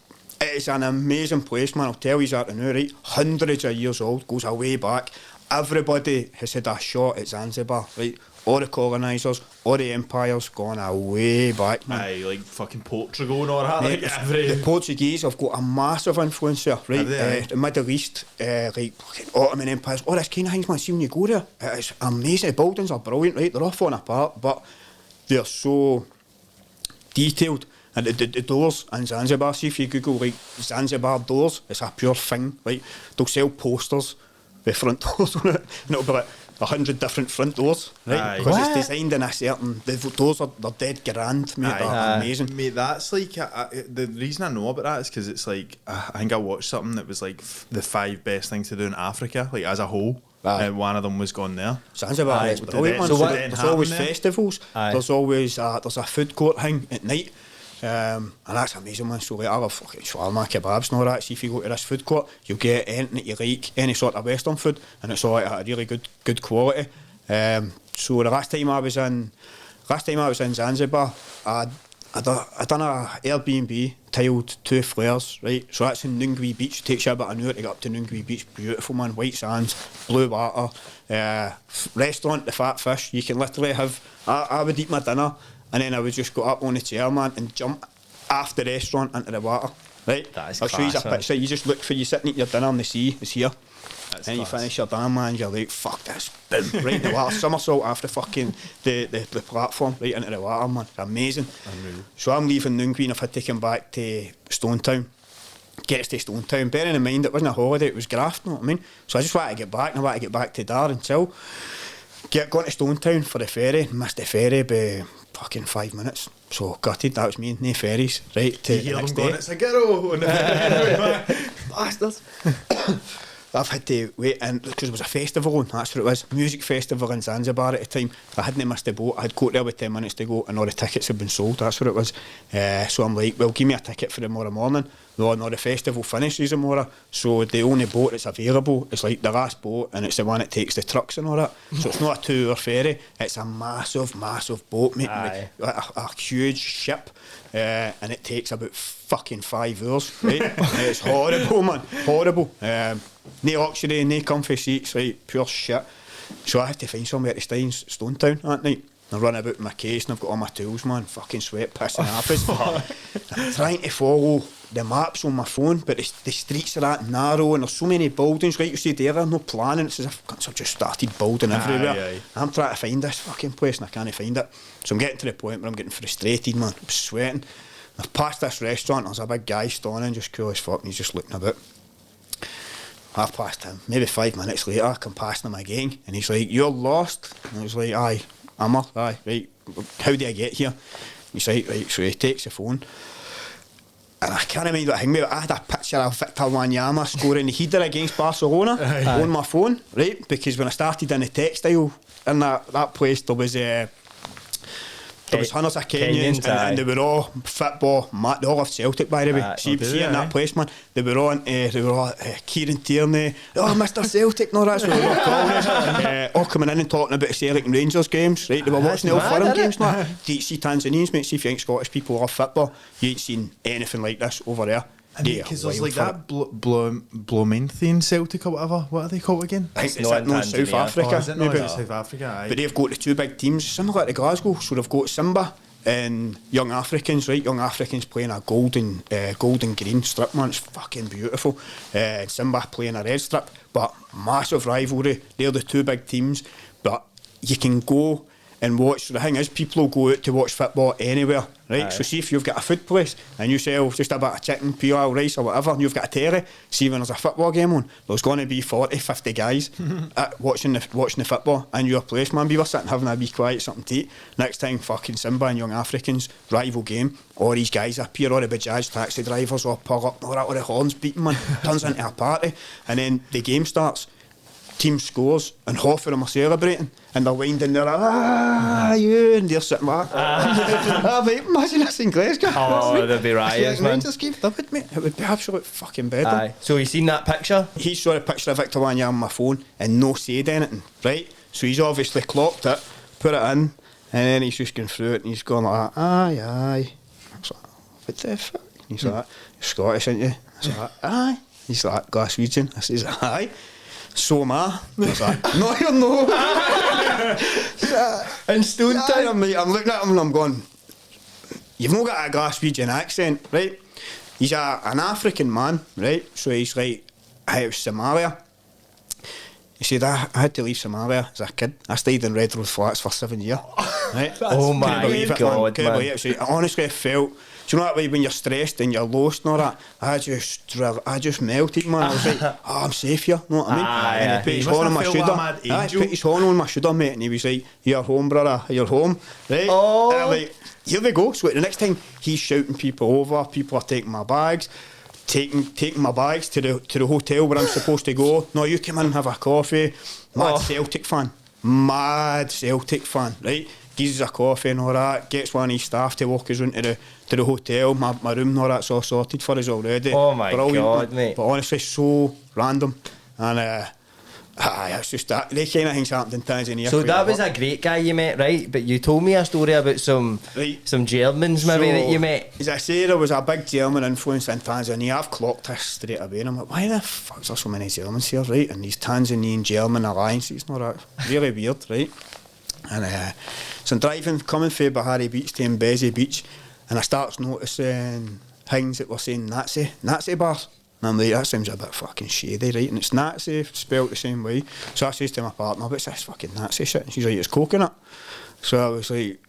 an amazing place, man. I'll tell you that now, right? Hundreds of years old, goes way back. Everybody has had a shot at Zanzibar, right? All the colonisers, all the empires gone way back, man. Aye, like fucking Portugal and all that. Mate, Like every... the Portuguese have got a massive influence there, right? Have they, The Middle East, like Ottoman empires, all this kind of things, man. See when you go there, it's amazing. The buildings are brilliant, right? They're all falling apart, but they're so detailed. And the doors in Zanzibar, see if you Google like Zanzibar doors, it's a pure thing, right? They'll sell posters with front doors on it, and it'll be like 100 different front doors, right? Aye. Because What? it's designed in a certain. The doors they're dead grand, mate. They're amazing. Mate, that's like the reason I know about that is because it's like I think I watched something that was like the 5 best things to do in Africa, like as a whole. Aye. And one of them was gone there. Zanzibar Aye, is but brilliant, man. so So what there's then always happened there? festivals. Aye. There's always there's a food court thing at night. And that's amazing, man. So like, I love fucking shawarma, kebabs and all that. See if you go to this food court, you'll get anything that you like, any sort of Western food, and it's all like a really good quality. So the last time I was in Zanzibar, I I done a Airbnb, tiled 2 flares, right? So that's in Nungui Beach. Takes you about an hour to get up to Nungui Beach. Beautiful, man. White sands, blue water. Restaurant, the Fat Fish. You can literally have... I would eat my dinner and then I would just go up on the chair, man, and jump off the restaurant into the water, right? That is I'll show you a class, man. picture. You just look for you sitting at your dinner and the sea is here. That's and class. you finish your dinner, man, you're like, fuck this. Boom, right in the water. Somersault after fucking the platform, right into the water, man. It's amazing. So I'm leaving Nungui and I've had to come back to Stonetown. Gets to Stonetown. Bearing in mind, it wasn't a holiday, it was graft, you know what I mean? So I just wanted to get back, and I wanted to get back to Dar and chill. Going to Stonetown for the ferry, missed the ferry by fucking 5 minutes. So gutted, that was me, no ferries, right? To You hear the next them going, day. it's a girl. Bastards. I've had to wait, and because it was a festival on, that's what it was, music festival in Zanzibar at the time. I hadn't missed the boat, I had got there with 10 minutes to go and all the tickets had been sold, that's what it was. So I'm like, well, give me a ticket for tomorrow morning. No, the festival finishes tomorrow, so the only boat that's available is like the last boat, and it's the one that takes the trucks and all that. So it's not a 2-hour ferry, it's a massive boat, mate, a huge ship. And it takes about fucking 5 hours, right? It's horrible, man, horrible. No luxury, no comfy seats, right? Pure shit. So I have to find somewhere to stay in Stonetown that night. I run about with my case and I've got all my tools, man. Fucking sweat, piss and happens. I'm trying to follow the maps on my phone, but the streets are that narrow and there's so many buildings, right? You see there, no planning. It's as if cunts have just started building everywhere. I'm trying to find this fucking place and I can't find it. So I'm getting to the point where I'm getting frustrated, man. I'm sweating. I've passed this restaurant, there's a big guy standing, just cool as fuck, and he's just looking about. I've passed him. Maybe 5 minutes later, I come past him again, and he's like, "You're lost?" And I was like, "Aye, I'm up, aye, right. How do I get here?" He's like, "Right," so he takes the phone. And I can't remember what thing, but I had a picture of Victor Wanyama scoring the header against Barcelona on my phone, right? Because when I started in the Textile, in that place, there was hundreds of Kenyans and they were all football. They all have Celtic, by the way. See in that place, man. They were all Kieran Tierney, Mr. Celtic, and all that. So they were calling us, all coming in and talking about Celtic and Rangers games, right? They were watching the Old Firm games, man. Do you see Tanzanians, mate? See if you think Scottish people love football, you ain't seen anything like this over there. Because there's like that Bloemfontein Celtic or whatever. What are they called again? I think it's in South Africa. Is it maybe. South Africa, aye. But they've got the 2 big teams, similar to Glasgow. So they've got Simba and Young Africans, right? Young Africans playing a gold and green strip, man. It's fucking beautiful. Simba playing a red strip, but massive rivalry. They're the 2 big teams, but you can go and watch. The thing is, people will go out to watch football anywhere, right? Aye. So see if you've got a food place and you sell just a bit of chicken, PL, rice or whatever, and you've got a telly, see when there's a football game on, there's going to be 40, 50 guys watching the football in your place, man. We were sitting having a wee quiet something to eat. Next time, fucking Simba and Young Africans, rival game, all these guys appear, all the Bajaj taxi drivers all pull up, all the horns beating, man, turns into a party, and then the game starts. Team scores and half of them are celebrating and they're winding there, you, and they're sitting back. Mate, imagine this in Glasgow. Oh, there'd be riots, man. Rangers game, it would be absolute fucking bedlam. Aye. So you seen that picture? He saw a picture of Victor Wanyama on my phone and no said anything, right? So he's obviously clocked it, put it in, and then he's just going through it and he's going like, aye. I was like, what the fuck? And he's like, you're Scottish, aren't you? I was like, aye. He's like, Glaswegian. I says, aye. So am I. I was like, no, you're not. In Stonetown. I'm looking at him and I'm going, you've not got a Glaswegian accent, right? He's an African man, right? So he's like, I was Somalia. He said, I had to leave Somalia as a kid. I stayed in Red Road Flats for 7 years. Right? Oh my God, man. So I honestly felt, do you know that way when you're stressed and you're lost and all that? I just melted, man. I was like, I'm safe here, know what I mean? And he put his horn on my shoulder. He put his horn on my shoulder, mate, and he was like, you're home, brother, you're home. Right? Oh. And I'm like, here we go. So the next time he's shouting people over, people are taking my bags. Taking my bags to the hotel where I'm supposed to go. No, you come in and have a coffee. Celtic fan. Mad Celtic fan, right? Gives us a coffee and all that. Gets one of his staff to walk us into the hotel. My room and all that's all sorted for us already. Oh my Brilliant, God, man. mate. But honestly, so random. And That's just that. They kind of things happened in Tanzania. So that was a great guy you met, right? But you told me a story about some Germans maybe that you met. As I say, there was a big German influence in Tanzania. I've clocked this straight away, and I'm like, why the fuck is there so many Germans here, right? And these Tanzanian-German alliances, not that really weird, right? And so I'm driving, coming from Bahari Beach to Mbezi Beach, and I start noticing things that were saying Nazi bars. And I'm like, that seems a bit fucking shady, right? And it's Nazi, spelled the same way. So I says to my partner, what's this fucking Nazi shit? And she's like, it's coconut. So I was like,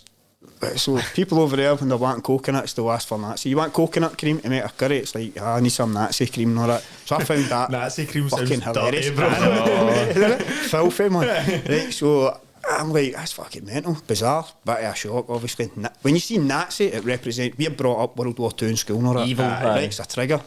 so people over there, when they're wanting coconuts, they'll ask for Nazi. You want coconut cream to make a curry? It's like, I need some Nazi cream and all that. So I found that Nazi cream fucking sounds hilarious. dirty, Filthy, man. Right, so I'm like, that's fucking mental, bizarre, bit of a shock, obviously. When you see Nazi, it represents, we're brought up World War II in school and all that. Evil, right, it's a trigger.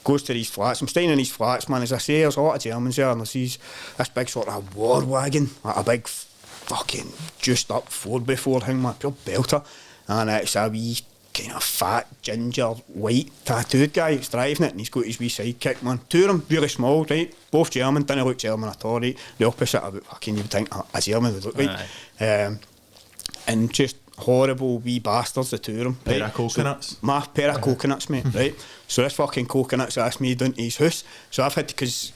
Goes to these flats. I'm staying in these flats, man. As I say, there's a lot of Germans there, and there's this big sort of war wagon, like a big fucking juiced up 4x4 thing, man, pure belter. And it's a wee kind of fat, ginger, white, tattooed guy that's driving it, and he's got his wee sidekick, man. Two of them, really small, right? Both German, didn't look German at all, right? The opposite of what fucking you would think a German would look like. And just horrible wee bastards, the two of them. Pair of coconuts. So, my pair of coconuts, mate, right? So this fucking coconuts asked me down to his house. So I've had to, because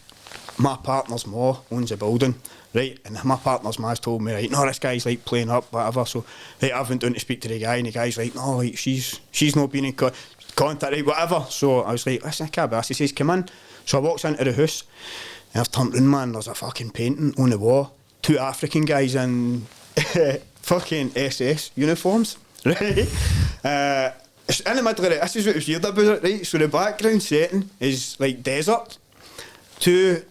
my partner's ma owns a building, right? And my partner's ma's told me, right, no, this guy's like playing up, whatever. So right, I went down to speak to the guy, and the guy's like, no, like she's not been in contact, right, whatever. So I was like, listen, I can't be asked. He says, come in. So I walks into the house, and I've turned round, man, there's a fucking painting on the wall. Two African guys in fucking SS uniforms, right? In the middle of it, this is what was weird about it, right? So the background setting is like desert. Two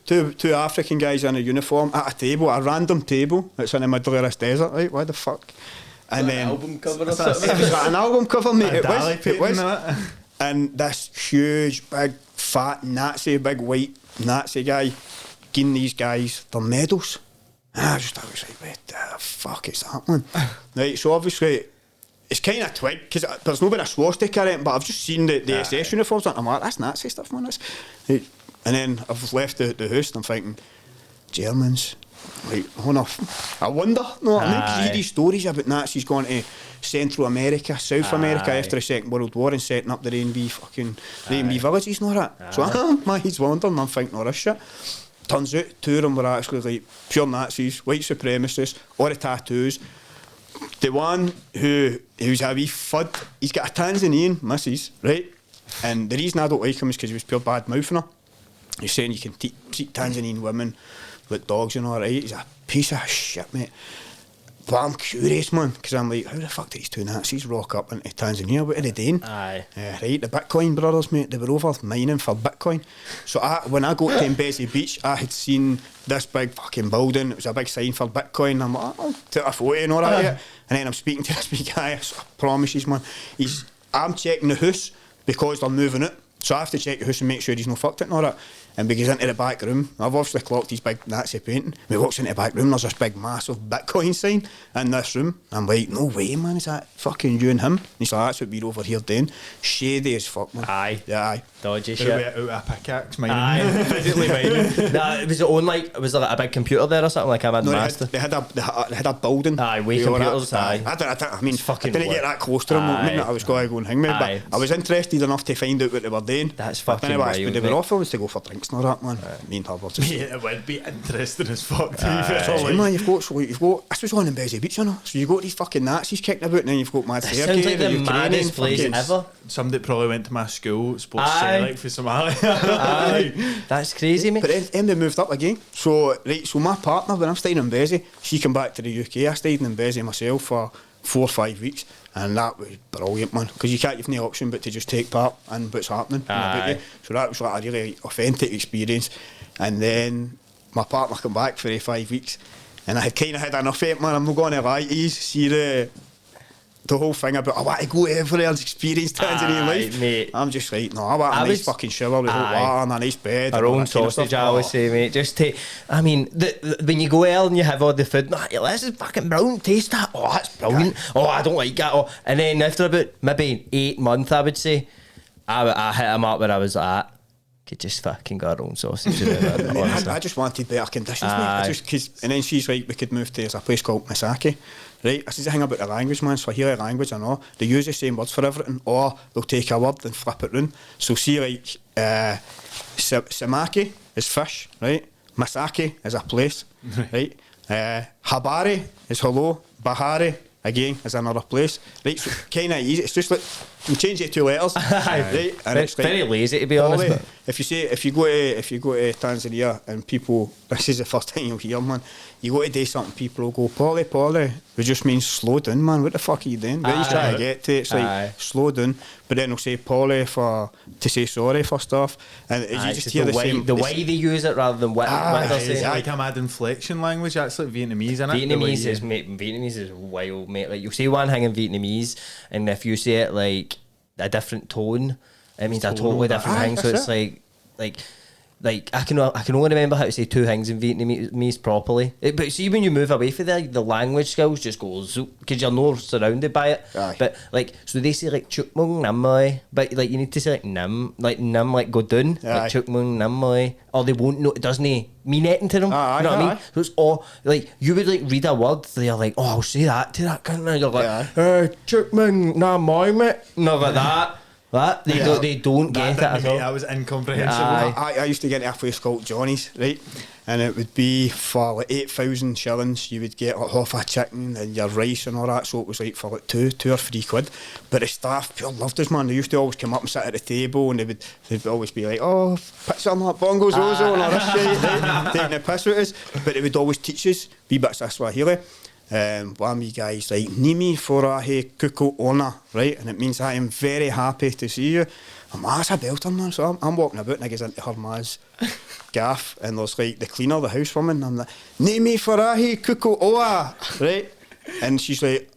African guys in a uniform at a table, a random table that's in the middle of this desert, right? Why the fuck? And then an album cover or it something. was like an album cover, mate. It was. That. And this huge, big, fat Nazi, big white Nazi guy giving these guys their medals. And I was like, what the fuck is that, man? Right, so obviously, it's kind of twig, because there's no been a swastika in it, but I've just seen the SS uniforms, and I'm like, that's Nazi stuff, man. Right. And then I've left the house, and I'm thinking, Germans, like, I wonder, know what I mean? Because you hear these stories about Nazis going to Central America, South America after the Second World War and setting up the Rainbow villages and all that. So I'm wondering, I'm thinking all this shit. Turns out, two of them were actually like pure Nazis, white supremacists, all the tattoos. The one who's a wee fud, he's got a Tanzanian missus, right? And the reason I don't like him is because he was pure bad mouthing her. He's saying you can treat Tanzanian women like dogs and all, right? He's a piece of shit, mate. But I'm curious, man, because I'm like, how the fuck did these two Nazis rock up into Tanzania? What are they doing? Aye. Right, the Bitcoin brothers, mate, they were over mining for Bitcoin. So when I got to Mbezi Beach, I had seen this big fucking building. It was a big sign for Bitcoin. I'm like, I'll take a photo and all that. Yeah. And then I'm speaking to this big guy, so I promise you, man, I'm checking the house because they're moving it. So I have to check the house and make sure he's not fucked it and all that. And we goes into the back room. I've obviously clocked his big Nazi painting. We walks into the back room, there's this big massive Bitcoin sign in this room. I'm like, no way, man, is that fucking you and him? And he's like, that's what we're over here doing. Shady as fuck, man. Aye. Yeah, aye. Dodgy Out shit. of a pickaxe, mining. Aye, physically mining. Nah, was there like a big computer there or something, like a master? They had a building. Aye, way computers, aye. I mean, fucking I didn't get that close to them. I mean, I was going to go and hang me, but I was interested enough to find out what they were doing. That's fucking wild. wild, They were mate. offering us to go for drinks and all that, man. Me and her were just... Yeah, it would be interesting as fuck to be That's fair. all right, man, you've got this was on in Mbezi Beach, you know. So you've got these fucking Nazis kicking about, and then you've got Mad That Sergei, sounds like the Ukrainian maddest place fucking- ever. Somebody probably went to my school, sports Aye. Celtic for Somalia. Aye. That's crazy, mate. But then they moved up again. So my partner, when I'm staying in Mbezi, she came back to the UK. I stayed in Mbezi myself for 4 or 5 weeks, and that was brilliant, man. Because you can't have no option but to just take part in what's happening. Aye. So that was like a really authentic experience. And then my partner came back for 5 weeks, and I had kind of had enough of it, man. I'm not going to lie to you. See the whole thing about I want to go everywhere and experience Tanzanian life. Mate. I'm just like, no, I want a nice fucking shower with hot water and a nice bed. Our and all own that kind of sausage, stuff. I always say, mate. Just take. I mean, when you go out and you have all the food, this is fucking brilliant. Taste that. Oh, that's brilliant. Oh, I don't like that. Oh. And then after about maybe 8 months, I would say, I hit him up where I was at. could just fucking got her own sausage. Honestly. I just wanted better conditions, mate. And then she's like, we could move to, there's a place called Misaki. Right, this is the thing about the language, man. Swahili language, I know, they use the same words for everything, or they'll take a word and flip it round. So see, like, samaki is fish, right? Misaki is a place, right? Habari is hello. Bahari, again, is another place. Right, so kind of easy. It's just like, you change it 2 letters, right? And it's very lazy, to be honest. But if you go to Tanzania and people, this is the first time you'll hear, man. You go to do something, people will go pole, which just means slow down, man. What the fuck are you doing? Where are you trying to get to? It's like slow down, but then they'll say pole to say sorry for stuff, and you just hear the same. The way they use it rather than what they're saying. It's like a mad inflection language. That's like Vietnamese, isn't it? Vietnamese is wild, mate. Like, you'll say one thing in Vietnamese, and if you say it like a different tone, it means a totally different thing. So it's like I can only remember how to say 2 things in Vietnamese properly. But see, when you move away from there, the language skills just go zoop, because you're not surrounded by it. Aye. But like, so they say like chuk mung nam moi, but like you need to say like nam like go down, like chuk mung nam moi, or they won't know. It doesn't mean anything to them. You know what I mean? So it's all like, you would like read a word, they're like, oh, I'll say that to that kind of. You're like, chuk mung nam moi, mate. No, but that. They don't get it at all. That was incomprehensible. I used to get to a place called Johnny's, right? And it would be for like 8,000 shillings, you would get like half a chicken and your rice and all that. So it was like for like two or 3 quid. But the staff pure loved us, man. They used to always come up and sit at the table, and they'd always be like, oh, put some like bongos, ozo, and all this shit, right? Taking the piss with us. But they would always teach us wee bits of Swahili. One of you guys like Nimi Forahe Kuko Ona, right? And it means I am very happy to see you. I'm as a belter, man, so I'm walking about and I get into her ma's gaff, and there's like the cleaner, the housewoman, and I'm like, Nimi Forahe Kuko Oa, right? And she's like,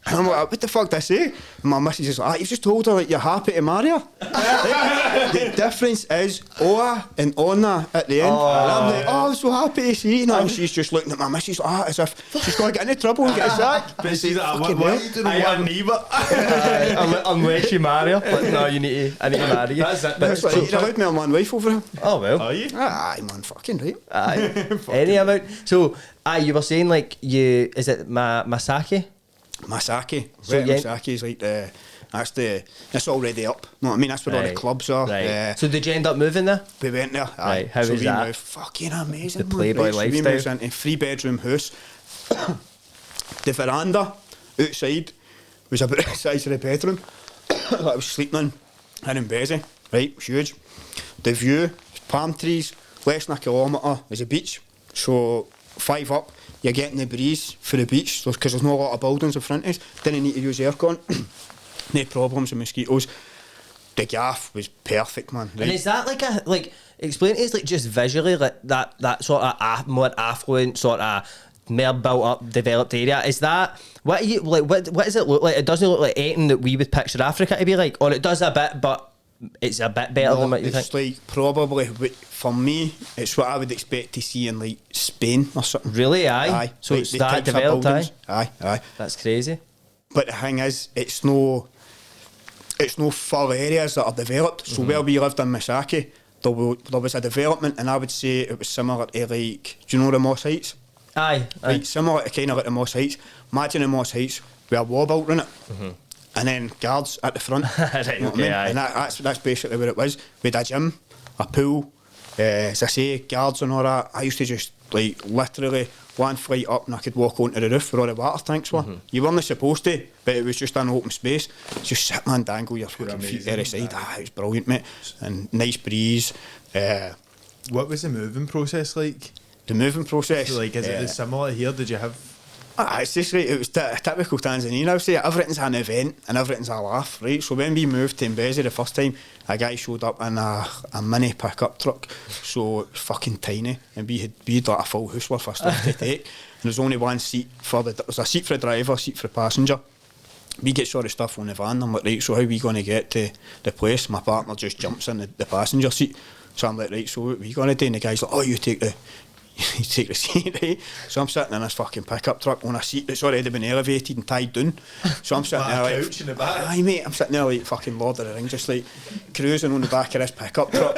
and I'm like, what the fuck did I say? And my missus is like, you've just told her like you're happy to marry her. Right? The difference is Oa and Ona at the end. And I'm like, oh, I'm so happy to see you. And she's just looking at my missus as if she's going to get into trouble and get a sack. But she's like, what are you doing? I need it. Unless you marry her. Like, no, I need to marry you. That's it. But like, you allowed me on one wife over him. Oh, well. Are you? Aye, man, fucking right. Aye. Any amount. So, you were saying like, is it Masaki? Masaki. So Masaki is like it's already up. Know what I mean? That's where all the clubs are. Right. So did you end up moving there? We went there. Right. How was we that? Moved, fucking amazing. The Playboy lifestyle. We moved into a 3-bedroom house. The veranda outside was about the size of the bedroom that I was sleeping in Bezzy. Right, it was huge. The view, palm trees, less than a kilometre is a beach. So 5 up. You're getting the breeze for the beach because there's not a lot of buildings in front of us. Didn't need to use aircon. No problems with mosquitoes. The gaff was perfect, man. Right? And is that like explain to us like just visually like that sort of more affluent sort of more built up developed area? Is that what you like? What does it look like? It doesn't look like anything that we would picture Africa to be like, or it does a bit, but it's a bit better than what you think. It's like probably for me, it's what I would expect to see in like Spain or something. Really? Aye. So like it's that developed, aye. That's crazy. But the thing is, it's no full areas that are developed. So where we lived in Misaki, there was a development, and I would say it was similar to like, do you know the Moss Heights? Aye. Like similar to kind of like the Moss Heights. Imagine the Moss Heights with a wall built in it. And then guards at the front. Right, you know what I mean? And that's basically what it was. We had a gym, a pool, as I say, guards and all that. I used to just like literally one flight up and I could walk onto the roof where all the water tanks were. You weren't supposed to, but it was just an open space. Just sit man, dangle your fucking feet there aside. It was brilliant, mate. And nice breeze. What was the moving process like? The moving process? So like, is it similar here? Did you have... It's just right, it was typical Tanzania. I would say everything's an event and everything's a laugh, right? So when we moved to Mbezi the first time, a guy showed up in a mini pickup truck, so it was fucking tiny, and we had like a full house worth of stuff to take, and there's only one seat there's a seat for the driver, a seat for the passenger. We get sort of stuff on the van. I'm like, right, so how are we going to get to the place? My partner just jumps in the passenger seat, so I'm like, right, so what are we going to do? And the guy's like, oh, you take you take the seat, right? So I'm sitting in this fucking pickup truck on a seat that's already been elevated and tied down. So I'm sitting there like, couch in the back. aye mate, I'm sitting there like fucking Lord of the Rings, just like cruising on the back of this pickup truck.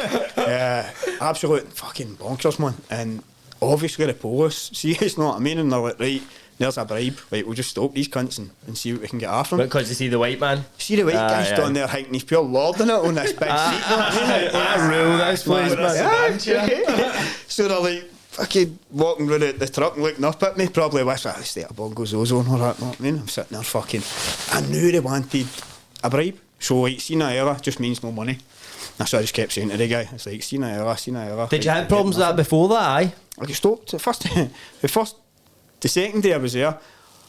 Absolute fucking bonkers, man. And obviously the police see us, know what I mean? And they're like, right, there's a bribe. Right, we'll just stop these cunts and see what we can get after them. Because you see the white man. See the white guy down there thinking he's pure lording it on this big seat. Know what I mean? Rule this place, man. So they're like fucking walking round the truck and looking up at me, probably wish I stay at a Bongo's Ozone or that, know what I mean? I'm sitting there fucking, I knew they wanted a bribe. So like, Sina Ella just means no money. That's what I just kept saying to the guy. It's like, Sina Ella. Did you have problems with that before that, aye? I get stopped. The second day I was there,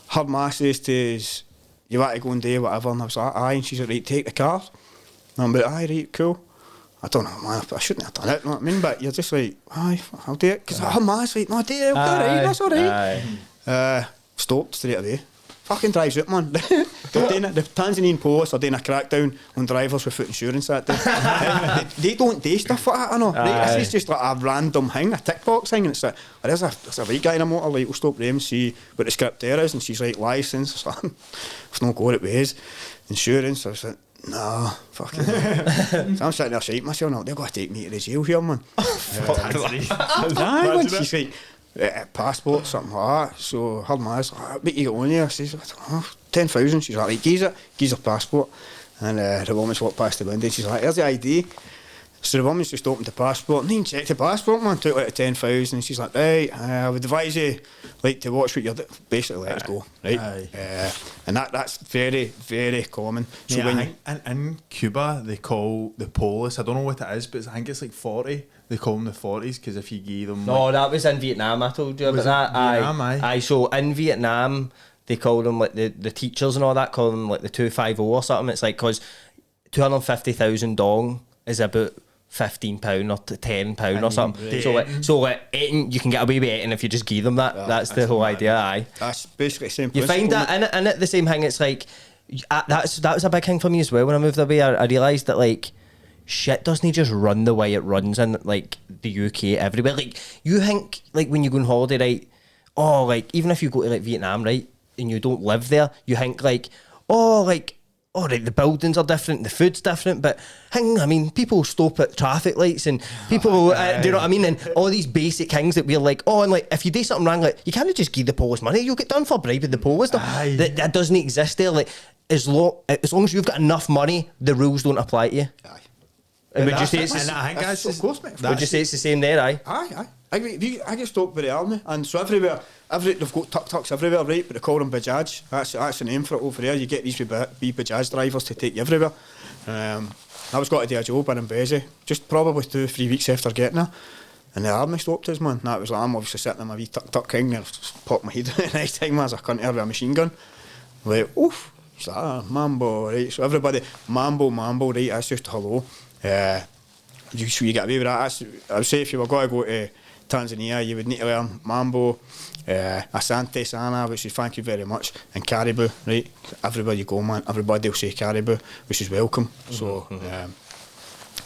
her ma says to us, you want to go and do whatever? And I was like, aye. And she's like, right, take the card. And I'm like, aye, right, cool. I don't know, man, I shouldn't have done it, you know what I mean? But you're just like, aye, I'll do it. Because her ma's like, no, do it, alright, that's alright. Stopped straight away. Fucking drives out, man. The Tanzanian police are doing a crackdown on drivers without insurance that day. They don't do stuff like that, I know. This is just like a random thing, a tick box thing, and it's like, there's a white guy in a motor, like, we'll stop them, see what the script there is, and she's like, licence, I've not got it with his insurance. I was like, no, fucking so I'm sitting there shaking myself now, they're going to take me to the jail here, man. Aye, she's like, passport, something like that. So her ma's like, what you got on here? She says, 10,000. She's like, right, geez her passport. And the woman's walked past the window, she's like, here's the ID. So the woman's just opened the passport and then checked the passport, man, took like a 10,000, and she's like, right, I would advise you like to watch what you're doing. Basically let us go, right? And that's very, very common. So yeah, when I think in Cuba they call the police, I don't know what it is, but I think it's like 40. They call them the 40s because if you give them... No, like, that was in Vietnam, I told you about that. Vietnam, aye. So in Vietnam, they call them, like, the teachers and all that, call them, like, the 250 or something. It's like, because 250,000 dong is about £15 or £10 or something. So eating, you can get away with eating if you just give them that. That's the whole idea, aye. That's basically the same You principle. find that in it the same thing. It's like, that was a big thing for me as well. When I moved away, I realised that, like, shit doesn't just run the way it runs in like the UK everywhere. Like, you think, like, when you go on holiday, right, oh, like, even if you go to like Vietnam, right, and you don't live there, you think like, oh, right, the buildings are different, the food's different, but I mean, people stop at traffic lights and people do you know what I mean? And all these basic things that we're like, oh, and like, if you do something wrong, like, you can't just give the police money, you'll get done for bribing the police. That doesn't exist there. Like, as long as you've got enough money, the rules don't apply to you. Aye. And would you say it's of course, mate. Would you say it's the same there, aye? Aye. I get stopped by the army, and so everywhere, they've got tuk-tuks everywhere, right? But they call them Bajaj. That's the name for it over there. You get these wee Bajaj drivers to take you everywhere. I was got to do a job in Mbezi, just probably 2-3 weeks after getting there, and the army stopped us, man. That was like, I'm obviously sitting in my wee tuk-tuk king, and I've popped my head the next time as I couldn't hear with a machine gun. Like, oof. It's like, mambo, right? So everybody, mambo, right? That's just hello. You get away with that. I would say if you were going to go to Tanzania, you would need to learn mambo, asante sana, which is thank you very much, and caribou, right? Everywhere you go, man, everybody will say caribou, which is welcome. So,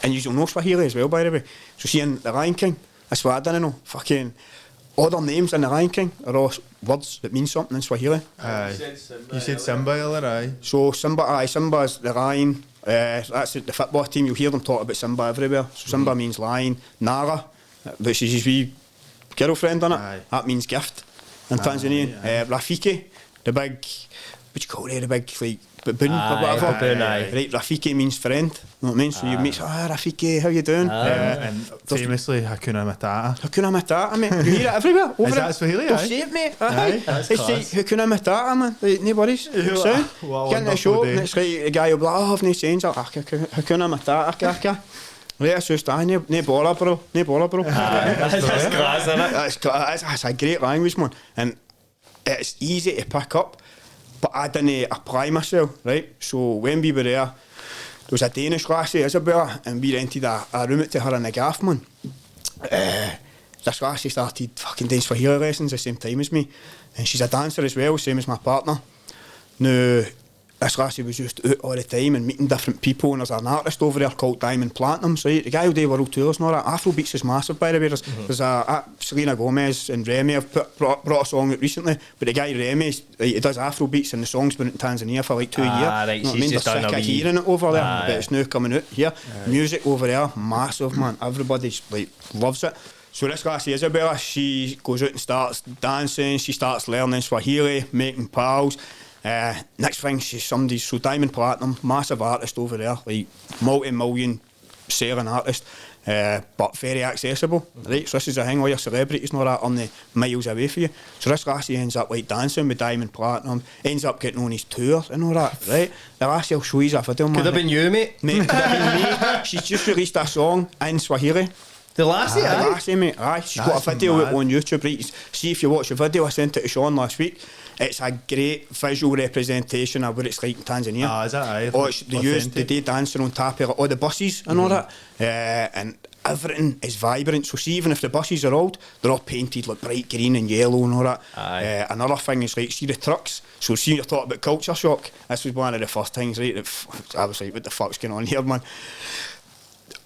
and you don't know Swahili as well, by the way. So seeing the Lion King, that's what I didn't know. Fucking all their names in the Lion King are all words that mean something in Swahili. You said Simba earlier, aye. So Simba's the lion. That's the football team. You'll hear them talk about Simba everywhere. So Simba means lion. Nara, which is his wee girlfriend on it. Aye. That means gift in Tanzanian. Rafiki, the big, what do you call it? The big like baboon or whatever. Baboon, aye. Right, Rafiki means friend. You know what I mean? So you meet, Rafiki, how you doing? And famously, Hakuna Matata. Hakuna Matata, mate. You hear it everywhere. Over Is that Swahili? Don't say it, mate. Aye. That's It's class. like Hakuna Matata, man. Like, no worries. So, What a get in the show, wonderful day. and it's like the guy will be like, I've no change. Hakuna Matata, kaka. Right, it's just, no bother, bro. That's class, isn't it? That's a great language, man. And it's easy to pick up, but I didn't apply myself, right? So when we were there was a Danish lassie, Isabella, and we rented a room out to her in the Gaff, man. This lassie started fucking doing Swahili lessons the same time as me, and she's a dancer as well, same as my partner. Now, this lassie was just out all the time and meeting different people, and there's an artist over there called Diamond Platinum, so the guy who do world tours and all that. Afrobeats is massive, by the way. There's Selena Gomez and Remy have brought a song out recently, but the guy Remy, he does Afrobeats, and the song's been in Tanzania for like 2 years. Right, You know what I mean? she's They're just done sick a of wee- hearing it over there, but it's now coming out here. Music over there, massive, man. Everybody's like loves it. So this lassie Isabella, she goes out and starts dancing, she starts learning Swahili, making pals. Next thing, she's somebody, so Diamond Platinum, massive artist over there, like multi-million selling artist, but very accessible, right? So this is a thing, all your celebrities and all that on the miles away for you. So this lassie ends up like dancing with Diamond Platinum, ends up getting on his tour and all that, right? The lassie will show you a video, man. Could have been you, mate. Mate, could have been me. She's just released a song in Swahili. The lassie, The lassie, mate. Aye, she's got a That's video mad. out on YouTube, right? See if you watch the video, I sent it to Sean last week. It's a great visual representation of what it's like in Tanzania. Is that aye? Oh, they do dancing on top of all the buses and all that. And everything is vibrant. So see, even if the buses are old, they're all painted like bright green and yellow and all that. Another thing is like, see the trucks. So see, you're talking about culture shock. This was one of the first things, right? I was like, what the fuck's going on here, man?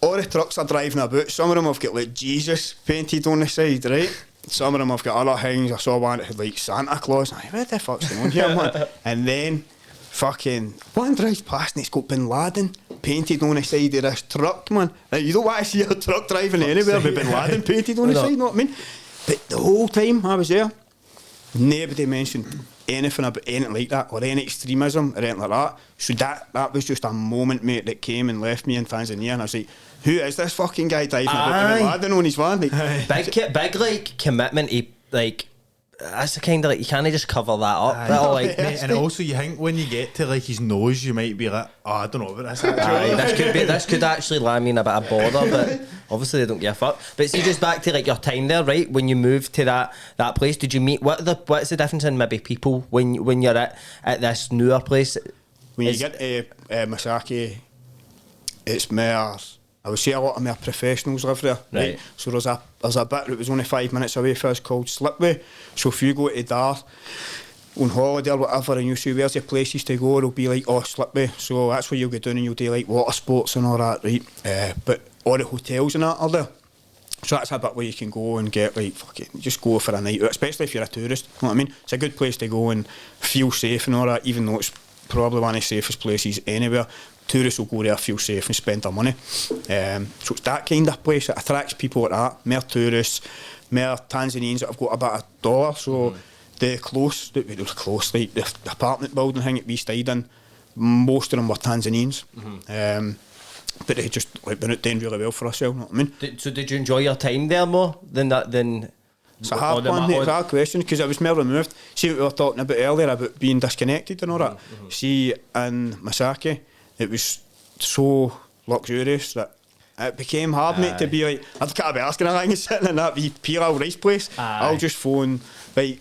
All the trucks are driving about. Some of them have got like Jesus painted on the side, right? Some of them have got other things. I saw one that had like Santa Claus. I'm like, what the fuck's going on here, man? And then fucking one drives past and it's got Bin Laden painted on the side of this truck, man. Like, you don't want to see a truck driving anywhere with Bin Laden painted on the side, you know what I mean? But the whole time I was there, nobody mentioned anything about anything like that or any extremism or anything like that. So that was just a moment, mate, that came and left me in Tanzania, and I was like, who is this fucking guy driving about Bin Laden on his van? Like, big like commitment. Like that's the kind of like you can't just cover that up. That'll, like, Mate, and also you think when you get to like his nose, you might be like, oh, I don't know about this. this could actually land me in a bit of bother, but obviously they don't give a fuck. But see, just back to like your time there, right? When you moved to that place, did you meet what's the difference in maybe people when you're at this newer place? when you get to Masaki, it's more, I would say a lot of more professionals live there. Right. So there's a bit that was only 5 minutes away from us called Slipway. So if you go to Dar on holiday or whatever and you see where's the places to go, it'll be like, oh, Slipway. So that's where you'll go down and you'll do like water sports and all that, right? But all the hotels and that are there. So that's a bit where you can go and get like, fucking, just go for a night out, especially if you're a tourist, you know what I mean? It's a good place to go and feel safe and all that, even though it's probably one of the safest places anywhere. Tourists will go there, feel safe and spend their money. So it's that kind of place that attracts people like that, more tourists, more Tanzanians that have got a bit of dollar. So the apartment building thing that we stayed in, most of them were Tanzanians. But they just like been out doing really well for ourselves, you know what I mean? So did you enjoy your time there more than that? It's a hard one, mate. It's a hard question because I was more removed. See what we were talking about earlier about being disconnected and all that. See, in Masaki, it was so luxurious that it became hard, mate, to be like, I can't be asking anything sitting in that wee Pilau rice place. I'll just phone, there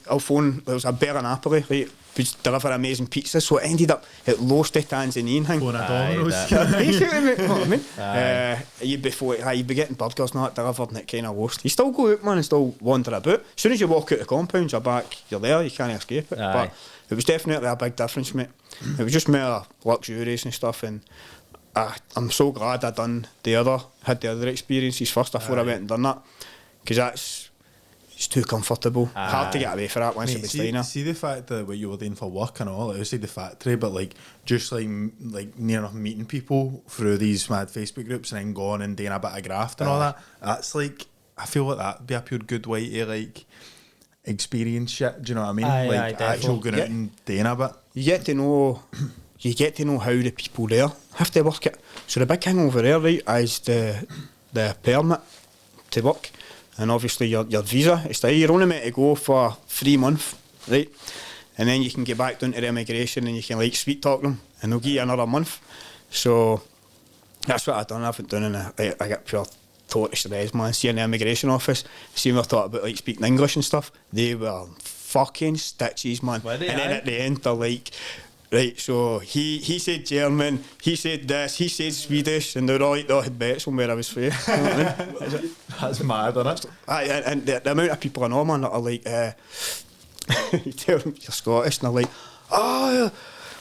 was a bear in Napoli, right, which deliver amazing pizza, so it ended up at Los de Tanzanian thing. Going a Domino's. Basically, mate, you know what I mean? You'd be getting burgers and that delivered and it kind of lost. You still go out, man, and still wander about. As soon as you walk out the compound, you're back, you're there, you can't escape it. But it was definitely a big difference, mate. It was just more luxurious and stuff, and I'm so glad I had the other experiences first before I went and done that, because it's too comfortable. Hard to get away from that once it was done. See the fact that what you were doing for work and all, outside the factory, but like just like near enough meeting people through these mad Facebook groups and then going and doing a bit of graft and all that. That's like, I feel like that'd be a pure good way to like experience shit. Do you know what I mean? Actual going out and doing a bit. You get to know how the people there have to work it. So the big thing over there, right, is the permit to work. And obviously your visa, you're only meant to go for 3 months, right? And then you can get back down to the immigration and you can like sweet talk them and they'll give you another month. So that's what I've done. I've been doing I get pure tortoise res, man. See in the immigration office, see when we're talking about like speaking English and stuff, they were fucking stitches, man. And then at the end they're like, right, so he said German, he said this, he said Swedish, and they're all like, they had bets on where I was from. You know what I mean? That's mad, isn't it? And the amount of people I know, man, that are like, you tell them you're Scottish, and they're like,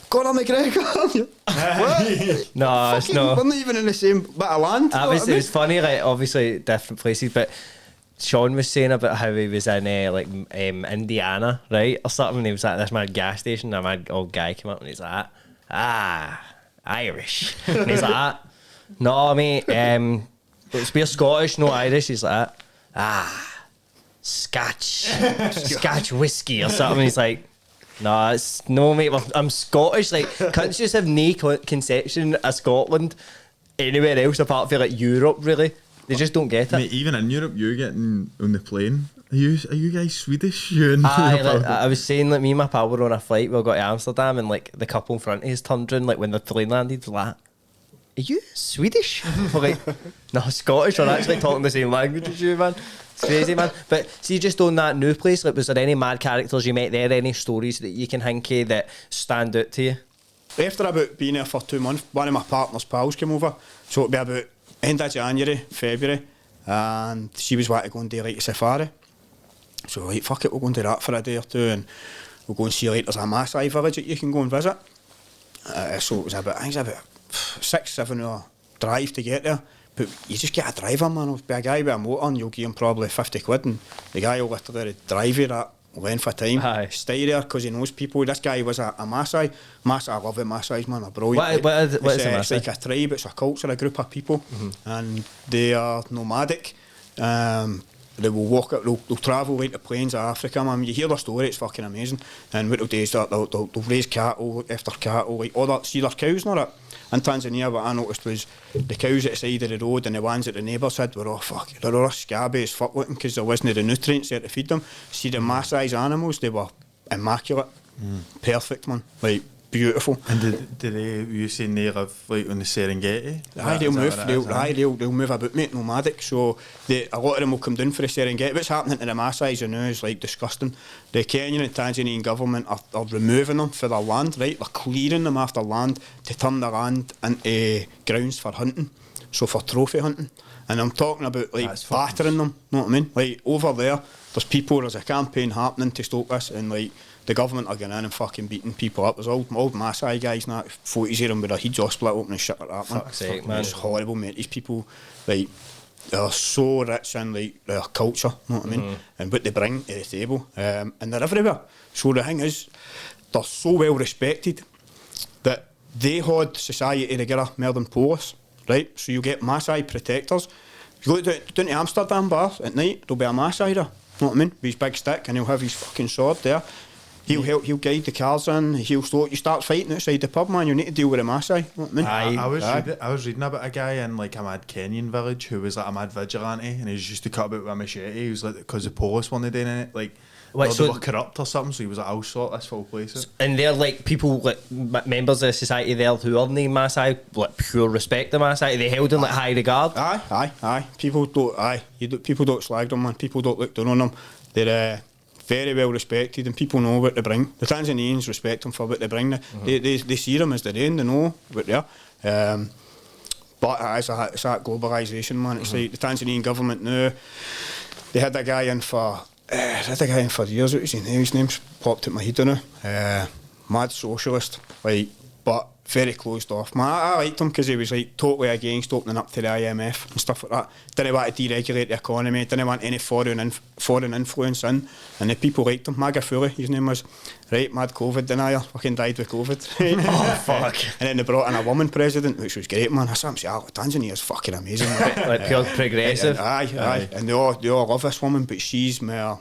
Conor McGregor. What? No, it's Fucking, not. we're not even in the same bit of land. It was funny, like obviously different places, but Sean was saying about how he was in Indiana, right, or something. He was at this mad gas station, and a mad old guy came up and he's like, Irish. And he's like, no, mate, we're Scottish, no Irish. He's like, Scotch whiskey or something. He's like, no, it's no, mate, I'm Scottish. Like, countries just have no conception of Scotland anywhere else apart from like Europe, really. They just don't get it. Mate, even in Europe, you're getting on the plane. Are you guys Swedish? I was saying, like, me and my pal were on a flight. We got to Amsterdam, and like the couple in front of us turned round, like when the plane landed, was like, "Are you Swedish?" We're like, "No, Scottish." We're actually talking the same language as you, man. It's crazy, man. But see, just on that new place, like, was there any mad characters you met there? Any stories that you can think of that stand out to you? After about being there for 2 months, one of my partner's pals came over. So it'd be about end of January, February, and she was wanting to go and do like a safari. So like, fuck it, we'll go and do that for a day or two, and we'll go and see, like, there's a Maasai village that you can go and visit. So it was about, I think it's about 6-7 hour drive to get there. But you just get a driver, man. It'll be a guy with a motor, and you'll give him probably 50 quid, and the guy will literally drive you that length of time. Aye. Stay there because he knows people. This guy was a Maasai. I love the Maasais, man. They're brilliant. What is a It's Maasai? like a tribe. It's a culture, a group of people, and they are nomadic. They will walk up, they'll travel right to plains of Africa, man. You hear their story, it's fucking amazing. And what they'll do is they'll raise cattle after cattle, like all that. See their cows and all that. In Tanzania, what I noticed was the cows at the side of the road and the ones that the neighbours had were all they're all scabby as fuck looking because there wasn't the nutrients there to feed them. See the Maasai's animals, they were immaculate, perfect, man, like beautiful. And did you saying they live like on the Serengeti? Aye, they'll move about, mate, nomadic. So a lot of them will come down for the Serengeti. What's happening to the Maasai's now is like disgusting. The Kenyan and Tanzanian government are removing them for their land, right? They're clearing them after land to turn their land into grounds for hunting, so for trophy hunting. And I'm talking about like battering them, know what I mean? Like over there's a campaign happening to stop this, and like the government are going in and fucking beating people up. There's old Maasai guys now, 40s of them with their heads all split open and shit like that, man. Fuck's sake, man. It's horrible, mate. These people, like, they're so rich in like their culture, know what I mean? And what they bring to the table. And they're everywhere. So the thing is, they're so well respected that they had society together more than police, right? So you get Maasai protectors. You go down to Amsterdam bar at night, there'll be a Maasai there, know what I mean? With his big stick, and he'll have his fucking sword there. He'll guide the cars in. He'll start. You start fighting outside the pub, man. You need to deal with a Maasai. You know what I mean? I was reading about a guy in like a mad Kenyan village who was like a mad vigilante, and he was used to cut about with a machete. He was like, because the police weren't doing it, like they were corrupt or something. So he was like, I'll sort this whole place out. And they're like people, like members of society there who are named Maasai, like pure respect the Maasai. They held in like high regard. Aye. People don't slag them, man. People don't look down on them. They're very well respected, and people know what they bring. The Tanzanians respect them for what they bring. They see them as their own. They know what they are. But it's that globalisation, man. It's like the Tanzanian government now. They had a guy in for years. What was his name? His name's popped at my head now. Mad socialist, like, but very closed off. Man, I liked him because he was like totally against opening up to the IMF and stuff like that. Didn't want to deregulate the economy. Didn't want any foreign influence in. And the people liked him. Magafuli, his name was. Right, mad COVID denier. Fucking died with COVID. Right? Oh fuck! And then they brought in a woman president, which was great, man. I saw him say, Tanzania's fucking amazing. Like pure progressive. Aye. And they all love this woman, but she's more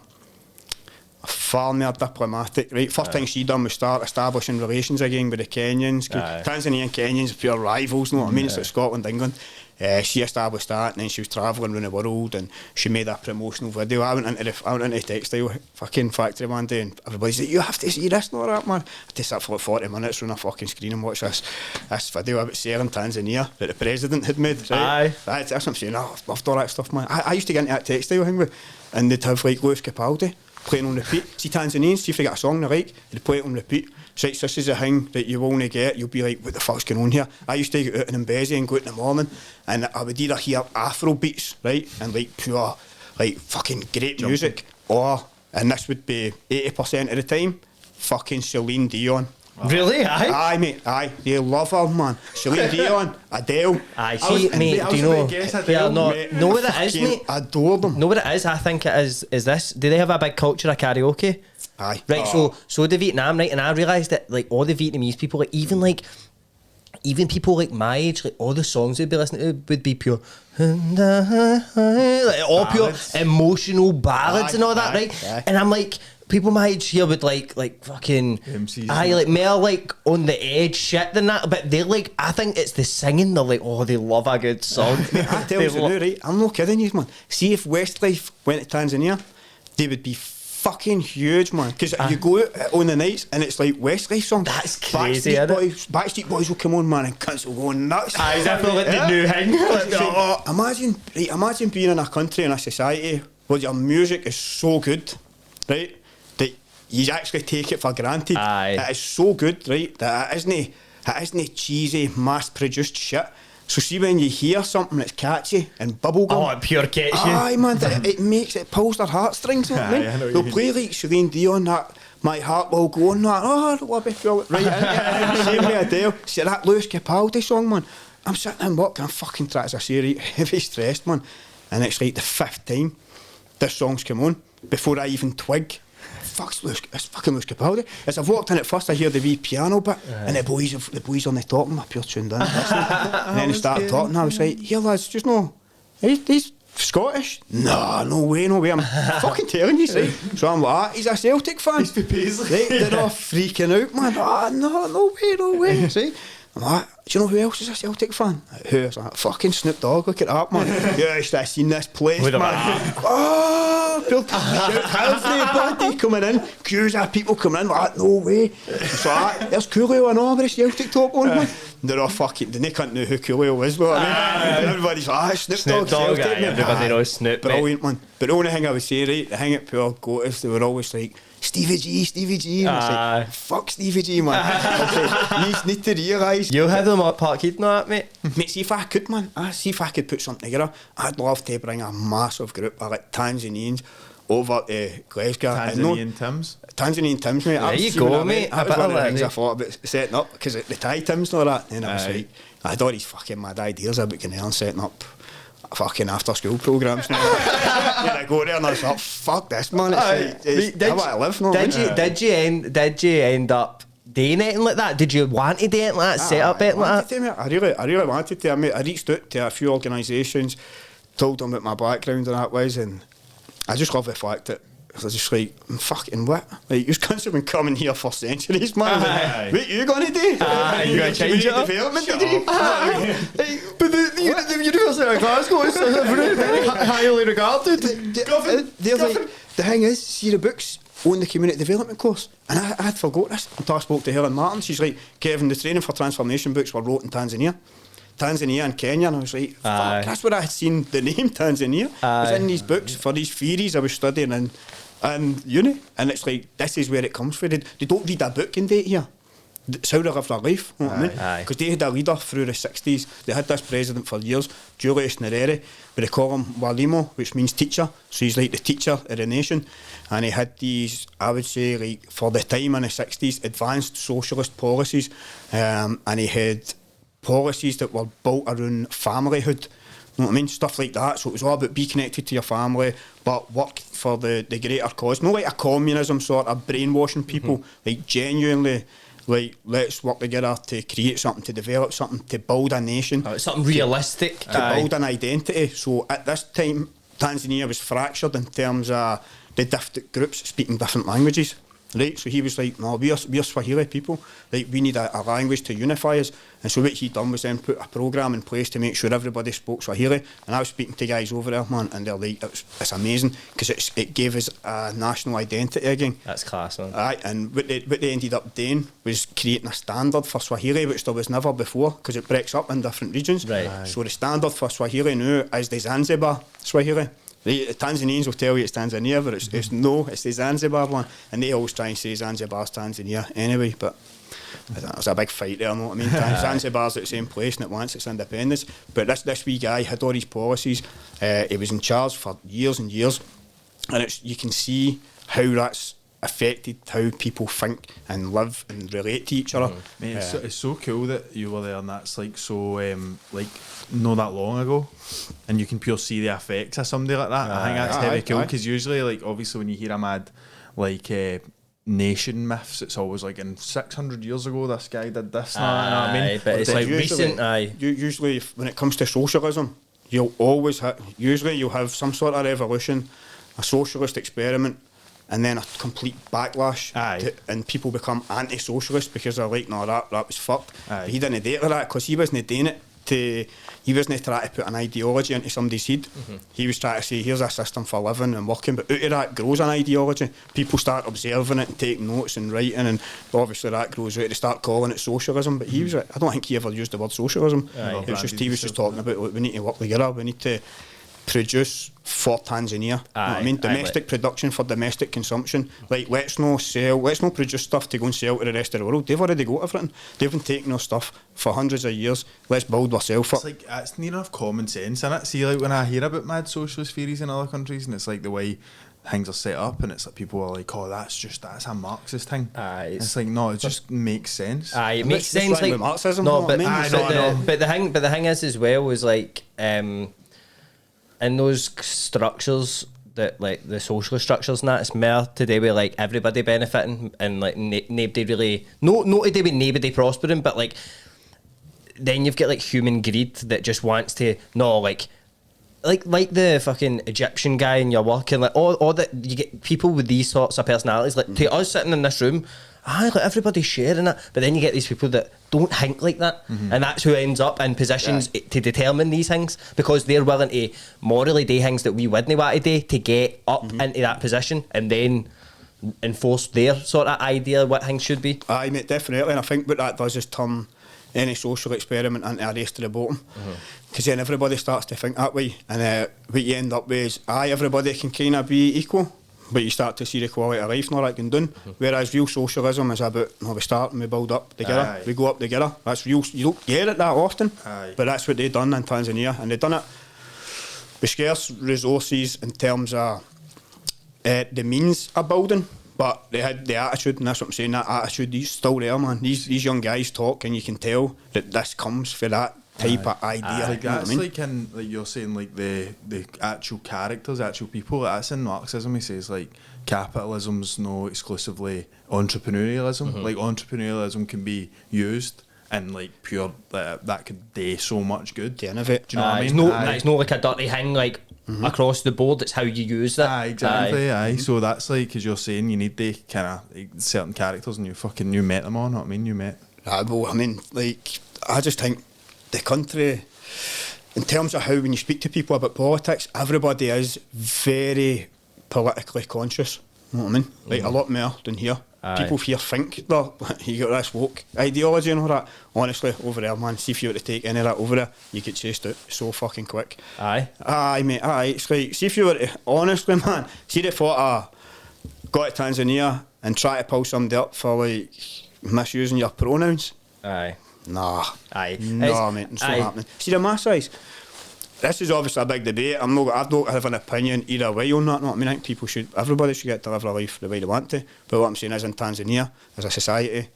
far more diplomatic, right? First thing she done was start establishing relations again with the Kenyans. Tanzania and Kenyans are pure rivals, know what I mean? It's like Scotland, England. She established that, and then she was travelling around the world, and she made a promotional video. I went into the textile fucking factory one day, and everybody's like, you have to see this and all that, man. I just sat for like 40 minutes on a fucking screen and watched this video about selling Tanzania that the president had made, right? Aye. That's what I'm saying. I loved all that stuff, man. I used to get into that textile thing, and they'd have like Lewis Capaldi playing on repeat. See Tanzanians, see if they get a song they like, they'd play it on repeat. So this is a thing that you only get, you'll be like, what the fuck's going on here? I used to get out in Mbezi and go out in the morning, and I would either hear Afro beats, right, and like pure, like fucking great music, or, and this would be 80% of the time, fucking Celine Dion. Really? Aye. Aye, mate. Aye, they love her, man. Celine Dion, Adele. Aye, see, mate, do you know? Yeah, no, mate, know what it is, fucking mate? Adore them. Know what it is? I think it is this. Do they have a big culture of karaoke? Aye. Right, so the Vietnam, right, and I realised that like all the Vietnamese people, like even people like my age, like all the songs they'd be listening to would be pure, like all pure emotional ballads and all that, right? Aye. And I'm like, people my age here would like fucking, MCs, like more like on the edge shit than that, but they're like, I think it's the singing. They're like, oh, they love a good song. I tell you now, right? I'm not kidding you, man. See if Westlife went to Tanzania, they would be fucking huge, man. Because you go out on the nights and it's like Westlife songs. That's crazy, isn't it? Backstreet Boys will come on, man, and cunts will go nuts. Aye, definitely the new thing. Imagine being in a country and a society where your music is so good, right, that you actually take it for granted. Aye. It is so good, right, that it isn't cheesy, mass-produced shit. So see when you hear something that's catchy and bubblegum. Oh, it pure gets you. Aye, man, it pulls their heartstrings. You know what I mean? I know what They'll you play like Celine Dion, that My Heart Will Go On, that. Oh, what be feel right into it. Same with Adele. See that Lewis Capaldi song, man. I'm sitting in work and I'm fucking trying to say right, heavy stressed, man. And it's like the 5th time this song's come on before I even twig. It's fucking Lewis Capaldi. As I've walked in at first, I hear the wee piano bit, and the boys on the top, and I pure tuned in. And then they started talking, and I was like, "Here, lads, just no, he's Scottish? No way. I'm fucking telling you, see." So I'm like, he's a Celtic fan. He's for Paisley. Right, they're all freaking out, man. No way. See. I'm like, do you know who else is a Celtic fan? Who? I was like, fucking Snoop Dogg, look at that, man. Yes, I've seen this place, man. Oh, everybody coming in, queues of people coming in, like, no way. So there's Coolio and all with a Celtic top on, man. They're all fucking, they can't know who Coolio was, know what I mean? Everybody's like, Snoop Dogg, Celtic, everybody knows Snoop, brilliant, man. But the only thing I would say, right, the thing at pure Goatis, they were always like, Stevie G. And I say, fuck Stevie G, man. I say, you need to realise. You'll have them up Parkhead now, mate. Mate, see if I could, man. See if I could put something together. I'd love to bring a massive group of like Tanzanians over to Glasgow. Tanzanian Tims, mate. There you go, mate. That was one of the things I thought about setting up, because the Thai Tims and all that. And I was like, I had all these fucking mad ideas about Canal setting up fucking after school programmes now. And I go there and I was like, fuck this, man. It's how I live. Did you end up doing anything like that? Did you want to do anything like that? Set up anything like that? I really wanted to. I reached out to a few organisations, told them what my background and that was, and I just love the fact that I was just like, fucking what? Like, you've been coming here for centuries, man. Like, what you going to do? You going to change it up? Development degree? But the University of Glasgow is very highly regarded. The thing is, see the books on the community development course, and I had forgot this until I spoke to Helen Martin. She's like, Kevin, the training for transformation books were wrote in Tanzania and Kenya, and I was like, fuck, that's where I had seen the name Tanzania. It was in these books for these theories I was studying in uni, and it's like, this is where it comes from. They don't read a book in date here. It's how they live their life, you know what I mean? Because they had a leader through the 60s. They had this president for years, Julius Nyerere, but they call him Walimo, which means teacher. So he's like the teacher of the nation. And he had these, I would say, like, for the time in the 60s, advanced socialist policies. And he had policies that were built around familyhood. You know what I mean? Stuff like that. So it was all about be connected to your family, but work for the greater cause. Not like a communism sort of brainwashing people, like genuinely, like, let's work together to create something, to develop something, to build a nation. Something realistic. To build an identity. So at this time, Tanzania was fractured in terms of the different groups speaking different languages. Right, so he was like, no, we're Swahili people. Like, we need a language to unify us. And so what he done was then put a programme in place to make sure everybody spoke Swahili. And I was speaking to guys over there, man, and they're like, it's amazing, because it gave us a national identity again. That's class, man. Aye, and what they ended up doing was creating a standard for Swahili, which there was never before, because it breaks up in different regions. Right. So the standard for Swahili now is the Zanzibar Swahili. The Tanzanians will tell you it's Tanzania, but it's the Zanzibar one, and they always try and say Zanzibar's Tanzania anyway, but I don't know, there's a big fight there, you know what I mean? Zanzibar's at the same place and it wants its independence, but this wee guy had all these policies. He was in charge for years and years, and you can see how that's affected how people think and live and relate to each other. Mate, it's so cool that you were there, and that's like so like not that long ago, and you can pure see the effects of somebody like that. I think that's heavy cool, because usually, like, obviously when you hear a mad like nation myths, it's always like in 600 years ago this guy did this. You know what I mean? But it's like recent. Usually, when it comes to socialism, you'll have some sort of revolution, a socialist experiment, and then a complete backlash, and people become anti-socialist because they're like, no, that was fucked. But he didn't do it like that, because he wasn't doing it he wasn't trying to put an ideology into somebody's head. He was trying to say, here's a system for living and working, but out of that grows an ideology. People start observing it and taking notes and writing, and obviously that grows out. They start calling it socialism, but he was, I don't think he ever used the word socialism. He was just talking about, look, we need to work together, we need to produce for Tanzania. You know what I mean? Domestic production for domestic consumption. Like, let's not produce stuff to go and sell to the rest of the world. They've already got everything. They've been taking our stuff for hundreds of years. Let's build ourselves up. It's like, it's near enough common sense, isn't it? See, like, when I hear about mad socialist theories in other countries, and it's like the way things are set up, and it's like people are like, oh, that's a Marxist thing. It's like, no, it just makes sense. It makes sense. Like Marxism. No, but the thing is as well was like, in those structures, that like the socialist structures and that, it's more to do with like everybody benefiting, and like nobody really, not to do with nobody prospering, but like then you've got like human greed that just wants to like the fucking Egyptian guy in your work, and like all that, you get people with these sorts of personalities, like to us sitting in this room, like everybody's sharing it, but then you get these people that don't think like that, and that's who ends up in positions to determine these things, because they're willing to morally do things that we wouldn't want to do to get up into that position, and then enforce their sort of idea of what things should be. Aye, mate, definitely, and I think what that does is turn any social experiment into a race to the bottom, because then everybody starts to think that way, and what you end up with is, everybody can kind of be equal, but you start to see the quality of life and all that can do. Whereas real socialism is about, we start and we build up together, we go up together. That's real. You don't get it that often, but that's what they've done in Tanzania, and they've done it with scarce resources in terms of the means of building, but they had the attitude, and that's what I'm saying, that attitude is still there, man. These young guys talk, and you can tell that this comes for that type of idea. Like, that's like in, like you're saying, like the actual characters, actual people. That's in Marxism. He says like capitalism's no exclusively entrepreneurialism. Like entrepreneurialism can be used and like pure that could do so much good. To innovate. Do you know what I mean? It's not like a dirty thing like across the board. It's how you use that. Exactly. So that's like, as you're saying, you need the kind of certain characters, and you met them on. What I mean, you met. Well, I mean, like, I just think the country, in terms of how when you speak to people about politics, everybody is very politically conscious. You know what I mean? Like a lot more than here. People here think you got this woke ideology and all that. Honestly, over there, man, see if you were to take any of that over there, you get chased out so fucking quick. Aye, mate. It's like, see if you were to, honestly, man, see the thought of go to Tanzania and try to pull somebody up for like misusing your pronouns. Nah. No, mate, it's not happening. See the mass size? This is obviously a big debate. I don't have an opinion either way on that. No, I mean, I think everybody should get to live their life the way they want to. But what I'm saying is, in Tanzania, as a society,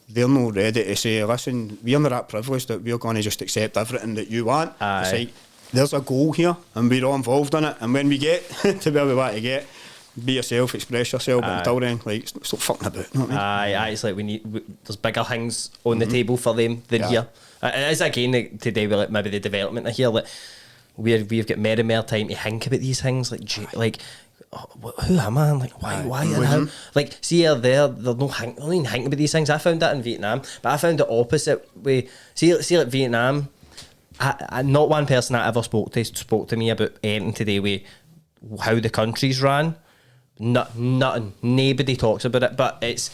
they're not ready to say, listen, we're not that privileged that we're going to just accept everything that you want. It's like, there's a goal here, and we're all involved in it. And when we get to where we want to get, be yourself, express yourself, but until then, like, stop fucking about. You know what I mean? It's like there's bigger things on the table for them than here. It is again today with like maybe the development of here, like we've got more and more time to think about these things, like who am I? Like why and how? Like see here they're not even thinking about these things. I found that in Vietnam, but I found the opposite way. See like Vietnam, I not one person I ever spoke to me about anything today with how the country's ran. Nothing. Nobody talks about it, but it's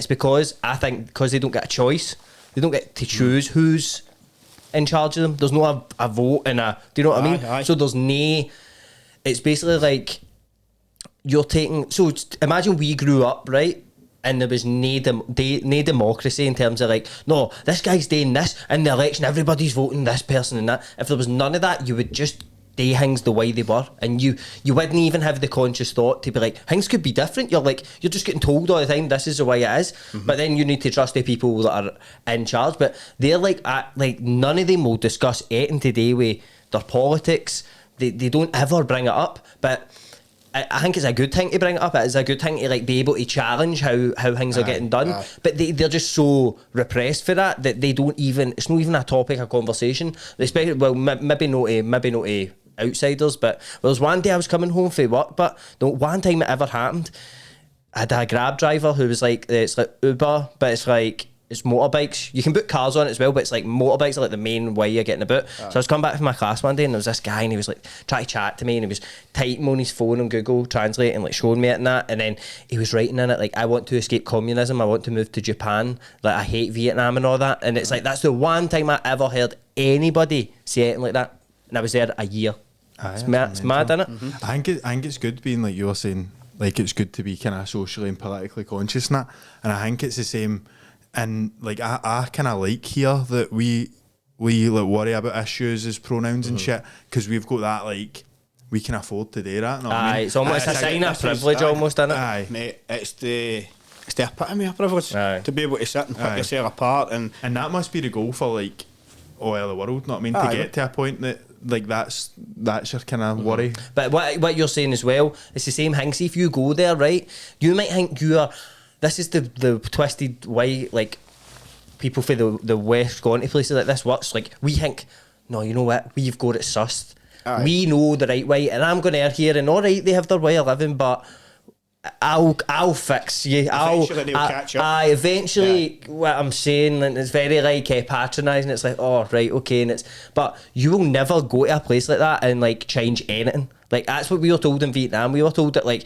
because I think because they don't get a choice, they don't get to choose who's in charge of them. There's no a vote and a. Do you know what I mean? So there's no. It's basically like you're taking. So imagine we grew up right, and there was no democracy in terms of like, no, this guy's doing this in the election, everybody's voting this person and that. If there was none of that, you would just day things the way they were, and you wouldn't even have the conscious thought to be like, things could be different. You're just getting told all the time this is the way it is, but then you need to trust the people that are in charge. But they're like none of them will discuss anything today with their politics. They don't ever bring it up, but I think it's a good thing to bring it up. It's a good thing to like be able to challenge how things are getting done. But they're just so repressed for that they don't even. It's not even a topic of conversation. Especially, well, maybe not a outsiders. But there was one day I was coming home from work. But the one time it ever happened, I had a Grab driver who was like, it's like Uber, but it's like. It's motorbikes. You can book cars on it as well, but it's like motorbikes are like the main way you're getting about. So I was coming back from my class one day and there was this guy and he was like trying to chat to me and he was typing on his phone on Google Translate and like showing me it and that, and then he was writing in it like, I want to escape communism, I want to move to Japan, like I hate Vietnam and all that. And it's like, that's the one time I ever heard anybody say anything like that, and I was there a year. It's mad, isn't it? I think it's good being like you were saying, like it's good to be kind of socially and politically conscious and that, and I think it's the same. And like I kind of like here that we like worry about issues as pronouns and shit, because we've got that, like we can afford to do that. Aye, it's almost a sign of privilege, almost, isn't it? Aye, mate, it's the epitome of privilege to be able to sit and pick yourself apart, and that must be the goal for like all over the world. Not I mean to get to a point that like that's your kind of worry. But what you're saying as well, it's the same thing. See, if you go there, right, you might think you are. This is the twisted way, like, people for the West going to places like this works. Like, we think, no, you know what, we've got it sussed. We know the right way, and I'm going to here, and all right, they have their way of living, but I'll fix you. Eventually they'll catch up. Eventually, what I'm saying, and it's very like patronising. It's like, oh, right, okay, and but you will never go to a place like that and like change anything. Like, that's what we were told in Vietnam. We were told that like,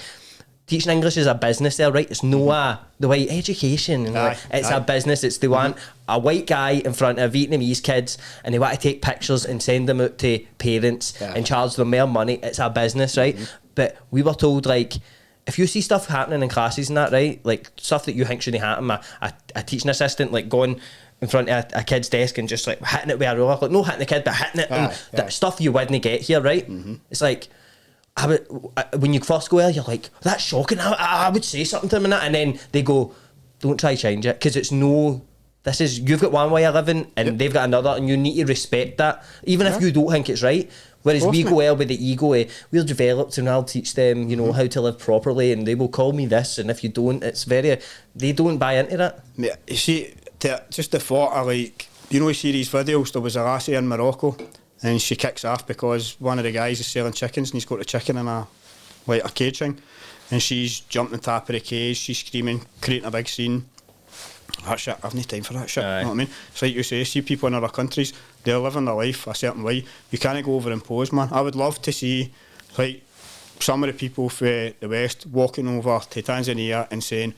teaching English is a business there, right? It's no the white education. It's a business. It's they want a white guy in front of Vietnamese kids and they want to take pictures and send them out to parents and charge them more money. It's a business, right? But we were told, like, if you see stuff happening in classes and that, right? Like, stuff that you think shouldn't happen, a teaching assistant, like, going in front of a kid's desk and just, like, hitting it with a ruler. Like, no hitting the kid, but hitting it. That stuff you wouldn't get here, right? It's like... when you first go there, you're like, that's shocking. I would say something to them and then they go, don't try to change it, because it's you've got one way of living and they've got another, and you need to respect that, even if you don't think it's right. Whereas we go there with the ego, we're developed and I'll teach them, you know, how to live properly, and they will call me this, and if you don't, they don't buy into that. Yeah, you see, just the thought of, like, you know, you see these videos, there was a lassie in Morocco, and she kicks off because one of the guys is selling chickens and he's got a chicken in a cage thing, and she's jumping on top of the cage, she's screaming, creating a big scene. That shit, I've no time for that shit. You know what I mean? It's like you say, see people in other countries, they're living their life a certain way. You can't go over and impose, man. I would love to see, like, some of the people from the West walking over to Tanzania and saying,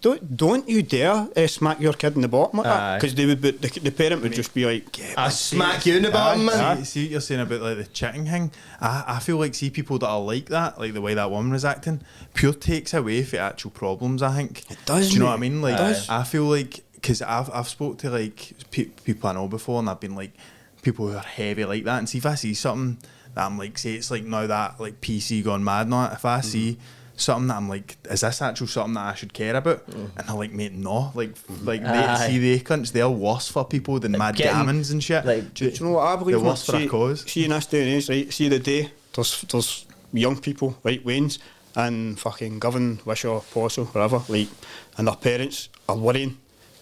don't you dare smack your kid in the bottom like that, because they would the parent would just be like, I smack you in the bottom, man. See what you're saying about like the chicken thing. I feel like, see people that are like that, like the way that woman was acting, pure takes away from actual problems. I think it does. Do you know what I mean? Like, I feel like, because I've spoke to like people I know before, and I've been like people who are heavy like that, and see if I see something that I'm like, say it's like now that like PC gone mad now, if I see something that I'm like, is this actual something that I should care about? And they're like, mate, no. Like they see the cunts, they're worse for people than mad gammons and shit. Like, do you know what I believe? They're worse for a cause. See, in this day and age, right, see the day, there's young people, right, Waynes, and fucking Govan, Wishaw, Posso, wherever, like, and their parents are worrying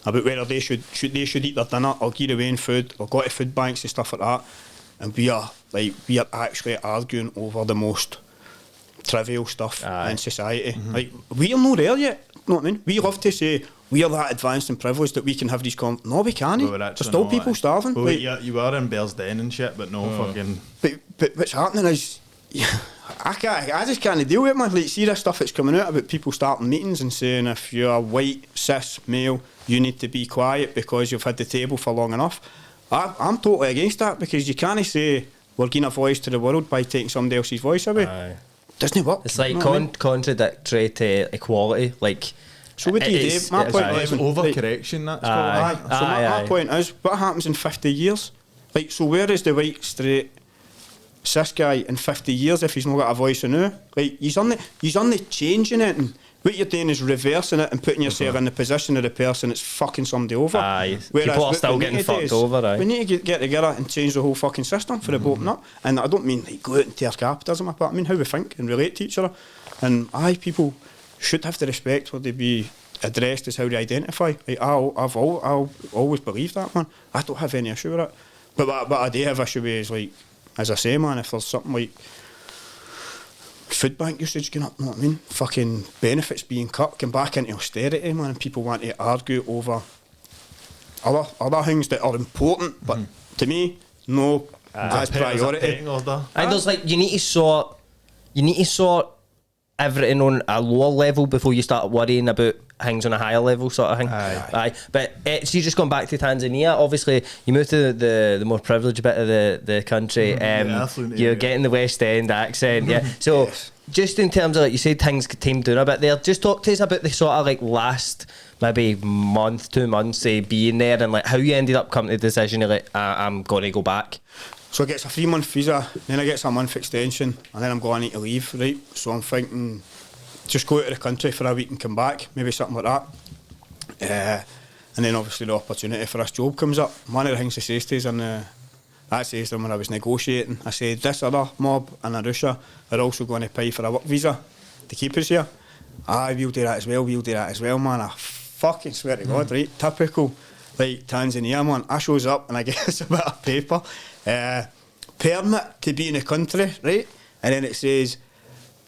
about whether they should eat their dinner or give away in food or go to food banks and stuff like that. And we are actually arguing over the most trivial stuff in society. Like, we are not there yet. You know what I mean? We love to say we are that advanced and privileged that we can have these no, we can't. There's still people starving. Well, like, you are in Bears Den and shit, but no fucking. But what's happening is, I just can't deal with it, man. Like, see this stuff that's coming out about people starting meetings and saying, if you're a white cis male, you need to be quiet because you've had the table for long enough. I'm totally against that, because you can't say we're giving a voice to the world by taking somebody else's voice away. Doesn't work. It's like contradictory to equality. Like, so what do you do? My point is overcorrection. That's called. My point is, what happens in 50 years? Like, so where is the white straight It's this guy in 50 years if he's not got a voice now. Like, he's only changing it, and what you're doing is reversing it and putting yourself in the position of the person that's fucking somebody over. Aye. Whereas People are what still we getting need to do fucked is over, aye. We need to get together and change the whole fucking system for it open up. And I don't mean like go out and tear capitalism apart. I mean how we think and relate to each other. And people should have the respect where they be addressed as how they identify. Like, I'll always believe that, man. I don't have any issue with it. But what I do have issue with is, like, as I say, man, if there's something like food bank usage going up, you know what I mean? Fucking benefits being cut, going back into austerity, man, and people want to argue over other things that are important, but to me, no, as priority. And there's like, you need to sort everything on a lower level before you start worrying about things on a higher level, sort of thing. Aye. But so you just gone back to Tanzania. Obviously, you moved to the more privileged bit of the country. You're getting the West End accent, yeah. So just in terms of, like you said, things tamed down a bit there. Just talk to us about the sort of like last maybe month, 2 months being there, and like how you ended up coming to the decision of like I'm going to go back. So I get a 3-month visa, then I get a month extension, and then I'm going to need to leave, right? So I'm thinking, just go out of the country for a week and come back, maybe something like that. And then obviously the opportunity for this job comes up. One of the things I says to us, I says to them when I was negotiating, I said, this other mob in Arusha are also going to pay for a work visa to keep us here. We'll do that as well, man. I fucking swear to God, right? Typical, like, Tanzania, man. I shows up and I get a bit of paper. Permit to be in the country, right? And then it says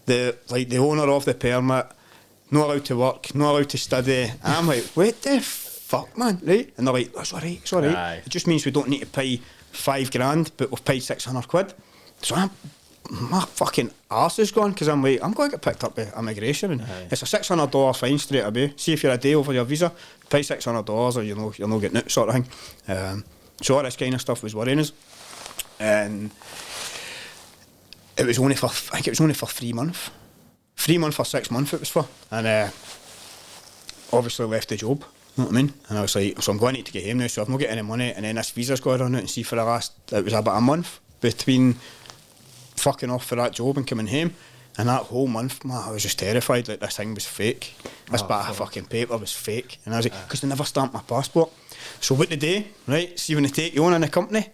the owner of the permit not allowed to work, not allowed to study. And I'm like, what the fuck, man, right? And they're like, it's alright. Aye. It just means we don't need to pay £5,000, but we've paid 600 quid. So my fucking arse is gone, because I'm like, I'm going to get picked up by immigration, and it's a $600 fine straight away. See, if you're a day over your visa, pay $600 or you're not getting it, sort of thing. So all this kind of stuff was worrying us. And it was only for 3 months. 3 months or 6 months it was for. And obviously left the job, you know what I mean? And I was like, so I'm going to need to get home now, so I've not got any money, and then this visa's going on out, and see, for the last, it was about a month between fucking off for that job and coming home. And that whole month, man, I was just terrified that this thing was fake. This bit of fucking paper was fake. And I was like, because they never stamped my passport. So what they do, right, see when they take you on in a company,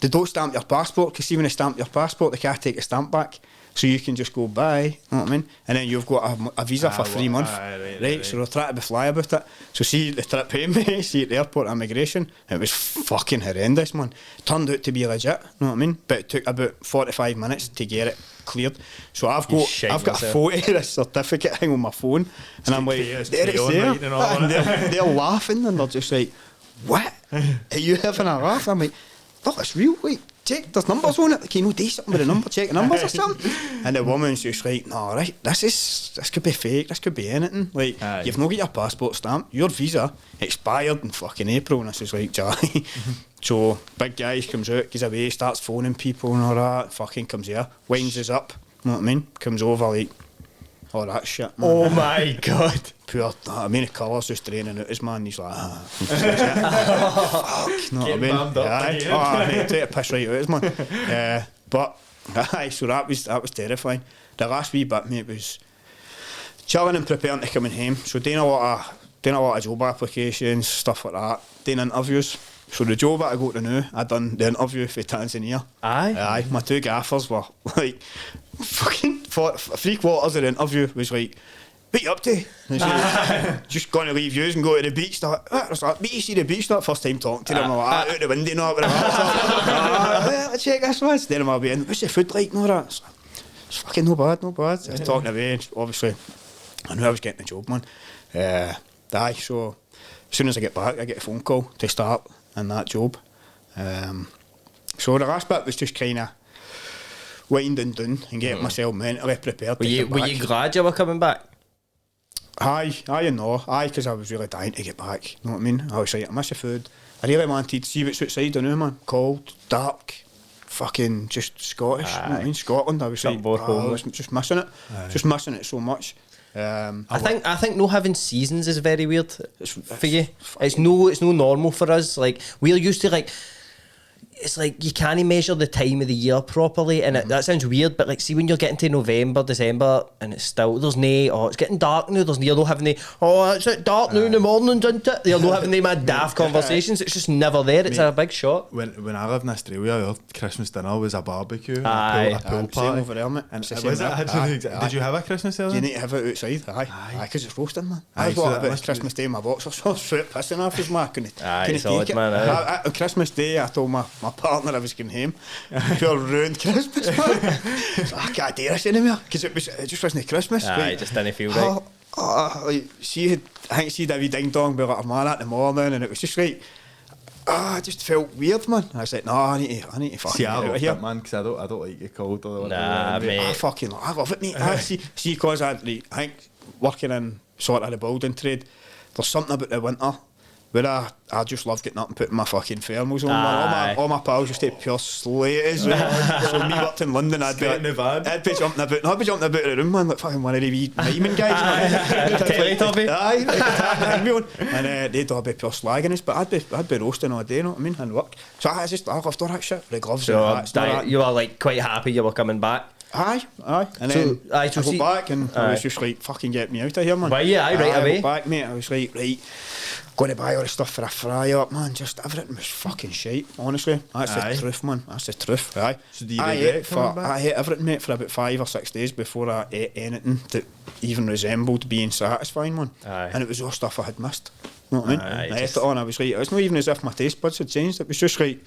they don't stamp your passport, because see when they stamp your passport, they can't take a stamp back. So you can just go by, you know what I mean? And then you've got a visa for 3 months, right? So they're trying to be fly about it. So see the trip home, see at the airport immigration, it was fucking horrendous, man. Turned out to be legit, you know what I mean? But it took about 45 minutes to get it cleared. So I've got a photo of this certificate thing on my phone, and I'm like, there it's there. And they're laughing, and they're just like, what? Are you having a laugh? I'm like, look, it's real, like, check, there's numbers on it, can you do something with the number, check the numbers or something? And the woman's just like, no, right, this could be fake, this could be anything, like, you've not got your passport stamped, your visa expired in fucking April. And this is like, Charlie. So big guy comes out, goes away, starts phoning people and all that, fucking comes here, winds us up, you know what I mean, comes over, like, all that shit, man. Oh my God. Poor, I mean, the colour's just draining out his, man. He's like, fuck, you know what I mean? Mate, take a piss right out his, man. But, so that was terrifying. The last wee bit, mate, was chilling and preparing to coming home. So doing a lot of job applications, stuff like that, doing interviews. So the job that I got to know, I done the interview for Tanzania. Aye. My 2 gaffers were like, fucking 3/4 of the interview was like, what you up to? Like, just going to leave you and go to the beach. They're like, but you see the beach, that first time talking to them, I'm like, out the window, not with the let's check this one. Then I'll be in, what's the food like? No, it's fucking no bad. I was talking away, obviously. I knew I was getting the job, man. So as soon as I get back, I get a phone call to start in that job. So the last bit was just kind of winding down and getting myself mentally prepared. Were you glad you were coming back? Aye and no. Aye, because I was really dying to get back. You know what I mean? I was like, I miss the food. I really wanted to see what's outside I know, man. Cold, dark, fucking just Scottish. You know what I mean? Scotland. I was like, I was just missing it. Just missing it so much. I think no having seasons is very weird for you. It's no normal for us. Like, we're used to, like, it's like you can't measure the time of the year properly, and that sounds weird, but like see when you're getting to November, December, and it's still there's it's getting dark now. You're not having it's at dark now in the mornings, isn't it? You're not having mad daft conversations. It's just never there. It's a big shot. When I lived in Australia, our Christmas dinner was a barbecue, Aye. a pool Same party. over there, mate. And It's the was same it? there. Did you have a Christmas dinner? You need to have it outside, aye, because it's roasting, man. Aye, I was so walking that about must Christmas Day in my boxer shorts, straight pissing off his mark, couldn't solid, take it. man, aye. On Christmas Day, I told my partner I was going home. Pure ruined Christmas, man. So I can't do this anymore because it just wasn't Christmas. Aye, it just didn't feel right. Like I think she'd have a ding dong be like a man at the morning, and it was just like. I just felt weird, man. I was like, no, I need to fucking See, get I out of love here. it, man, because I don't like it cold or whatever. Nah, mate. I love it, mate. See, because I think working in sort of the building trade, there's something about the winter where I just love getting up and putting my fucking thermals on. Man. All my pals just take pure slaters. So me up in London, I'd be jumping about the room, man, like fucking one of the wee Nyman guys. And they'd all be pure slagging us, but I'd be roasting all day, you know what I mean, and work. So I loved all that shit, the gloves and that. You were like quite happy you were coming back. Aye. And then I got back and I was just like, fucking get me out of here, man. Well, yeah, right away. I got back, mate. I was like, right, going to buy all the stuff for a fry up, man. Just everything was fucking shite, honestly. That's the truth, man. That's the truth, aye. So do you regret coming back? I ate everything, mate, for about 5 or 6 days before I ate anything that even resembled being satisfying, man. Aye. And it was all stuff I had missed. You know what I mean? Aye, I ate it on, I was like, it's not even as if my taste buds had changed. It was just like,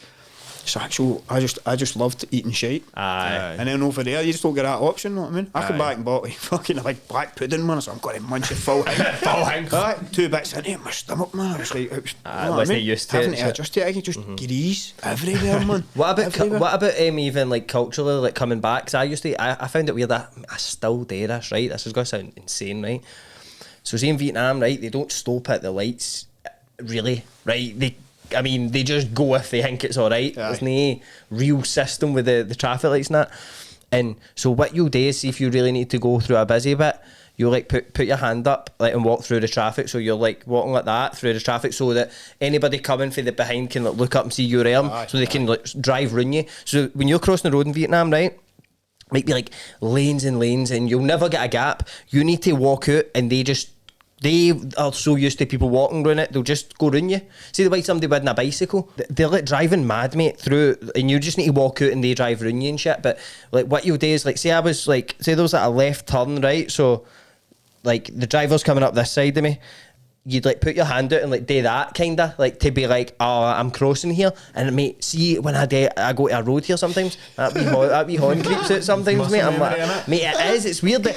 it's actual. I just loved eating shite. Aye. And then over there, you just don't get that option. You know what I mean? I come back and bought like fucking like black pudding, man. So I'm going to munch it full hang. Aye, 2 bits in it, my stomach, man. I was like, it was, you know what I mean? Used to having it, to adjust it. I could just grease everywhere, man. What about even like culturally, like coming back? Because I found it weird that I still do this, right? This is going to sound insane, right? So see in Vietnam, right? They don't stop at the lights, really, right? They just go if they think it's alright. There's no real system with the traffic lights and that. And so what you'll do is, see if you really need to go through a busy bit, you'll like put your hand up like and walk through the traffic. So you're like walking like that through the traffic so that anybody coming from the behind can like, look up and see your arm, so they can like drive round you. So when you're crossing the road in Vietnam, right, might be like lanes and lanes and you'll never get a gap. You need to walk out and they are so used to people walking around it, they'll just go round you. See the way somebody with a bicycle, they're like driving mad, mate, through, and you just need to walk out and they drive round you and shit. But like what you'll do is like, say there was like a left turn, right? So like the driver's coming up this side of me, you'd like put your hand out and like do that kinda, like to be like, oh, I'm crossing here. And mate, see when I go to a road here sometimes, that wee horn creeps out sometimes, mate. I'm like, mate, it is, it's weird that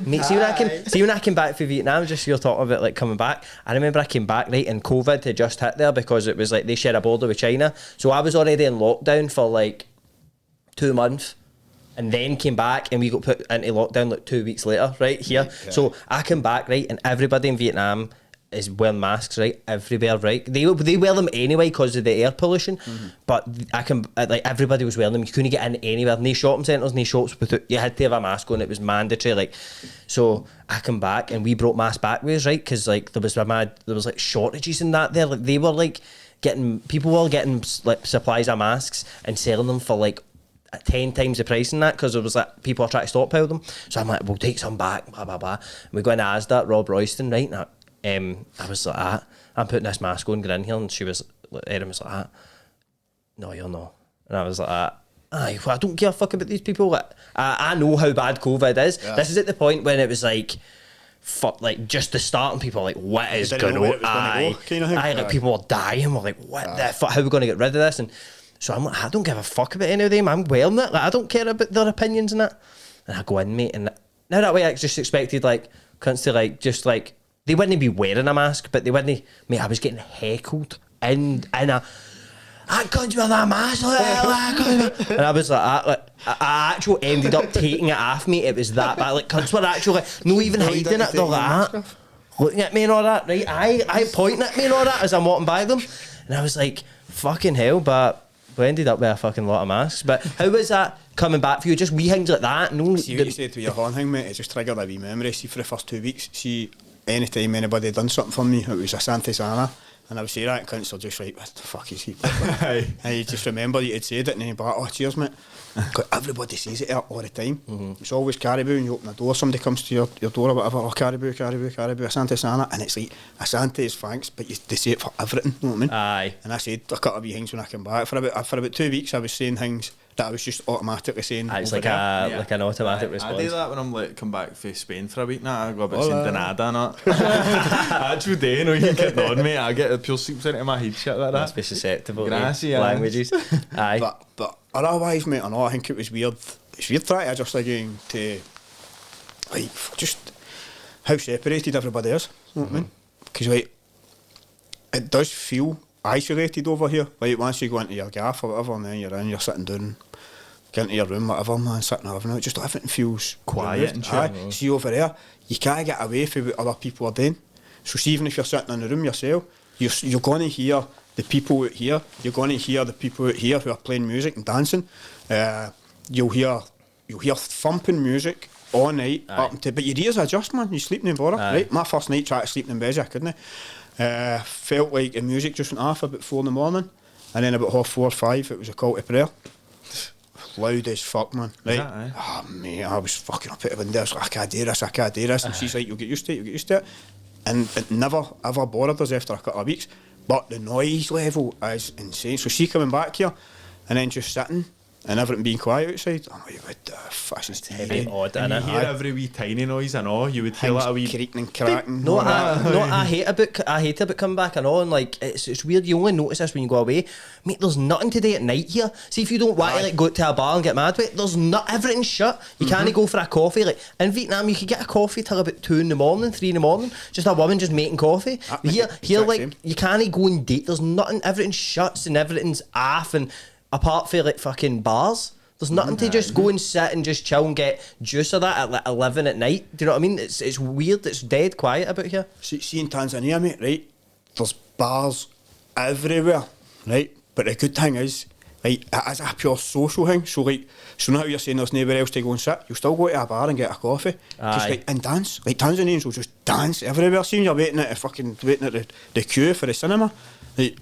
mate, see when I came back from Vietnam, just you're talking about like coming back, I remember I came back, right, and COVID had just hit there because it was like they share a border with China. So I was already in lockdown for like 2 months. And then came back and we got put into lockdown like 2 weeks later, right, here. Yeah. So I come back, right, and everybody in Vietnam is wearing masks, right, everywhere, right. They wear them anyway because of the air pollution, but everybody was wearing them. You couldn't get in anywhere, no shopping centres, no shops without, you had to have a mask on, it was mandatory, like. So I come back and we brought masks back with us, right, because like there was like shortages in that there, like they were like people were getting like supplies of masks and selling them for like 10 times the price in that because it was like people are trying to stockpile them. So I'm like, we'll take some back, blah blah blah. And we go into Asda, Rob Royston, right? And I was like, I'm putting this mask on, get in here, and Erin was like, no, you're not. And I was like, aye, well, I don't give a fuck about these people. Like, I know how bad COVID is. Yeah. This is at the point when it was like, fuck, like just the start, and people are like, what is going on? Like people were dying. We're like, what the fuck? How are we going to get rid of this? And so I'm like, I don't give a fuck about any of them. I'm wearing it. Like, I don't care about their opinions and that. And I go in, mate, and now that way I just expected like cunts to like just like they wouldn't be wearing a mask, but they wouldn't. Mate, I was getting heckled in a. I can't wear that mask. And I was like, I actually ended up taking it off me. It was that bad. Like cunts were actually no even hiding it. They're like that, looking at me and all that. Right, I pointing at me and all that as I'm walking by them, and I was like, fucking hell, but. We ended up with a fucking lot of masks. But how was that coming back for you? Just wee things like that? No, see what you said to your horn thing, mate, it just triggered a wee memory. See, for the first 2 weeks, see, any time anybody done something for me, it was a Santa Sana. And I would say that and cunts are just like, what the fuck is he? And you just remember you had said it and then you'd be like, oh, cheers, mate. Because everybody says it all the time. It's always Caribou, and you open the door, somebody comes to your door or whatever, oh, Caribou, Asante Sana, and it's like, Asante is thanks, but they say it for everything, you know what I mean? Aye. And I said a couple of wee things when I came back. For about 2 weeks, I was saying things that I was just automatically saying. It's over like there. like an automatic response. I do that when I'm like come back from Spain for a week now. I go about saying Danada and that. Actual day, you know, you getting on me. I get the pure seeps into my head shit like that. Must be susceptible to Gracias. languages. Aye. But otherwise, mate, I know, I think it was weird. It's weird trying to adjust again to like just how separated everybody is. You know what I mean? Because like it does feel isolated over here. Like once you go into your gaff or whatever, and then you're sitting down, get into your room, whatever, man, sitting having it. Just everything feels quiet and shit. See over there, you can't get away from what other people are doing. So see, even if you're sitting in the room yourself, you're going to hear the people out here. You're going to hear the people out here who are playing music and dancing. You'll hear thumping music all night up until, but your ears adjust, man. You sleep in bother, right? My first night tried to sleep in bed, I couldn't. Felt like the music just went off about 4 in the morning, and then about 4:30 or 5 it was a call to prayer. Loud as fuck, man. Right? Oh mate, I was fucking up at the window. I was like, I can't do this. And she's like, you'll get used to it. And it never ever bothered us after a couple of weeks. But the noise level is insane. So she coming back here and then just sitting and everything being quiet outside. I'm like, what the fuck is heavy odd, and you innit? hear every wee tiny noise, I know. You would hear like a wee creaking and cracking. No, I hate about coming back. I know, and like it's weird. You only notice this when you go away, mate. There's nothing to do at night here. See, if you don't want to like go to a bar and get mad with it, there's not everything's shut. You can't go for a coffee. Like in Vietnam, you could get a coffee till about 2 in the morning, 3 in the morning. Just a woman just making coffee. Here, like same. You can't go and date. There's nothing. Everything's shuts and everything's off. And apart from like fucking bars. There's nothing to just go and sit and just chill and get juice or that at like 11 at night. Do you know what I mean? It's weird. It's dead quiet about here. See in Tanzania, mate, right? There's bars everywhere, right? But the good thing is, like, it is a pure social thing. So now you're saying there's nowhere else to go and sit. You'll still go to a bar and get a coffee. Just like and dance. Like Tanzanians will just dance everywhere. See, you're waiting at the queue for the cinema. Like,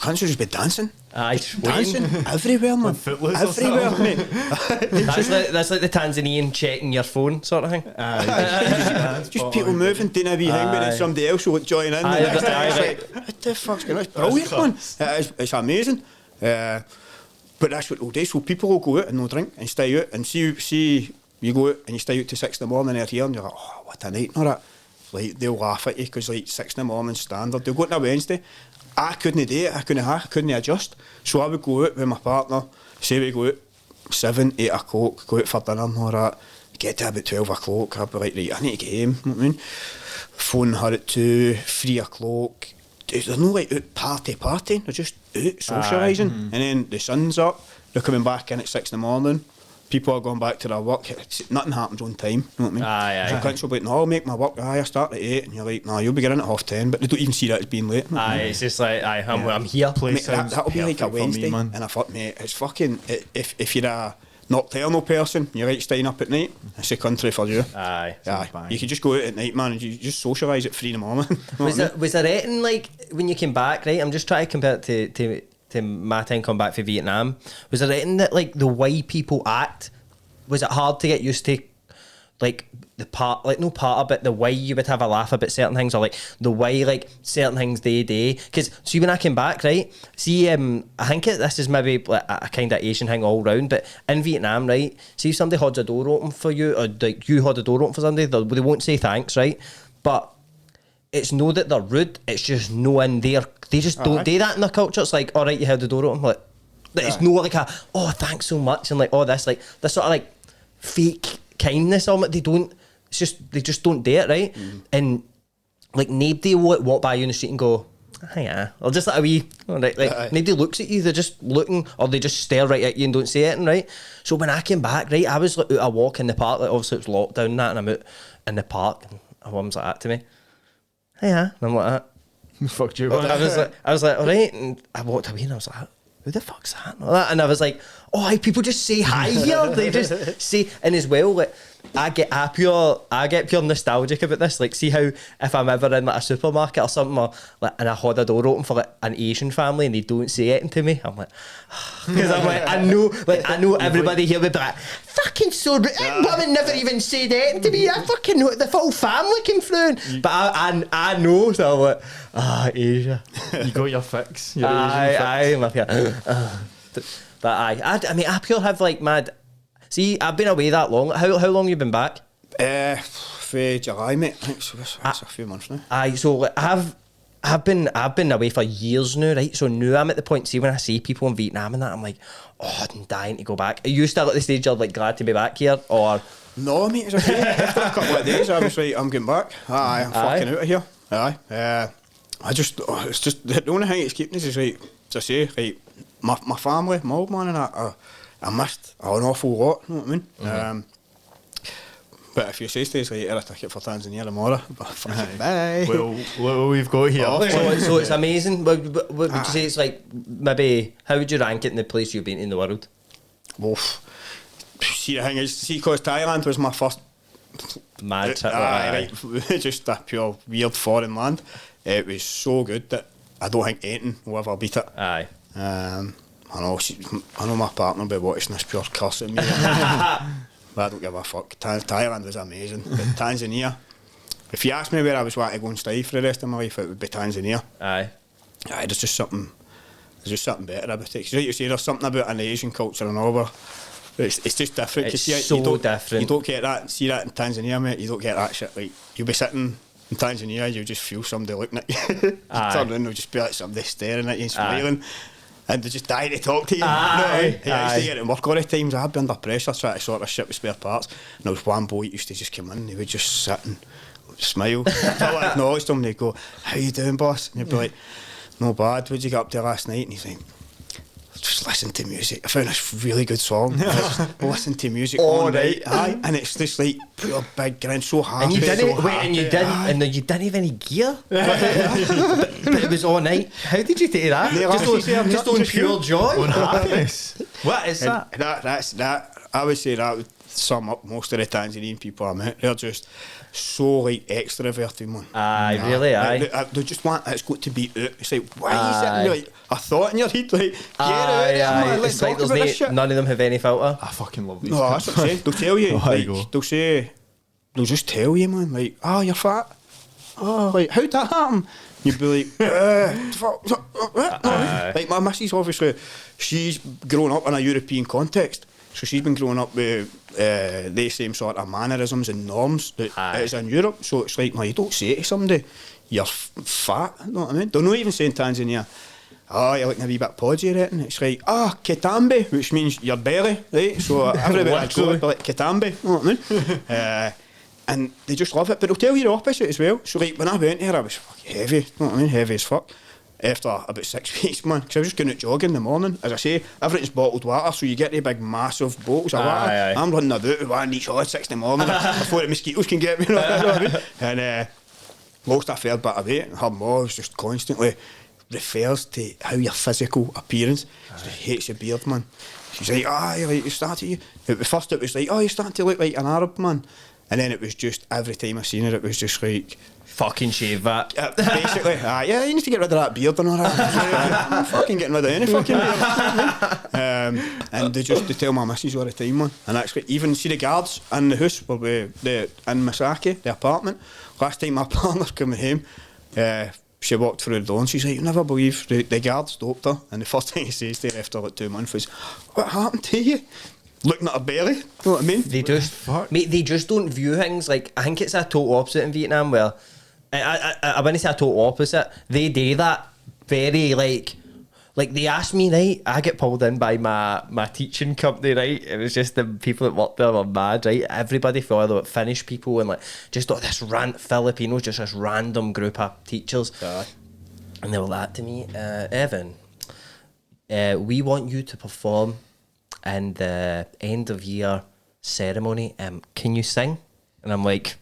can't you just be dancing? Dancing everywhere, man. Everywhere, mate. That's like the Tanzanian checking your phone sort of thing. Just people moving, doing a wee thing, but then somebody else will join in. It's like, what the fuck's going on? It's brilliant, man. It's amazing. But that's what they'll do. So people will go out and they'll drink and stay out. And see you go out and you stay out till 6 in the morning out here and you're like, oh, what a night, and all that. Like, they'll laugh at you because like 6 in the morning standard. They'll go out on a Wednesday. I couldn't do it. I couldn't adjust. So I would go out with my partner. Say we go out 7, 8 o'clock, go out for dinner and all that. Get to about 12 o'clock. I'd be like, right, I need to get home. You know what I mean? Phone her at 2, 3 o'clock. There's no like out partying. They're just out socialising. And then the sun's up. They're coming back in at 6 in the morning. People are going back to their work. Nothing happens on time. You know what I mean? So cunts will be like, no, I'll make my work. I start at 8. And you're like, no, you'll be getting at 10:30. But they don't even see that as being late. It's just like, I'm here. Mate, that'll be like a Wednesday. Me, and I thought, mate, it's fucking... If you're a nocturnal person, you're right staying up at night, it's the country for you. You could just go out at night, man, and you just socialise at 3 in the morning. Was there anything, like, when you came back, right? I'm just trying to compare it to my time coming back from Vietnam. Was there anything that, like, the way people act, was it hard to get used to, like, but the way you would have a laugh about certain things, or like the way like certain things they do? Because see, when I came back, right, see, I think this is maybe like a kind of Asian thing all round, but in Vietnam, right, see if somebody holds a door open for you, or like you hold a door open for somebody, they won't say thanks, right? But it's no that they're rude, it's just no in there. They just don't do that in their culture. It's like, all right, you held the door open, like it's no like a, oh, thanks so much, and like, oh, this sort of like fake kindness on it. They just don't do it, right? And like nobody will walk by you in the street and go, hiya, or just like a wee, like nobody looks at you, they're just looking, or they just stare right at you and don't say anything, right? So when I came back, right, I was like out a walk in the park, like obviously it was lockdown and that, and I'm out in the park and a woman's like that to me, hiya, and I'm like that. Fucked you. I was like, all right, and I walked away and I was like, who the fuck's that? And all that, and I was like, oh, people just say hi here. They just say, and as well, like, I get pure nostalgic about this. Like, see how if I'm ever in like a supermarket or something, or like, and I hold a door open for like an Asian family and they don't say anything to me, I'm like, because I'm like, I know everybody here would be like, fucking so rude. Woman never even said anything to me. I fucking know the whole family came through, but I know, so I'm like, Asia. You got your fix. Your I'm up here. But I mean, I pure have like mad. See, I've been away that long. How long you been back? For July, mate. I think so. That's a few months now. Aye, so like, I've been away for years now, right? So now I'm at the point. See, when I see people in Vietnam and that, I'm like, oh, I'm dying to go back. Are you still at the stage you're like glad to be back here, or? No, mate. It's okay. After a couple of days, I was like, I'm getting back. Aye, I'm fucking out of here. Aye. It's just the only thing that's keeping us is like to say, like my family, my old man, and I missed an awful lot. You know what I mean? Mm-hmm. But if you say to us, like, you're a ticket for Tanzania tomorrow, bye. Well, we've got here. So it's amazing. What would you say it's like? Maybe how would you rank it in the place you've been in the world? Oof. See, the thing is, because Thailand was my first Mad trip. right, just a pure weird foreign land. It was so good that I don't think anything will ever beat it. Aye. I know my partner will be watching this pure cuss at me. But I don't give a fuck. Thailand was amazing. But Tanzania, if you ask me where I was wanting to go and stay for the rest of my life, it would be Tanzania. Aye. There's just something better about it. 'Cause like you say, there's something about an Asian culture and all, but it's just different. It's different. You don't get that. See that in Tanzania, mate. You don't get that shit. Like, you'll be sitting in Tanzania, you just feel somebody looking at you. You turn around, there'll just be like somebody staring at you and smiling. And they just die to talk to you. I used to get it in work all the times. I'd be under pressure trying to sort of shit with spare parts. And there was one boy that used to just come in, he would just sit and smile. Until I acknowledged him, and they'd go, how you doing, boss? And you'd be like, no bad, what'd you get up to last night? And he's like, just listen to music. I found this really good song. Just listen to music all night. Aye. And it's just like pure big grin, so happy. And you didn't so happy. and you didn't have any gear. but it was all night. How did you take that? Just on pure joy. On happiness. What is that? That's that. I would say that would sum up most of the Tanzanian people I met. They're just so like extroverted, man. Aye, really, aye. They just want it's got to be out. It's like, why are you sitting there like a thought in your head? Like, get out of there, man. Let's talk about this shit. None of them have any filter. I fucking love these. No, that's what I'm saying. They'll tell you. They'll just tell you, man. Like, oh, you're fat. Oh, like, how'd that happen? You'd be like, fuck. Like, my missus, obviously, she's grown up in a European context. So she's been growing up with the same sort of mannerisms and norms that is in Europe. So it's like, no, you don't say to somebody, you're fat. You know what I mean? They're not even saying Tanzania, oh, you're looking a wee bit podgy, right? And it's like, ketambe, which means your belly, right? So everybody would go like ketambe, you know what I mean? And they just love it, but they'll tell you the opposite as well. So like, when I went there, I was fucking heavy, you know what I mean? Heavy as fuck. After about 6 weeks, man, because I was just going out jogging in the morning. As I say, everything's bottled water, so you get the big massive bottles of water. I'm running about with one each other at 6 in the morning before the mosquitoes can get me. You know what I mean? And lost a fair bit of weight. Her mom was just constantly refers to how your physical appearance. She hates your beard, man. She's like, you started. At first, it was like, you're starting to look like an Arab man. And then it was just every time I seen her, it was just like, fucking shave that. Basically, you need to get rid of that beard and all that. I'm fucking getting rid of any fucking beard. And they tell my missus all the time, man. And actually, even see the guards in the house where in Masaki, the apartment. Last time my partner coming home, she walked through the door and she's like, you never believe the guards stopped her. And the first thing he says to her after like 2 months was, what happened to you? Looking at her belly, you know what I mean? They just don't view things like, I think it's a total opposite in Vietnam where, I wouldn't say a total opposite, they do that very like they asked me, right, I get pulled in by my teaching company, right, it was just the people that worked there were mad, right, everybody thought they were Finnish people and like, just this Filipinos, just this random group of teachers, and they were like to me, Evan, we want you to perform in the end of year ceremony, can you sing? And I'm like,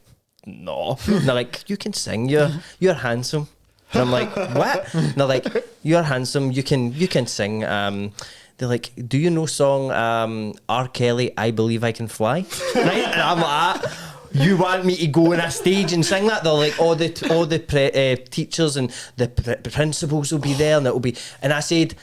no. And they're like, you can sing, you're handsome. And I'm like, what? And they're like, you're handsome, you can sing. they're like, do you know song R. Kelly, I Believe I Can Fly? Right? And I'm like, you want me to go on a stage and sing that? They're like, all the teachers and the principals will be there, and it'll be. And I said,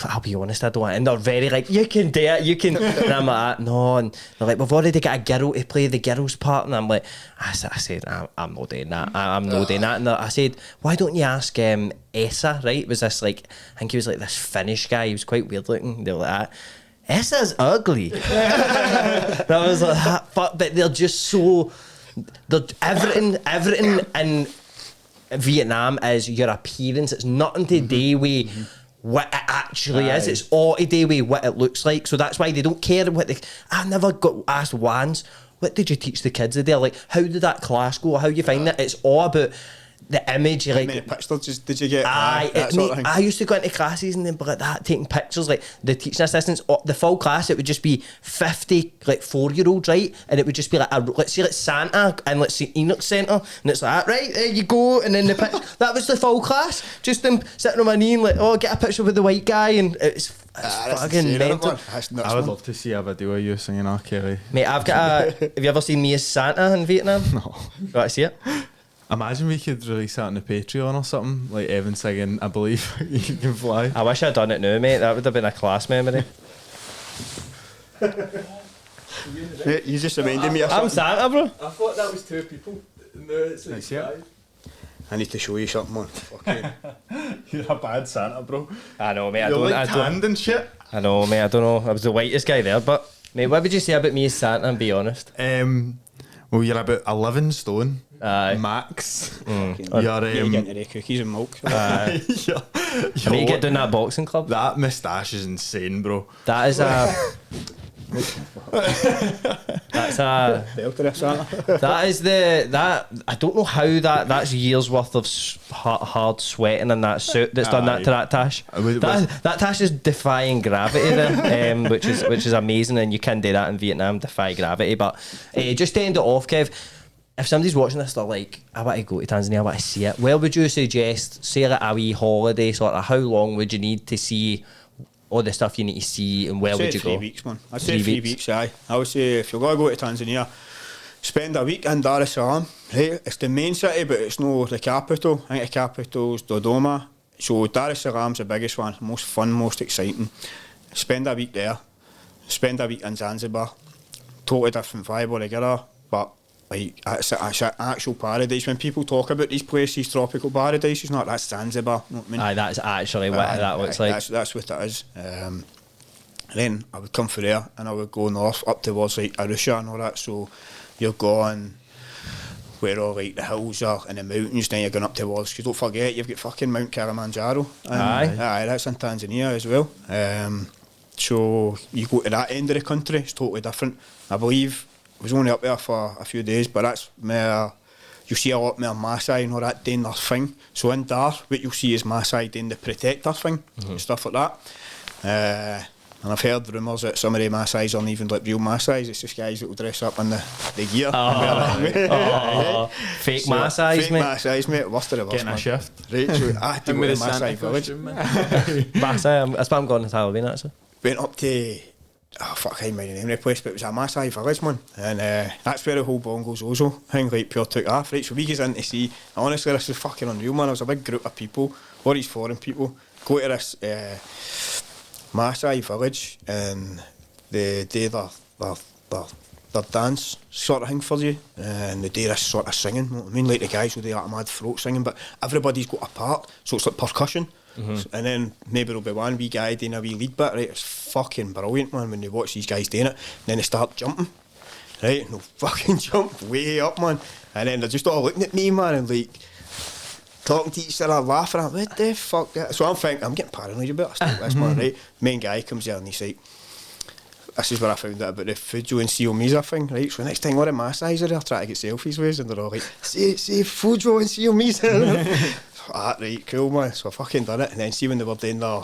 I'll be honest, I don't. And they're very like, you can do it, you can. And I'm like, no. And they're like, we've already got a girl to play the girls' part. And I'm like, I said, I'm not doing that. I'm not doing that. And I said, why don't you ask Essa, right? It was this like, I think he was like this Finnish guy. He was quite weird looking. They were like that. Essa's ugly. And I was like, but they're just so, everything in Vietnam is your appearance. It's nothing to do with what it actually is. It's all to do with what it looks like. So that's why they don't care what they. I never got asked once, what did you teach the kids today? Like, how did that class go? How you find it? It's all about the image. Like, how many pictures did you get? I used to go into classes and then be like that, taking pictures. Like the teaching assistants, the full class, it would just be 50 like 4-year-olds, right? And it would just be like let's say like Santa and let's say Enoch Centre, and it's like, right, there you go. And then the that was the full class, just them sitting on my knee and like, oh, get a picture with the white guy, and it's fucking mental. I would love to see a video of you singing R. Kelly. Mate, I've got have you ever seen Me as Santa in Vietnam? No. You want to see it? Imagine we could release that on the Patreon or something, like Evan singing I Believe You Can Fly. I wish I'd done it now, mate. That would have been a class memory. You just reminded me of I'm something. Santa, bro. I thought that was 2 people. No, it's like 5. I need to show you something, man. Fucking. You're a bad Santa, bro. I know, mate. You're like tanned and shit. I know, mate. I don't know. I was the whitest guy there, but mate, what would you say about me as Santa? And be honest. Well, you're about 11 stone. Max. You're getting into the cookies and milk. I need to get down that boxing club. That moustache is insane, bro. That is a. That's a. That is that. I don't know how that's years worth of hard sweating in that suit that's done that to that tash. That tash is defying gravity there, which is amazing, and you can do that in Vietnam, defy gravity. But just to end it off, Kev. If somebody's watching this, they're like, I want to go to Tanzania, I want to see it. Where would you suggest, say like a wee holiday, sort of how long would you need to see all the stuff you need to see, and where would you go? 3 weeks, man. I'd say 3 weeks, aye. I would say if you're going to go to Tanzania, spend a week in Dar es Salaam, right? It's the main city, but it's not the capital. I think the capital's Dodoma. So Dar es Salaam's the biggest one, most fun, most exciting. Spend a week there. Spend a week in Zanzibar. Totally different vibe altogether, but like, it's an actual paradise. When people talk about these places, tropical paradises, not that's Zanzibar. You know what I mean? Aye, that's actually what that looks like. That's what it is. Then I would come from there and I would go north up towards like Arusha and all that. So you're going where all like the hills are and the mountains. Then you're going up towards. Because don't forget, you've got fucking Mount Kilimanjaro. Aye, that's in Tanzania as well. So you go to that end of the country. It's totally different. I believe. I was only up there for a few days, but that's where you see a lot more Maasai and all that doing their thing. So in Dar, what you'll see is Maasai doing the protector thing, and stuff like that. And I've heard rumours that some of the Maasais aren't even like real Maasais, it's just guys that will dress up in the gear. Fake Maasais, fake mate. Maasais, mate. Worst of the worst, Getting a shift. Right, so I had to go to Maasai village. Maasai, that's why I'm going to Halloween, actually. Went up to... I can't mind the name of the place, but it was a Maasai village, man. And that's where the whole Bongos Ozo thing like pure took off, right? So we get in to see, honestly, this is fucking unreal, man. There was a big group of people, all these foreign people, go to this Maasai village and they do their dance sort of thing for you, and they do this sort of singing, you know what I mean? Like the guys will do that mad throat singing, but everybody's got a part, so it's like percussion. And then maybe there'll be one wee guy doing a wee lead bit, right? It's fucking brilliant, man, when you watch these guys doing it. And then they start jumping, right? And they'll fucking jump way up, man. And then they're just all looking at me, man, and like talking to each other, laughing. I'm like, what the fuck? So I'm thinking, I'm getting paranoid a bit. I start this, man, right? Main guy comes there and he's like, this is where I found out about the Fujo and Siomisa thing, right? So next time all the Maasais are there trying to get selfies with us, and they're all like, see Fujo and Siomisa. Right, cool, man. So I fucking done it, and then see when they were doing their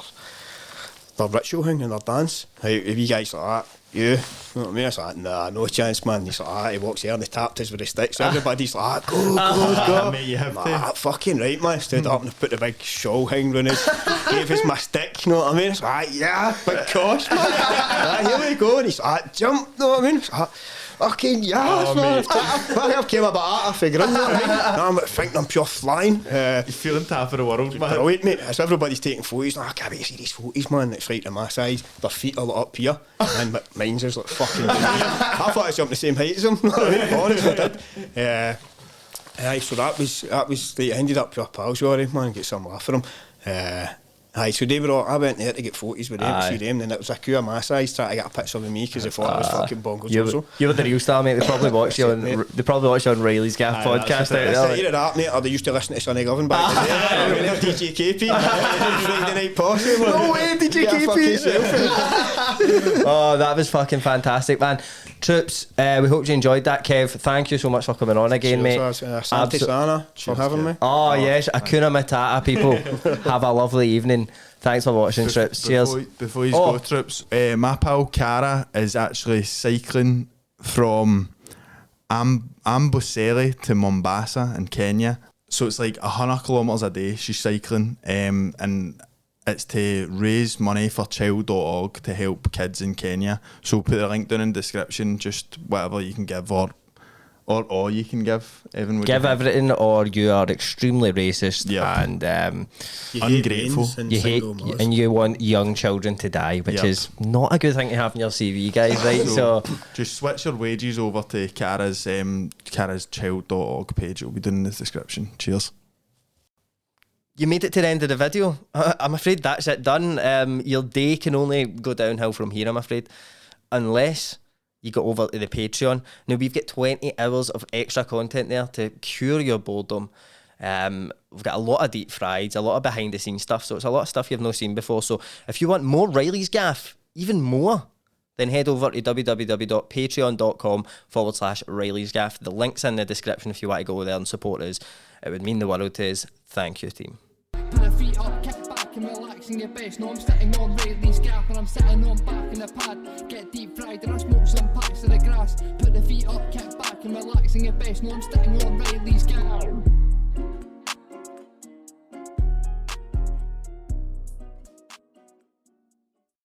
ritual thing and their dance, right, the wee guys like that, you know what I mean? I was like, nah, no chance, man. He's like, he walks here and he tapped us with his sticks. Everybody's like, go. Mate, you have Like, fucking right, man. Stood up and put the big shawl hanging around us. Gave us my stick, you know what I mean? It's like, yeah, big gosh, man. Here we go. And he's like, jump, you know what I mean? It's like, fucking yes, man. I came about I figure it, you know what I mean? Now I'm thinking I'm pure flying. You're feeling top of the world, man. Brilliant, mate. As everybody's taking photos, I can't wait to see these photos, man. It's right to my size. Their feet are up here, and mine's is like fucking. I thought I was jumping the same height as them. Honestly, I did. So that was. They ended up pure pals, sorry, man. Get some laugh for them. So they were all, I went there to get photos with them, to see them, then it was a queue of my size trying to get a picture with me because they thought I was fucking bongo Jojo. You were the real star, mate. They probably watched you on Reilly's Gaff podcast out there. Either that, mate, or they used to listen to Sonny Govan back in the day. DJ KP, Friday Night Posse. No way, DJ KP. Oh, that was fucking fantastic, man. Troops, we hope you enjoyed that, Kev. Thank you so much for coming on again, mate. Asante Sana for having me. Oh, yes, Akuna Matata, people. Have a lovely evening. Thanks for watching, Troops. Cheers. Before you go, Troops, my pal Cara is actually cycling from Amboseli to Mombasa in Kenya. So it's like 100 kilometres a day she's cycling, and it's to raise money for child.org to help kids in Kenya. So we'll put the link down in the description, just whatever you can give or all you can give. Evan, give everything, or you are extremely racist and ungrateful. You hate and you want young children to die, which is not a good thing to have in your CV, guys. Right? So just switch your wages over to Cara's child.org page. It'll be down in the description. Cheers. You made it to the end of the video. I'm afraid that's it done. Your day can only go downhill from here, I'm afraid, unless you go over to the Patreon. Now, we've got 20 hours of extra content there to cure your boredom. We've got a lot of deep frieds, a lot of behind the scenes stuff, so it's a lot of stuff you've not seen before. So if you want more Reilly's Gaff, even more, then head over to www.patreon.com/Reilly's Gaff. The link's in the description if you want to go there and support us. It would mean the world to us. Thank you, team. Put the feet up, kick back and relaxing your best. No, I'm sitting on Reilly's Gaff and I'm sitting on back in the pad. Get deep fried and I smoke some packs of the grass. Put the feet up, kick back and relaxing your best. No, I'm sitting on Reilly's Gaff.